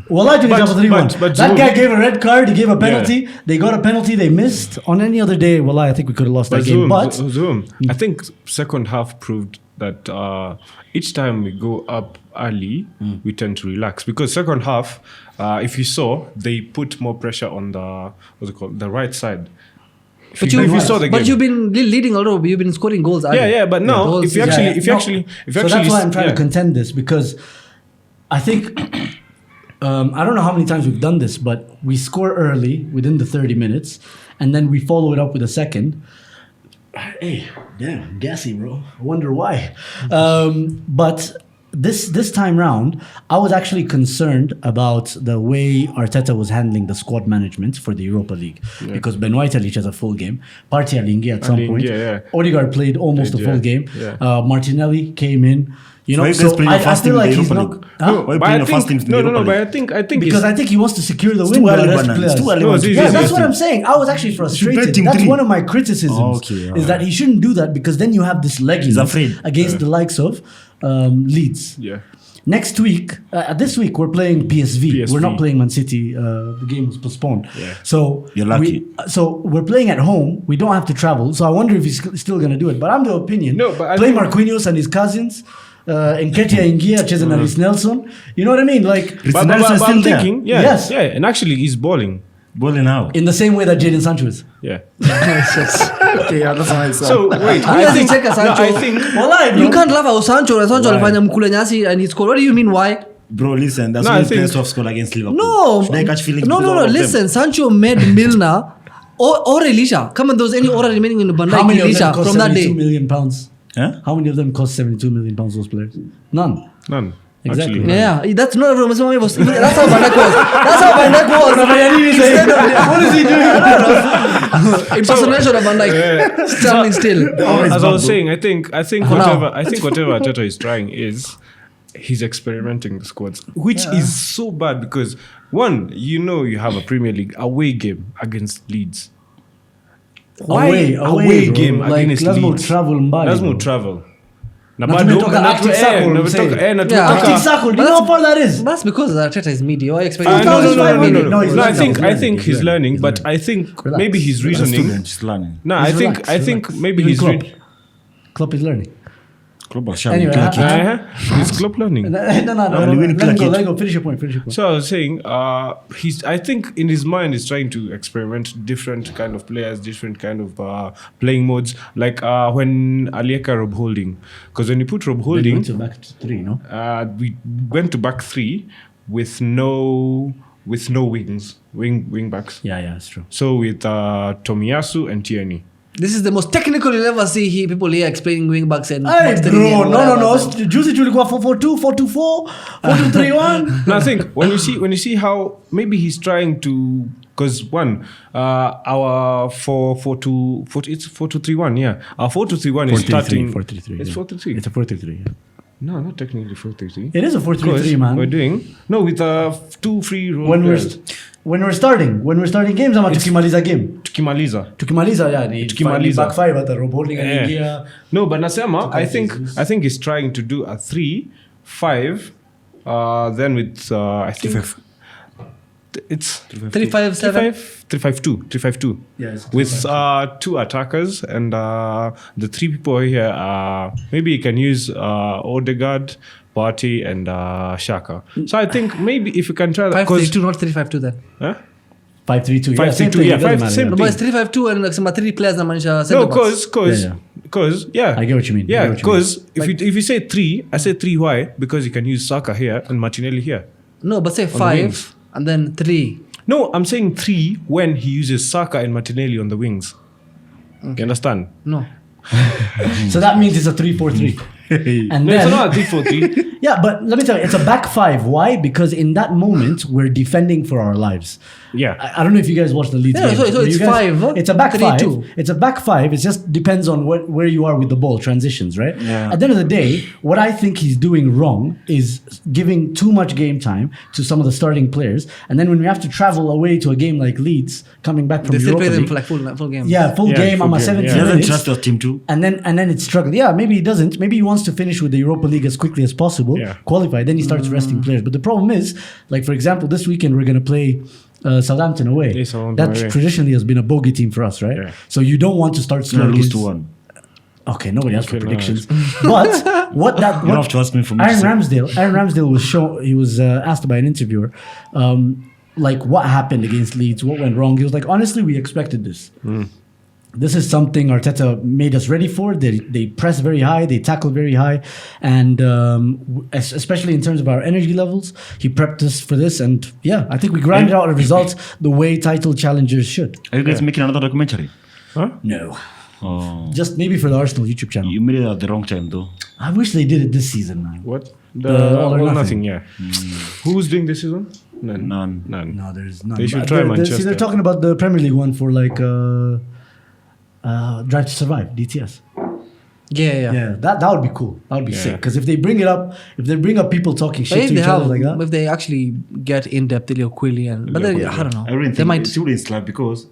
Speaker 3: Well, I took it chapa 3-1.
Speaker 4: but
Speaker 3: That
Speaker 4: Zoom-
Speaker 3: guy gave a red card. He gave a penalty. They got a penalty. They missed. On any other day, well, I think we could have lost that game. But
Speaker 4: Zoom, I think second half proved that each time we go up early, we tend to relax because second half, if you saw, they put more pressure on the right side.
Speaker 2: But
Speaker 4: If you saw the game,
Speaker 2: you've been leading although you've been scoring goals.
Speaker 4: yeah. But now, if you actually,
Speaker 3: so that's why I'm trying to contend this because I think I don't know how many times we've done this, but we score early within the 30 minutes, and then we follow it up with a second. Hey, damn, gassy, bro. I wonder why. But this time round, I was actually concerned about the way Arteta was handling the squad management for the Europa League because Ben White has a full game. Partey Alingi at some point. Odegaard played almost a full game. Martinelli came in. You know,
Speaker 1: Why you guys playing your first team in the Europa League? Why you playing your first team in the
Speaker 4: No,
Speaker 1: Europa
Speaker 4: but
Speaker 1: League?
Speaker 4: I think
Speaker 3: because I think he wants to secure the win.
Speaker 1: too
Speaker 3: by
Speaker 1: early,
Speaker 3: the rest
Speaker 1: Bernard. It's
Speaker 3: players.
Speaker 1: too early
Speaker 4: No,
Speaker 1: when
Speaker 4: it's
Speaker 1: to
Speaker 4: easy.
Speaker 3: Yeah,
Speaker 1: play
Speaker 3: that's
Speaker 1: first
Speaker 3: what
Speaker 1: team.
Speaker 3: I'm saying. I was actually frustrated.
Speaker 1: team
Speaker 3: That's
Speaker 1: three.
Speaker 3: one of my criticisms.
Speaker 1: Oh, okay,
Speaker 3: is
Speaker 1: alright.
Speaker 3: that he shouldn't do that because then you have this legginess
Speaker 1: afraid.
Speaker 3: against the likes of Leeds.
Speaker 4: Yeah.
Speaker 3: Next week, this week we're playing PSV. We're not
Speaker 4: PSV.
Speaker 3: playing Man City. The game was postponed.
Speaker 4: Yeah.
Speaker 3: So
Speaker 1: You're lucky.
Speaker 3: we're playing at home. We don't have to travel. So I wonder if he's still going to do it. But I'm the opinion.
Speaker 4: No, but I
Speaker 3: play
Speaker 4: think-
Speaker 3: Marquinhos and his cousins. Nketiah Ingia, Cheza na Reece Nelson. You know what I mean? Like
Speaker 1: But Nelson
Speaker 4: I'm
Speaker 1: still there.
Speaker 4: thinking,
Speaker 3: Yes.
Speaker 4: and actually he's balling.
Speaker 1: Balling out.
Speaker 3: in the same way that Jadon Sancho is.
Speaker 4: Yeah.
Speaker 1: Okay, yeah, that's how I saw.
Speaker 4: So wait,
Speaker 2: Who doesn't check a Sancho?
Speaker 3: Well,
Speaker 2: You can't laugh at Sancho. Sancho alifanya mkule nyasi and he scored. What do you mean why?
Speaker 1: Bro, listen, that's
Speaker 4: No,
Speaker 1: why
Speaker 4: I
Speaker 1: players
Speaker 4: think-
Speaker 1: to score against Liverpool.
Speaker 2: No,
Speaker 1: Should I catch feelings?
Speaker 2: no,
Speaker 1: because
Speaker 2: no,
Speaker 1: of all of them?
Speaker 2: listen, Sancho made Milner or Elisha. Come on, there was any aura remaining in the Van
Speaker 3: How
Speaker 2: Dijk
Speaker 3: many of
Speaker 2: Elisha
Speaker 3: them cost
Speaker 2: from that
Speaker 3: 72
Speaker 2: day.
Speaker 3: million pounds?
Speaker 1: Huh?
Speaker 3: How many of them cost 72 million pounds? Those players? None.
Speaker 4: None.
Speaker 3: Exactly.
Speaker 4: Actually, none.
Speaker 2: Yeah, that's not everyone. That's how Van Dijk was. That's how Van Dijk was. Instead of
Speaker 3: What is he doing?
Speaker 2: impersonation of Van Dijk, standing still.
Speaker 1: Always
Speaker 4: As I was
Speaker 1: bad,
Speaker 4: saying, I think whatever Arteta is trying is he's experimenting the squads, which is so bad because one, you have a Premier League away game against Leeds.
Speaker 3: Away bro.
Speaker 4: Game
Speaker 3: Like,
Speaker 4: against
Speaker 3: lazima
Speaker 4: Leeds.
Speaker 3: utravel mbali,
Speaker 4: Lazima
Speaker 3: bro.
Speaker 4: travel. Na
Speaker 3: Na
Speaker 4: bado
Speaker 3: tumetoka active circle, I'm saying. Active circle, do you know how far that is?
Speaker 2: That's because Arteta is media. Why are you expecting?
Speaker 3: No,
Speaker 2: him to
Speaker 3: no,
Speaker 2: be
Speaker 3: no,
Speaker 2: media?
Speaker 3: no, he's
Speaker 4: I
Speaker 3: learning,
Speaker 4: think
Speaker 3: he's
Speaker 4: I
Speaker 3: learning,
Speaker 4: think
Speaker 3: he's
Speaker 4: he's
Speaker 3: learning,
Speaker 4: learning,
Speaker 3: he's
Speaker 4: but
Speaker 3: learning.
Speaker 4: I think
Speaker 3: Relax.
Speaker 4: maybe his
Speaker 1: A
Speaker 4: reasoning.
Speaker 1: student, just learning.
Speaker 4: No,
Speaker 3: He's
Speaker 4: I think
Speaker 3: relaxed.
Speaker 4: maybe
Speaker 3: Even
Speaker 4: he's
Speaker 3: Klopp. Klopp is learning.
Speaker 1: Club or shall
Speaker 3: Anyway,
Speaker 1: we click it?
Speaker 4: He's Klopp learning.
Speaker 3: No.
Speaker 1: you win
Speaker 3: Let him
Speaker 1: click it.
Speaker 3: go. Finish your point.
Speaker 4: So I was saying, I think in his mind he's trying to experiment different kind of players, different kind of playing modes. Like when Alieka Rob Holding, because when you put Rob
Speaker 3: Then
Speaker 4: Holding,
Speaker 3: went to back to 3, no?
Speaker 4: we went to back three with no wings, wing backs.
Speaker 3: Yeah, that's true.
Speaker 4: So with Tomiyasu and Tierney.
Speaker 2: This is the most technical you'll ever see people here explaining wing backs and
Speaker 3: Hey,
Speaker 2: box three
Speaker 3: bro,
Speaker 2: and
Speaker 3: no.
Speaker 2: whatever.
Speaker 3: Juicy tulikuwa 4-4-2, 4-2-4, 4-2-3-1.
Speaker 4: No, I think when you see how maybe he's trying to, because one, our 4-2-4, it's 4-2-3-1, yeah. Our 4-2-3-1 is starting.
Speaker 3: 4-3-3.
Speaker 4: It's
Speaker 3: yeah.
Speaker 4: 4-3-3.
Speaker 3: It's a 4-3-3. Yeah.
Speaker 4: No, not technically 4-3-3.
Speaker 3: It is a 4-3-3, man.
Speaker 4: We're doing with 2 free role
Speaker 3: When
Speaker 4: players.
Speaker 3: we're starting games, ama tukimaliza game.
Speaker 4: Tukimaliza.
Speaker 3: Yeah, ni
Speaker 4: Tukimaliza.
Speaker 3: back five at the Rob Holding
Speaker 4: Yeah.
Speaker 3: anaingia.
Speaker 4: No, but Nasema, I
Speaker 3: Jesus.
Speaker 4: think he's trying to do a 3-5, then with I think it's
Speaker 2: 3-5-7.
Speaker 4: 3-5-2.
Speaker 3: Yes.
Speaker 4: With 2 attackers and the 3 people here maybe you can use Odegaard, Partey and Shaka. So I think maybe if you can try that
Speaker 2: 5-3-2, not 3-5-2 then.
Speaker 4: huh?
Speaker 3: 5-3-2.
Speaker 4: 5-3-2, yeah, same
Speaker 2: No,
Speaker 4: thing.
Speaker 2: but it's 3-5-2 and like some 3 players namaanisha
Speaker 4: No,
Speaker 2: center backs.
Speaker 4: because yeah.
Speaker 3: I get what you mean.
Speaker 4: Yeah, because if you say 3, I say 3 why? Because you can use Saka here and Martinelli here.
Speaker 2: No, but say
Speaker 4: the
Speaker 2: 5
Speaker 4: wings.
Speaker 2: and then 3.
Speaker 4: No, I'm saying 3 when he uses Saka and Martinelli on the wings. You understand?
Speaker 2: No.
Speaker 3: So that means it's a 3-4-3. And
Speaker 4: No, it's
Speaker 3: then
Speaker 4: not a 3-4-3.
Speaker 3: yeah, but let me tell you, it's a back five. Why? Because in that moment we're defending for our lives.
Speaker 4: Yeah.
Speaker 3: I don't know if you guys watched the Leeds
Speaker 2: Yeah,
Speaker 3: game.
Speaker 2: so it's
Speaker 3: You guys-
Speaker 2: 5, huh?
Speaker 3: It's a back
Speaker 2: 3-2.
Speaker 3: five. It's a back five. It just depends on where you are with the ball, transitions, right?
Speaker 1: Yeah.
Speaker 3: At the end of the day, what I think he's doing wrong is giving too much game time to some of the starting players, and then when we have to travel away to a game like Leeds, coming back from
Speaker 2: They still
Speaker 3: Europa
Speaker 2: play them
Speaker 3: League,
Speaker 2: for like full game.
Speaker 3: yeah, full
Speaker 4: Yeah,
Speaker 3: game.
Speaker 4: full
Speaker 3: I'm a
Speaker 4: game,
Speaker 3: 70
Speaker 4: yeah.
Speaker 1: He doesn't
Speaker 3: minutes.
Speaker 1: trust your team too.
Speaker 3: And then it's struggling. Yeah, maybe he doesn't. Maybe he wants to finish with the Europa League as quickly as possible,
Speaker 4: Yeah.
Speaker 3: qualify. Then he starts resting players. But the problem is, like for example, this weekend we're going to play Southampton away.
Speaker 4: Yeah, Southampton
Speaker 3: that
Speaker 4: away.
Speaker 3: traditionally has been a bogey team for us, right?
Speaker 4: Yeah.
Speaker 3: So you don't want to start
Speaker 1: You're
Speaker 3: slow.
Speaker 1: gonna lose
Speaker 3: against-
Speaker 1: to 1.
Speaker 3: Okay, nobody asked for
Speaker 4: Okay, no,
Speaker 3: predictions. But what that
Speaker 1: You don't have to ask me for me to
Speaker 3: Aaron
Speaker 1: say.
Speaker 3: Ramsdale was asked by an interviewer, like what happened against Leeds, what went wrong. He was like, honestly, we expected this. This is something Arteta made us ready for. They press very high, they tackle very high, and especially in terms of our energy levels, he prepped us for this. And yeah, I think we grinded out the results the way title challengers should.
Speaker 1: Are you guys making another documentary?
Speaker 4: Huh?
Speaker 3: No,
Speaker 1: Oh.
Speaker 3: just maybe for the Arsenal YouTube channel.
Speaker 1: You made it at the wrong time though.
Speaker 3: I wish they did it this season, man.
Speaker 4: What?
Speaker 3: The All or Nothing.
Speaker 4: yeah. Who's doing this season?
Speaker 1: None.
Speaker 3: No, there's none.
Speaker 4: They should
Speaker 3: But
Speaker 4: try
Speaker 3: see,
Speaker 4: Manchester.
Speaker 3: they're talking about the Premier League one for like Drive to Survive, DTS.
Speaker 2: Yeah.
Speaker 3: Yeah, that would be cool. That would be
Speaker 4: Yeah.
Speaker 3: sick. Because if they bring up people talking
Speaker 2: But
Speaker 3: shit
Speaker 2: if
Speaker 3: to
Speaker 2: they
Speaker 3: each other
Speaker 2: have,
Speaker 3: like that,
Speaker 2: if they actually get in depth, Ilio Quilly and but then, I don't know.
Speaker 1: I really
Speaker 2: They
Speaker 1: think
Speaker 2: might.
Speaker 1: it wouldn't slap because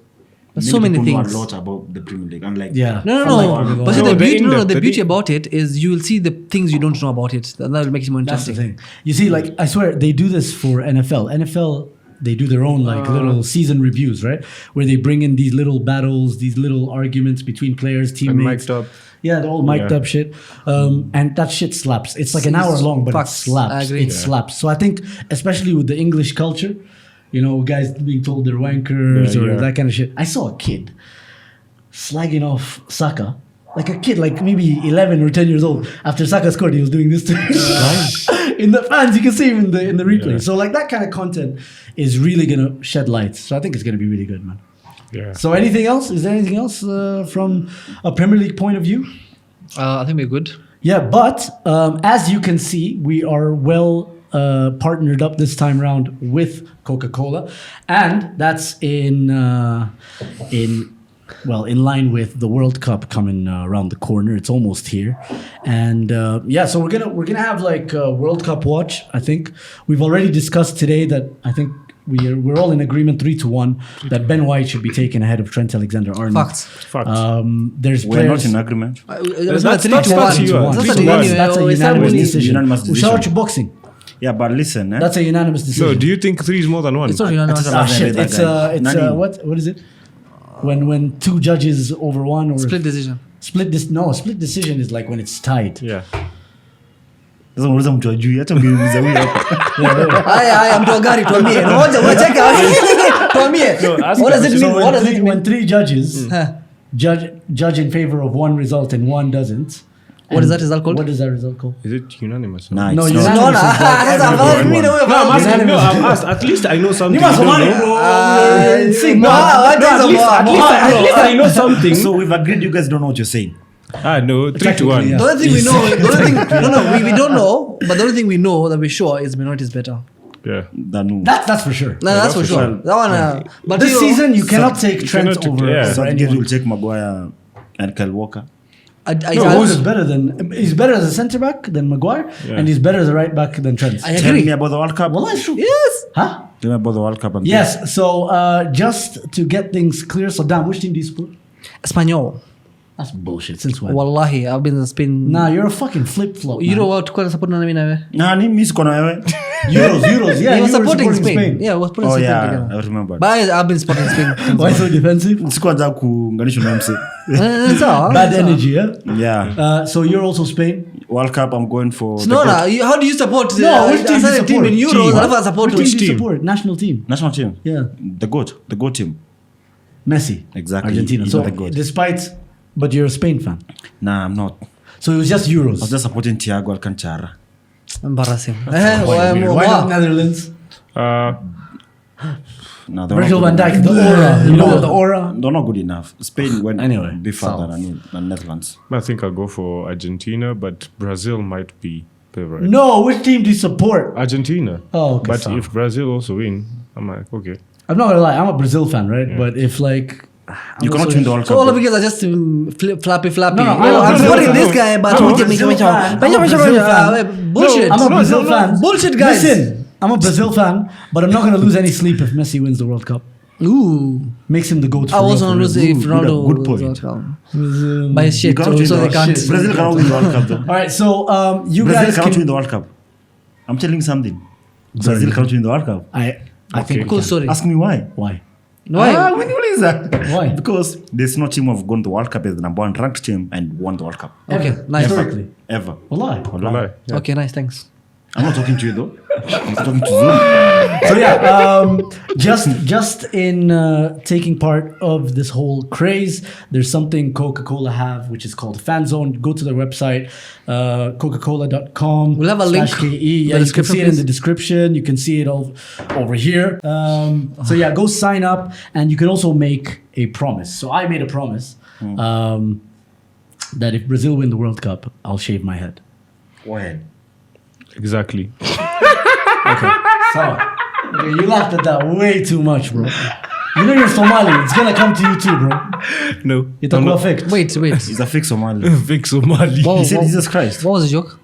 Speaker 2: There's so many
Speaker 1: people know
Speaker 2: things.
Speaker 1: a lot about the Premier League. Unlike
Speaker 3: yeah.
Speaker 2: No.
Speaker 3: Unlike
Speaker 2: But see,
Speaker 4: No,
Speaker 2: the
Speaker 4: the
Speaker 2: beauty,
Speaker 4: in-depth,
Speaker 2: the
Speaker 4: the
Speaker 2: beauty
Speaker 4: deep-
Speaker 2: about it is you will see the things you don't know about it. That will make it more
Speaker 3: That's the
Speaker 2: interesting.
Speaker 3: thing. You see, like I swear they do this for NFL. NFL, they do their own like little season reviews, right? Where they bring in these little battles, these little arguments between players,
Speaker 4: And
Speaker 3: teammates.
Speaker 4: mic'd up.
Speaker 3: Yeah, they're all mic'd
Speaker 4: Yeah.
Speaker 3: up shit. And that shit slaps. It's like an hour long, but it
Speaker 2: Facts. I
Speaker 3: slaps.
Speaker 2: agree.
Speaker 3: It slaps. So I think, especially with the English culture, you know, guys being told they're wankers
Speaker 4: Yeah,
Speaker 3: or
Speaker 4: yeah.
Speaker 3: that kind of shit. I saw a kid slagging off Saka. Like a kid, like maybe 11 or 10 years old. After Saka scored, he was doing this to him. in the fans. You can see him in the replay. So like that kind of content is really gonna shed light. So I think it's gonna be really good, man.
Speaker 4: Yeah.
Speaker 3: So anything else? Is there anything else from a Premier League point of view?
Speaker 2: I think we're good.
Speaker 3: Yeah, but as you can see, we are well partnered up this time round with Coca Cola, and that's in line with the World Cup coming around the corner. It's almost here, and so we're gonna have like a World Cup watch. I think we've already discussed today that I think we're all in agreement 3-1 that Ben White should be taken ahead of Trent Alexander-Arnold.
Speaker 2: Facts.
Speaker 3: There's
Speaker 1: We're not
Speaker 3: players.
Speaker 1: in agreement.
Speaker 2: That's
Speaker 4: That's
Speaker 2: 3-1.
Speaker 4: facts.
Speaker 2: That's
Speaker 3: That's a unanimous decision.
Speaker 1: Unanimous decision.
Speaker 3: Shout out to boxing.
Speaker 1: Yeah, but listen,
Speaker 3: That's a unanimous decision.
Speaker 4: So, do you think 3 is more than 1?
Speaker 2: It's not unanimous.
Speaker 1: Ah, shit.
Speaker 3: It's what is it? When two judges over one or
Speaker 2: Split decision.
Speaker 3: split decision is like when it's tied.
Speaker 4: Yeah.
Speaker 1: Sasa unauliza mtu ajui hata ungeuliza huyo hapa.
Speaker 2: Haya mtu wa gari tuambie. Ngoja wacheka. Tuambie. What does it mean? What does it mean?
Speaker 3: When 3 judges
Speaker 2: Huh.
Speaker 3: judge in favor of one result and one doesn't.
Speaker 2: What is that result called?
Speaker 3: What is that result called?
Speaker 4: Is it unanimous?
Speaker 1: Nah,
Speaker 3: No,
Speaker 1: it's
Speaker 3: you
Speaker 1: not.
Speaker 3: know-
Speaker 2: No, that's about me.
Speaker 4: I'm asking. No, I'm asked. At least I know something.
Speaker 3: You must
Speaker 4: you don't
Speaker 3: want
Speaker 4: know.
Speaker 3: it,
Speaker 4: At least I know something.
Speaker 1: So we've agreed you guys don't know what you're saying.
Speaker 4: No, 3-1.
Speaker 3: yeah.
Speaker 2: The only thing we know, we don't know, but the only thing we know that we're sure is minority is better.
Speaker 4: Yeah.
Speaker 1: Danu.
Speaker 3: That's for sure.
Speaker 2: No, that's for
Speaker 4: for
Speaker 2: sure.
Speaker 1: sure.
Speaker 2: That one. But
Speaker 3: This season you cannot take
Speaker 4: you
Speaker 3: Trent
Speaker 4: cannot take-
Speaker 3: over.
Speaker 4: yeah.
Speaker 3: over
Speaker 1: Southgate
Speaker 3: anyone.
Speaker 1: will take Maguire and Kyle Walker.
Speaker 3: Who's better than? He's better as a centre back than Maguire,
Speaker 4: Yeah.
Speaker 3: and he's better as a right back than Trent.
Speaker 2: I
Speaker 1: Tell
Speaker 2: agree.
Speaker 1: me about the World Cup.
Speaker 3: Well, that's true.
Speaker 2: Yes.
Speaker 3: Huh?
Speaker 1: Tell me about the World Cup. And
Speaker 3: Yes. So just to get things clear, so Dan, which team do you support?
Speaker 2: Espanyol.
Speaker 3: That's bullshit. Since when?
Speaker 2: Wallahi, I've been in Spain.
Speaker 3: Nah, you're a fucking flip flop.
Speaker 2: You know what? Kwa support na mimi na wewe.
Speaker 1: Nani mimi siko na wewe?
Speaker 3: Euros. Yeah,
Speaker 2: He was
Speaker 3: you were
Speaker 2: supporting Spain. Yeah, I was supporting
Speaker 1: Oh
Speaker 2: Spain.
Speaker 1: yeah,
Speaker 2: together.
Speaker 1: I remember.
Speaker 2: But I've been supporting Spain. since
Speaker 3: Why so defensive?
Speaker 1: Sikuanza kuunganishwa na MC.
Speaker 2: It's all.
Speaker 3: Bad energy, yeah.
Speaker 1: Yeah.
Speaker 3: So you're also Spain.
Speaker 1: World Cup I'm going for the
Speaker 2: No,
Speaker 1: goat.
Speaker 2: how do you support
Speaker 3: No, which team do you
Speaker 2: a team in
Speaker 3: support?
Speaker 2: Euros?
Speaker 3: Team.
Speaker 2: Alafu support
Speaker 3: Which team do you
Speaker 4: team?
Speaker 3: support? National team.
Speaker 1: National team.
Speaker 3: Yeah.
Speaker 1: The goat team.
Speaker 3: Messi.
Speaker 1: Exactly.
Speaker 3: Argentina.
Speaker 1: He's
Speaker 3: So
Speaker 1: not the goat.
Speaker 3: but you're a Spain fan.
Speaker 1: Nah, I'm not.
Speaker 3: So it was just
Speaker 1: I
Speaker 3: Euros.
Speaker 1: was just supporting Thiago Alcantara.
Speaker 2: Embarrassing.
Speaker 3: Why not Netherlands?
Speaker 1: No, they're
Speaker 3: Virgil van
Speaker 1: not good
Speaker 3: Dijk, the aura. You know the aura.
Speaker 1: enough. They're not good enough. Spain went
Speaker 3: Anyway,
Speaker 1: a bit further than Netherlands.
Speaker 4: I think I'll go for Argentina, but Brazil might be favorite.
Speaker 3: No, which team do you support?
Speaker 4: Argentina.
Speaker 3: Oh, okay.
Speaker 4: But
Speaker 3: sorry.
Speaker 4: if Brazil also win, I'm like, okay.
Speaker 3: I'm not gonna lie, I'm a Brazil fan, right?
Speaker 4: Yeah.
Speaker 3: But if like
Speaker 1: You cannot win the World
Speaker 2: So all of
Speaker 1: Cup.
Speaker 2: you guys are just flappy.
Speaker 3: No,
Speaker 2: I'm
Speaker 3: no,
Speaker 2: supporting
Speaker 3: no,
Speaker 2: this
Speaker 3: no.
Speaker 2: guy, but
Speaker 3: I'm a
Speaker 2: who can make
Speaker 3: Brazil
Speaker 2: me
Speaker 3: fan. I'm a Brazil fan.
Speaker 2: Bullshit.
Speaker 3: I'm a Brazil fan.
Speaker 2: Bullshit, guys.
Speaker 3: Listen, I'm a Brazil fan, but I'm not gonna lose any sleep if Messi wins the World Cup.
Speaker 2: Ooh.
Speaker 3: Makes him the GOAT.
Speaker 2: I was on lose if
Speaker 1: Good-
Speaker 2: Ronaldo.
Speaker 1: good point.
Speaker 2: was by shit,
Speaker 1: cannot win
Speaker 2: so
Speaker 1: the
Speaker 2: they
Speaker 1: World
Speaker 2: can't.
Speaker 1: Cup. Brazil cannot win the World Cup though.
Speaker 3: All right, so you
Speaker 1: Brazil
Speaker 3: guys
Speaker 1: cannot win
Speaker 3: can.
Speaker 1: the World Cup. I'm telling you something.
Speaker 3: Sorry.
Speaker 1: Brazil cannot win the World Cup.
Speaker 3: I think we
Speaker 2: Cool
Speaker 3: can.
Speaker 2: story.
Speaker 1: Ask me why.
Speaker 3: Why?
Speaker 2: Why?
Speaker 1: When you lose that.
Speaker 3: Why?
Speaker 1: Because there's no team who have gone to the World Cup as the number 1 ranked team and won the World Cup.
Speaker 2: Okay, nice.
Speaker 3: Historically.
Speaker 1: Ever.
Speaker 3: Wallahi.
Speaker 4: Wallahi. Yeah.
Speaker 2: Okay, nice. Thanks.
Speaker 1: I'm not talking to you though. I'm talking to Zoom.
Speaker 3: So yeah, just in taking part of this whole craze, there's something Coca Cola have which is called Fan Zone. Go to their website, coca-cola.com.
Speaker 2: We'll have a link
Speaker 3: /KE.
Speaker 2: in
Speaker 3: Yeah,
Speaker 2: the
Speaker 3: you can see it in
Speaker 2: description,
Speaker 3: the description. You can see it all over here. So yeah, go sign up, and you can also make a promise. So I made a promise that if Brazil win the World Cup, I'll shave my head.
Speaker 1: When?
Speaker 4: Exactly.
Speaker 3: So you laughed at that way too much, bro. You know you're Somali. It's gonna come to you too, bro.
Speaker 4: No.
Speaker 3: It's a perfect.
Speaker 2: Wait.
Speaker 1: He's a fake Somali.
Speaker 4: Fake Somali.
Speaker 2: Wow.
Speaker 1: He said Jesus Christ.
Speaker 2: What was the joke?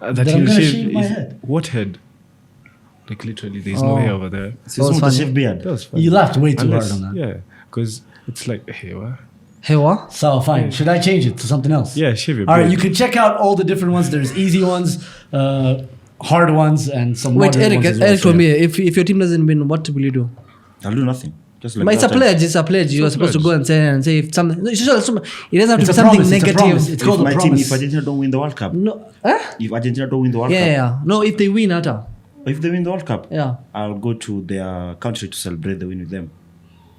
Speaker 4: That
Speaker 3: That I'm
Speaker 4: he'll
Speaker 3: gonna
Speaker 4: shave
Speaker 3: shave my
Speaker 4: his-
Speaker 3: head.
Speaker 4: What head? Like literally, there's no hair over there.
Speaker 1: So he's
Speaker 2: was
Speaker 1: with a
Speaker 2: funny.
Speaker 1: shaved beard.
Speaker 4: That was funny.
Speaker 3: You laughed way too
Speaker 4: Unless-
Speaker 3: hard on that.
Speaker 4: Yeah, because it's like, hey, what?
Speaker 2: Hey, what?
Speaker 3: So fine. Should I change it to something else?
Speaker 4: Yeah, shave your
Speaker 3: All right.
Speaker 4: beard.
Speaker 3: You can check out all the different ones. There's easy ones, hard ones, and some.
Speaker 2: Wait,
Speaker 3: moderate
Speaker 2: Eric.
Speaker 3: ones as well.
Speaker 2: Eric
Speaker 3: So,
Speaker 2: told me if your team doesn't win, what will you do?
Speaker 1: I'll do nothing. Just like
Speaker 2: But it's a
Speaker 1: that time.
Speaker 2: pledge. It's a pledge. You're
Speaker 4: a
Speaker 2: supposed to
Speaker 4: pledge.
Speaker 2: go and say if something. No, it doesn't have to
Speaker 3: It's
Speaker 2: be
Speaker 3: a
Speaker 2: something
Speaker 3: promise, it's a
Speaker 2: negative.
Speaker 3: promise. It's
Speaker 1: If
Speaker 3: called a
Speaker 1: my team,
Speaker 3: promise.
Speaker 1: if Argentina don't win the World Cup,
Speaker 2: No. Huh?
Speaker 1: if Argentina don't win the World
Speaker 2: Yeah,
Speaker 1: Cup,
Speaker 2: yeah. No, if they win, Ata.
Speaker 1: if they win the World Cup,
Speaker 2: Yeah.
Speaker 1: I'll go to their country to celebrate the win with them.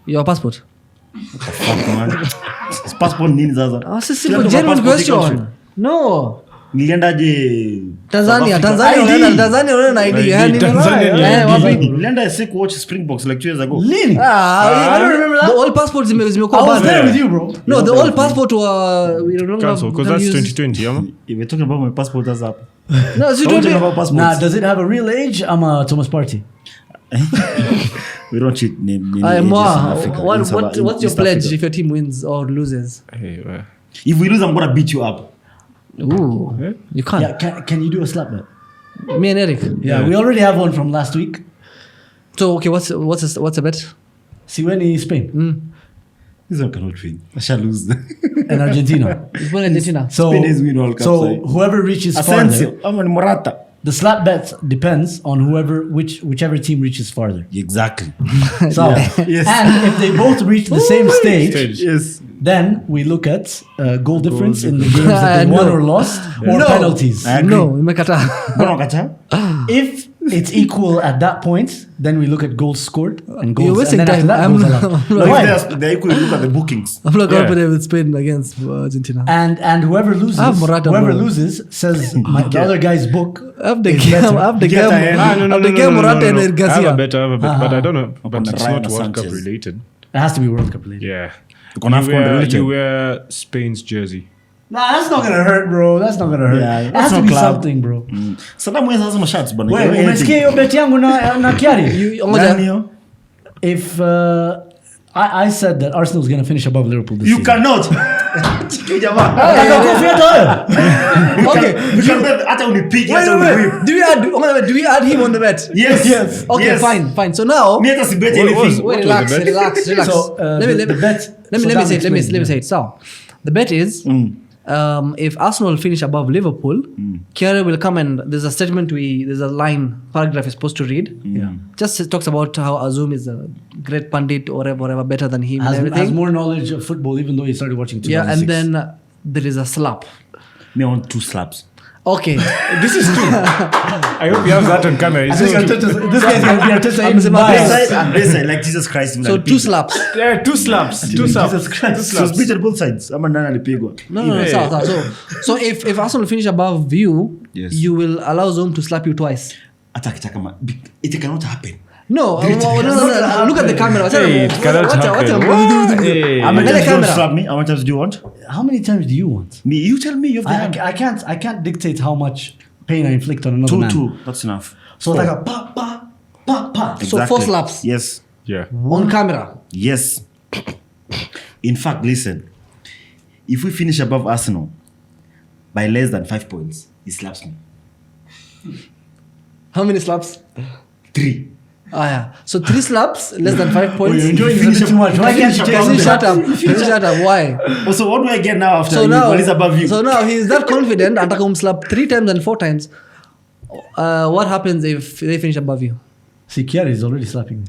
Speaker 2: Your passport.
Speaker 1: Fuck man. It's passport nini sasa?
Speaker 2: That's a
Speaker 1: Kila
Speaker 2: simple,
Speaker 1: mtu
Speaker 2: genuine
Speaker 1: ana passport hii
Speaker 2: question.
Speaker 1: country.
Speaker 2: No.
Speaker 1: Niliendaje
Speaker 2: Tanzania
Speaker 1: South Africa?
Speaker 2: unaenda na ID
Speaker 4: ID,
Speaker 2: yani
Speaker 4: Tanzania,
Speaker 2: wapi
Speaker 1: Nilienda SC watch Springboks like 2 years ago.
Speaker 3: Lini?
Speaker 2: I
Speaker 3: don't remember that.
Speaker 2: the old passports zimekuwa
Speaker 3: I was
Speaker 2: bad
Speaker 3: there with you, bro.
Speaker 2: no the old passport were we don't
Speaker 4: Cancel, because that's 2020, yeah, man.
Speaker 1: If we're talking about my passport, that's up.
Speaker 2: no so
Speaker 1: Don't talk about passports.
Speaker 3: Nah, does it have a real age? I'm a Thomas Party.
Speaker 1: We don't cheat name ages in
Speaker 2: Moi,
Speaker 1: Africa.
Speaker 2: what's your
Speaker 1: East
Speaker 2: pledge
Speaker 1: Africa.
Speaker 2: if your team wins or loses?
Speaker 4: Hey,
Speaker 1: If we lose, I'm gonna beat you up.
Speaker 2: Ooh,
Speaker 4: Yeah.
Speaker 2: you can't.
Speaker 3: Yeah, can you do a slap bet?
Speaker 2: Me and Eric.
Speaker 3: Yeah, we already have one from last week.
Speaker 2: So okay, what's a bet?
Speaker 3: Siweni, Spain,
Speaker 1: This one cannot win. I shall lose.
Speaker 3: and Argentina.
Speaker 2: It's for Argentina.
Speaker 3: So,
Speaker 1: Spain is win World Cup,
Speaker 3: so
Speaker 1: sorry.
Speaker 3: whoever reaches farther,
Speaker 1: Asensio. I'm on Morata.
Speaker 3: the slap bet depends on whichever team reaches farther.
Speaker 1: Exactly.
Speaker 3: So,
Speaker 1: Yes.
Speaker 3: and if they both reach the same stage,
Speaker 1: Yes.
Speaker 3: then we look at goal difference in the games that they won
Speaker 2: No.
Speaker 3: or lost, or
Speaker 2: No.
Speaker 3: penalties.
Speaker 1: I agree.
Speaker 2: No, imekataa.
Speaker 1: Mbona unakataa?
Speaker 3: If it's equal at that point, then we look at goals scored and goals.
Speaker 2: You're wasting
Speaker 3: and then
Speaker 2: time.
Speaker 3: after that, goals allowed.
Speaker 1: Like
Speaker 3: Why?
Speaker 1: they're equal, look at the bookings.
Speaker 2: I'm not
Speaker 4: Yeah.
Speaker 2: confident with Spain against Argentina.
Speaker 3: And whoever loses,
Speaker 2: I have Morata,
Speaker 3: whoever
Speaker 2: bro.
Speaker 3: loses says the other guy's book.
Speaker 2: After
Speaker 3: is
Speaker 2: game,
Speaker 3: better.
Speaker 2: after
Speaker 1: Get
Speaker 2: game,
Speaker 1: ahead.
Speaker 2: after game, Morata and
Speaker 4: I have a
Speaker 2: Garcia.
Speaker 4: bet, but I don't know. But it's
Speaker 1: Ryan
Speaker 4: not World Cup
Speaker 1: Sanchez.
Speaker 4: related.
Speaker 3: It has to be World Cup related.
Speaker 4: Yeah.
Speaker 1: You're gonna have to related.
Speaker 4: You wear Spain's jersey.
Speaker 3: Nah, that's not gonna hurt, bro. That's not gonna hurt.
Speaker 1: Yeah,
Speaker 3: it has
Speaker 1: that's
Speaker 3: to
Speaker 1: not
Speaker 3: be
Speaker 1: club.
Speaker 3: something, bro.
Speaker 1: Saddam Hussein has some shots, but
Speaker 3: Wait, umesikia hiyo bet yangu na Kiari? If I said that Arsenal is gonna finish above Liverpool this
Speaker 1: You
Speaker 3: season.
Speaker 1: cannot.
Speaker 2: Okay.
Speaker 1: You can bet hata unipige hata
Speaker 2: Wait.
Speaker 1: uniwip.
Speaker 2: Do we add him on the bet?
Speaker 1: Yes.
Speaker 2: Okay,
Speaker 1: Yes.
Speaker 2: fine. So now,
Speaker 1: Me hata si bet
Speaker 4: What
Speaker 1: anything.
Speaker 4: was-
Speaker 2: wait,
Speaker 4: What was the bet?
Speaker 2: relax.
Speaker 3: So, the bet.
Speaker 2: Let me say it. So, the bet is
Speaker 1: Mm.
Speaker 2: if Arsenal finish above Liverpool, Kieran will come and there's a statement there's a line paragraph is supposed to read.
Speaker 3: Yeah.
Speaker 2: Just talks about how Azum is a great pundit or whatever better than him and
Speaker 3: Has
Speaker 2: everything.
Speaker 3: more knowledge of football, even though he started watching 2006.
Speaker 2: Yeah, and then there is a slap.
Speaker 1: Me I want 2 slaps.
Speaker 2: Okay.
Speaker 4: This is true. I hope you have that on camera. It's
Speaker 3: this
Speaker 4: just two.
Speaker 3: guy's gonna be Arteta
Speaker 2: I'm
Speaker 3: in
Speaker 2: saying
Speaker 3: bias.
Speaker 1: This side and this side, like Jesus Christ.
Speaker 2: So 2 slaps.
Speaker 4: Yeah, 2 slaps. 2 slaps.
Speaker 3: Jesus Christ.
Speaker 4: Two
Speaker 1: So
Speaker 4: slaps.
Speaker 1: split at both sides. Ama nani alipigwa?
Speaker 2: No,
Speaker 4: Yeah.
Speaker 2: so if Arsenal finish above you,
Speaker 1: Yes.
Speaker 2: you will allow Zoom to slap you twice.
Speaker 1: Hata akitaka it cannot happen.
Speaker 2: No, no. Look at the camera.
Speaker 4: Hey, it cannot happen. What? Hey.
Speaker 1: How many
Speaker 2: Let the
Speaker 1: times do you want
Speaker 2: camera.
Speaker 1: to slap me? How many times do you want?
Speaker 3: How many times do you want?
Speaker 1: Me, you tell me. You have the hand.
Speaker 3: I can't dictate how much pain I inflict on another man.
Speaker 1: 2. That's enough.
Speaker 3: So it's like a pa pa pa pa.
Speaker 2: So 4 slaps
Speaker 1: Yes.
Speaker 4: Yeah.
Speaker 2: on camera.
Speaker 1: Yes. In fact, listen. If we finish above Arsenal by less than 5 points, he slaps me.
Speaker 2: How many slaps?
Speaker 1: 3.
Speaker 2: Yeah. So 3 slaps, less than 5 points.
Speaker 3: you're enjoying this a bit too much. Why can't you
Speaker 2: Can you
Speaker 3: take
Speaker 2: shut up? Shut up. Why?
Speaker 1: Oh, so what do I get now after
Speaker 2: So
Speaker 1: you?
Speaker 2: now,
Speaker 1: What is above you?
Speaker 2: so now he's that confident. Ataka slap 3 times and 4 times. What happens if they finish above you?
Speaker 3: See, Kiari is already slapping me.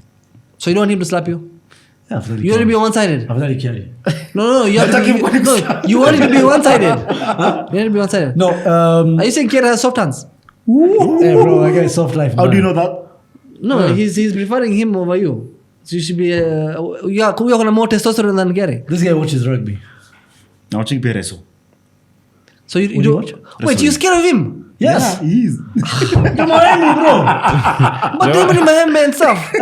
Speaker 2: So you don't want him to slap you?
Speaker 3: Yeah, I've already
Speaker 2: You want to be one-sided?
Speaker 3: I've already Kiari.
Speaker 2: No. You have to be, you want it to be one-sided. You want it to be one-sided.
Speaker 3: No,
Speaker 2: Are you saying Kiera has soft hands?
Speaker 3: hey, bro, I got a soft life.
Speaker 1: How do you know that?
Speaker 2: No, he's preferring him over you. So you should be. You're gonna more testosterone than Gary.
Speaker 3: This guy watches rugby.
Speaker 1: I'm watching Pereso.
Speaker 2: So you
Speaker 3: Would you watch?
Speaker 2: Wait, you're scared of him?
Speaker 3: Yes.
Speaker 1: Yeah, he is.
Speaker 3: Come on, bro.
Speaker 2: But you put him Mahembe and stuff.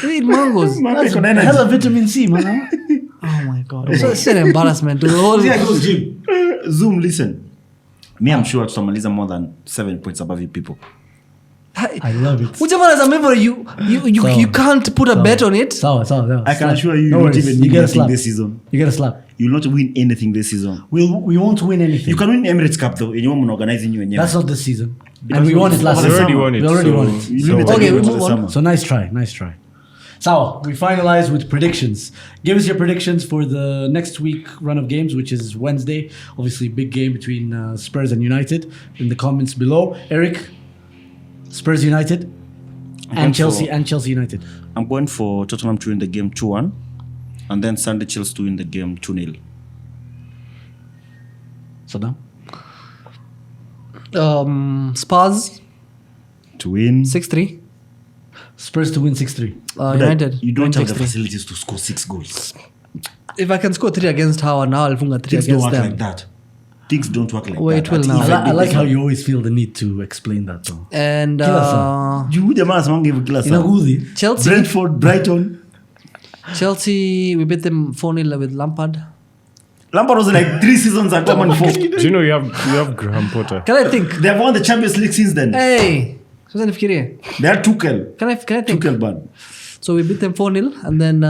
Speaker 2: Eat mangoes.
Speaker 3: That's a hell of vitamin C, man.
Speaker 2: Oh my god. It's an embarrassment to the whole.
Speaker 3: gym.
Speaker 1: Zoom, listen. Me, I'm sure tutamaliza more than 7 points above you people.
Speaker 3: I love it.
Speaker 2: Whichever is a memory, you can't put a bet on it.
Speaker 3: Sawa.
Speaker 1: I can assure you,
Speaker 3: No
Speaker 1: you won't
Speaker 3: worries.
Speaker 1: even
Speaker 3: You
Speaker 1: win
Speaker 3: get a
Speaker 1: anything
Speaker 3: slap.
Speaker 1: this season.
Speaker 3: You get a slap.
Speaker 1: You will not win anything this season.
Speaker 3: We won't win anything.
Speaker 1: You can win Emirates Cup though. And you won't organize in you and
Speaker 3: That's not this season.
Speaker 1: Because
Speaker 3: And we won it last
Speaker 4: We
Speaker 3: season.
Speaker 4: already won it.
Speaker 3: We already
Speaker 4: so-
Speaker 3: won it.
Speaker 1: You
Speaker 4: so-
Speaker 1: leave it
Speaker 2: Okay,
Speaker 1: again
Speaker 2: we
Speaker 1: for
Speaker 2: move
Speaker 1: the
Speaker 2: on.
Speaker 1: summer.
Speaker 3: So nice try. Sawa, we finalize with predictions. Give us your predictions for the next week run of games, which is Wednesday. Obviously, big game between Spurs and United. In the comments below, Eric, Spurs United, and Chelsea United.
Speaker 1: I'm going for Tottenham to win the game 2-1. And then Sunday Chelsea to win the game 2-0.
Speaker 3: Saddam.
Speaker 2: Spurs
Speaker 1: To win.
Speaker 2: 6-3.
Speaker 3: Spurs to win 6-3.
Speaker 2: United.
Speaker 1: You don't have the
Speaker 2: 6-3.
Speaker 1: facilities to score 6 goals.
Speaker 2: If I can score 3 against Howard now, I'll funga 3
Speaker 1: Things don't
Speaker 2: against
Speaker 1: work
Speaker 2: them.
Speaker 1: like that. things don't work like
Speaker 2: Wait,
Speaker 1: that.
Speaker 2: will
Speaker 1: At
Speaker 2: now.
Speaker 1: even
Speaker 3: I like
Speaker 1: big
Speaker 3: how
Speaker 1: club.
Speaker 3: you always feel the need to explain that though.
Speaker 2: And
Speaker 1: You jamaa anasemanga hivyo kila saa.
Speaker 3: Inagudhi.
Speaker 2: Chelsea,
Speaker 1: Brentford, Brighton.
Speaker 2: Chelsea, we beat them 4-0 with Lampard.
Speaker 1: Lampard was like 3 seasons at Common 4.
Speaker 4: Do you know you have Graham Potter?
Speaker 2: Can I think?
Speaker 1: They have won the Champions League since then.
Speaker 2: Hey, sasa nifikirie.
Speaker 1: They are Tuchel.
Speaker 2: Can I think?
Speaker 1: Tuchel bad.
Speaker 2: So we beat them 4-0, and then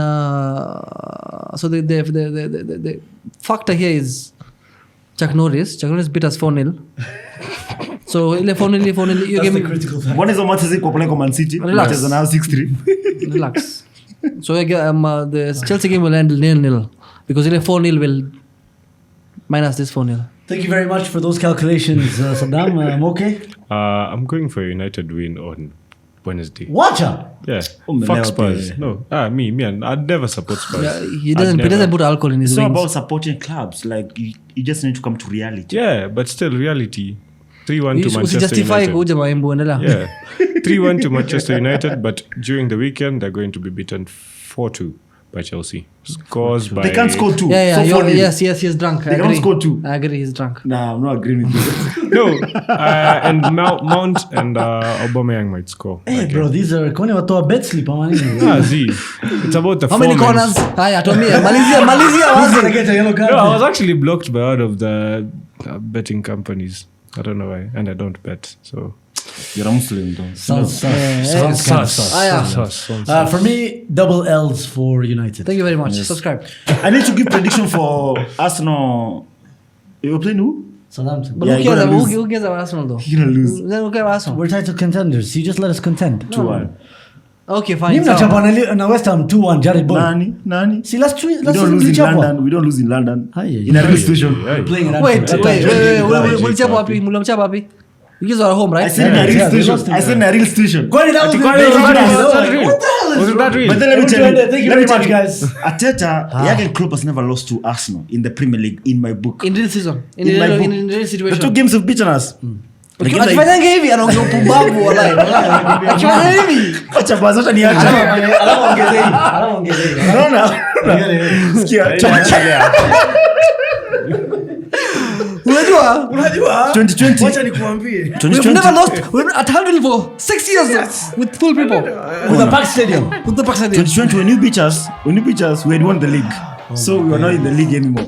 Speaker 2: so the factor here is Chuck Norris. Chuck Norris beat us 4-0. So ile 4-0, you
Speaker 3: That's
Speaker 2: give
Speaker 3: the
Speaker 2: me
Speaker 3: critical fact.
Speaker 1: Mbona hizo matches ziko pale kwa Man City?
Speaker 2: Relax.
Speaker 1: Matches now 6-3.
Speaker 2: relax. So the Chelsea game will end 0-0 because ile 4-0 will minus this 4-0.
Speaker 3: Thank you very much for those calculations, Saddam. Okay.
Speaker 4: I'm going for a United win on Wednesday.
Speaker 3: Watch out.
Speaker 4: Yeah.
Speaker 1: Umelewa
Speaker 4: Fuck Spurs.
Speaker 1: pia.
Speaker 4: No. Me, I'd never support Spurs.
Speaker 2: Yeah, he doesn't put alcohol in his
Speaker 1: It's not about
Speaker 2: wings.
Speaker 1: supporting clubs. Like you just need to come to reality.
Speaker 4: Yeah, but still reality. 3-1 to Manchester
Speaker 2: Usijustify
Speaker 4: United.
Speaker 2: kuja maimbu endelea.
Speaker 4: Yeah. 3-1 to Manchester United, but during the weekend they're going to be beaten 4-2 by Chelsea. Scores by
Speaker 1: They can't score 2.
Speaker 2: Yeah,
Speaker 1: So
Speaker 2: you're-
Speaker 1: 4-0.
Speaker 2: yes, he's drunk.
Speaker 1: They cannot score 2.
Speaker 2: I agree, he's drunk.
Speaker 1: Nah, I'm not agreeing with you.
Speaker 4: No, and Mount and Aubameyang might score.
Speaker 3: Hey,
Speaker 4: Okay.
Speaker 3: bro, these are kwani watu wa bet slip ama nini?
Speaker 4: Z. It's about the
Speaker 2: How many
Speaker 4: performance.
Speaker 2: corners? Haya, tuambie. Malizia
Speaker 3: Who's
Speaker 2: wazi.
Speaker 3: gonna get a yellow card?
Speaker 4: No, I was actually blocked by one of the betting companies. I don't know why, and I don't bet. So
Speaker 1: You're a Muslim, though.
Speaker 3: Sounds
Speaker 4: Sounds
Speaker 3: kind of
Speaker 4: sus.
Speaker 2: Aya.
Speaker 3: For me, double L's for United.
Speaker 2: Thank you very much. Subscribe.
Speaker 1: I need to give prediction for Arsenal. You're playing who?
Speaker 3: Southampton.
Speaker 2: But
Speaker 1: Yeah,
Speaker 2: who
Speaker 1: you're
Speaker 2: cares
Speaker 1: gonna
Speaker 2: about
Speaker 1: lose.
Speaker 2: who cares about Arsenal though?
Speaker 1: You're gonna lose.
Speaker 2: Then who cares about Arsenal?
Speaker 3: We're title contenders. You just let us contend.
Speaker 1: 2-1.
Speaker 2: Okay, fine.
Speaker 3: Mimi nachapa na West Ham 2-1 Jared Boy.
Speaker 1: Nani?
Speaker 3: See, let's
Speaker 1: We don't lose in London. We don't lose in London.
Speaker 3: Aye,
Speaker 1: In a
Speaker 3: aye.
Speaker 1: real situation.
Speaker 2: Wait,
Speaker 3: Playing in
Speaker 2: wait.
Speaker 3: Anfield.
Speaker 2: Mlichapa wapi? Mlichapa wapi? You guys are at home,
Speaker 1: I
Speaker 2: right?
Speaker 1: said in a
Speaker 3: Yeah,
Speaker 1: real
Speaker 3: they
Speaker 1: situation.
Speaker 3: lost in
Speaker 1: I said in a real situation.
Speaker 3: Kwani that was
Speaker 4: Kwani
Speaker 3: the-
Speaker 4: was that
Speaker 3: What
Speaker 4: real?
Speaker 3: the hell is
Speaker 4: Wasn't that real?
Speaker 1: But then let me tell you.
Speaker 3: Thank you
Speaker 1: let me
Speaker 3: very
Speaker 1: tell
Speaker 3: much, guys.
Speaker 1: Arteta, Jurgen Klopp has never lost to Arsenal in the Premier League in my book.
Speaker 2: In real season. In
Speaker 1: In my
Speaker 2: real
Speaker 1: book.
Speaker 2: in real
Speaker 1: The
Speaker 2: situation.
Speaker 1: 2 games have beaten us. The game like-
Speaker 2: Akifanya hivi anaongea upumbavu walai. Akifanya hivi.
Speaker 1: Acha basi, acha niache. Unaona? Sikia.
Speaker 2: Unajua?
Speaker 1: 2020.
Speaker 3: Wacha nikuambie.
Speaker 2: We've
Speaker 1: 2020.
Speaker 2: never lost. We're at Anfield for 6 years with full people.
Speaker 3: With the packed stadium.
Speaker 2: With the Pakistani.
Speaker 1: 2020 when you beat us, we had won the league. So we are not in the league anymore.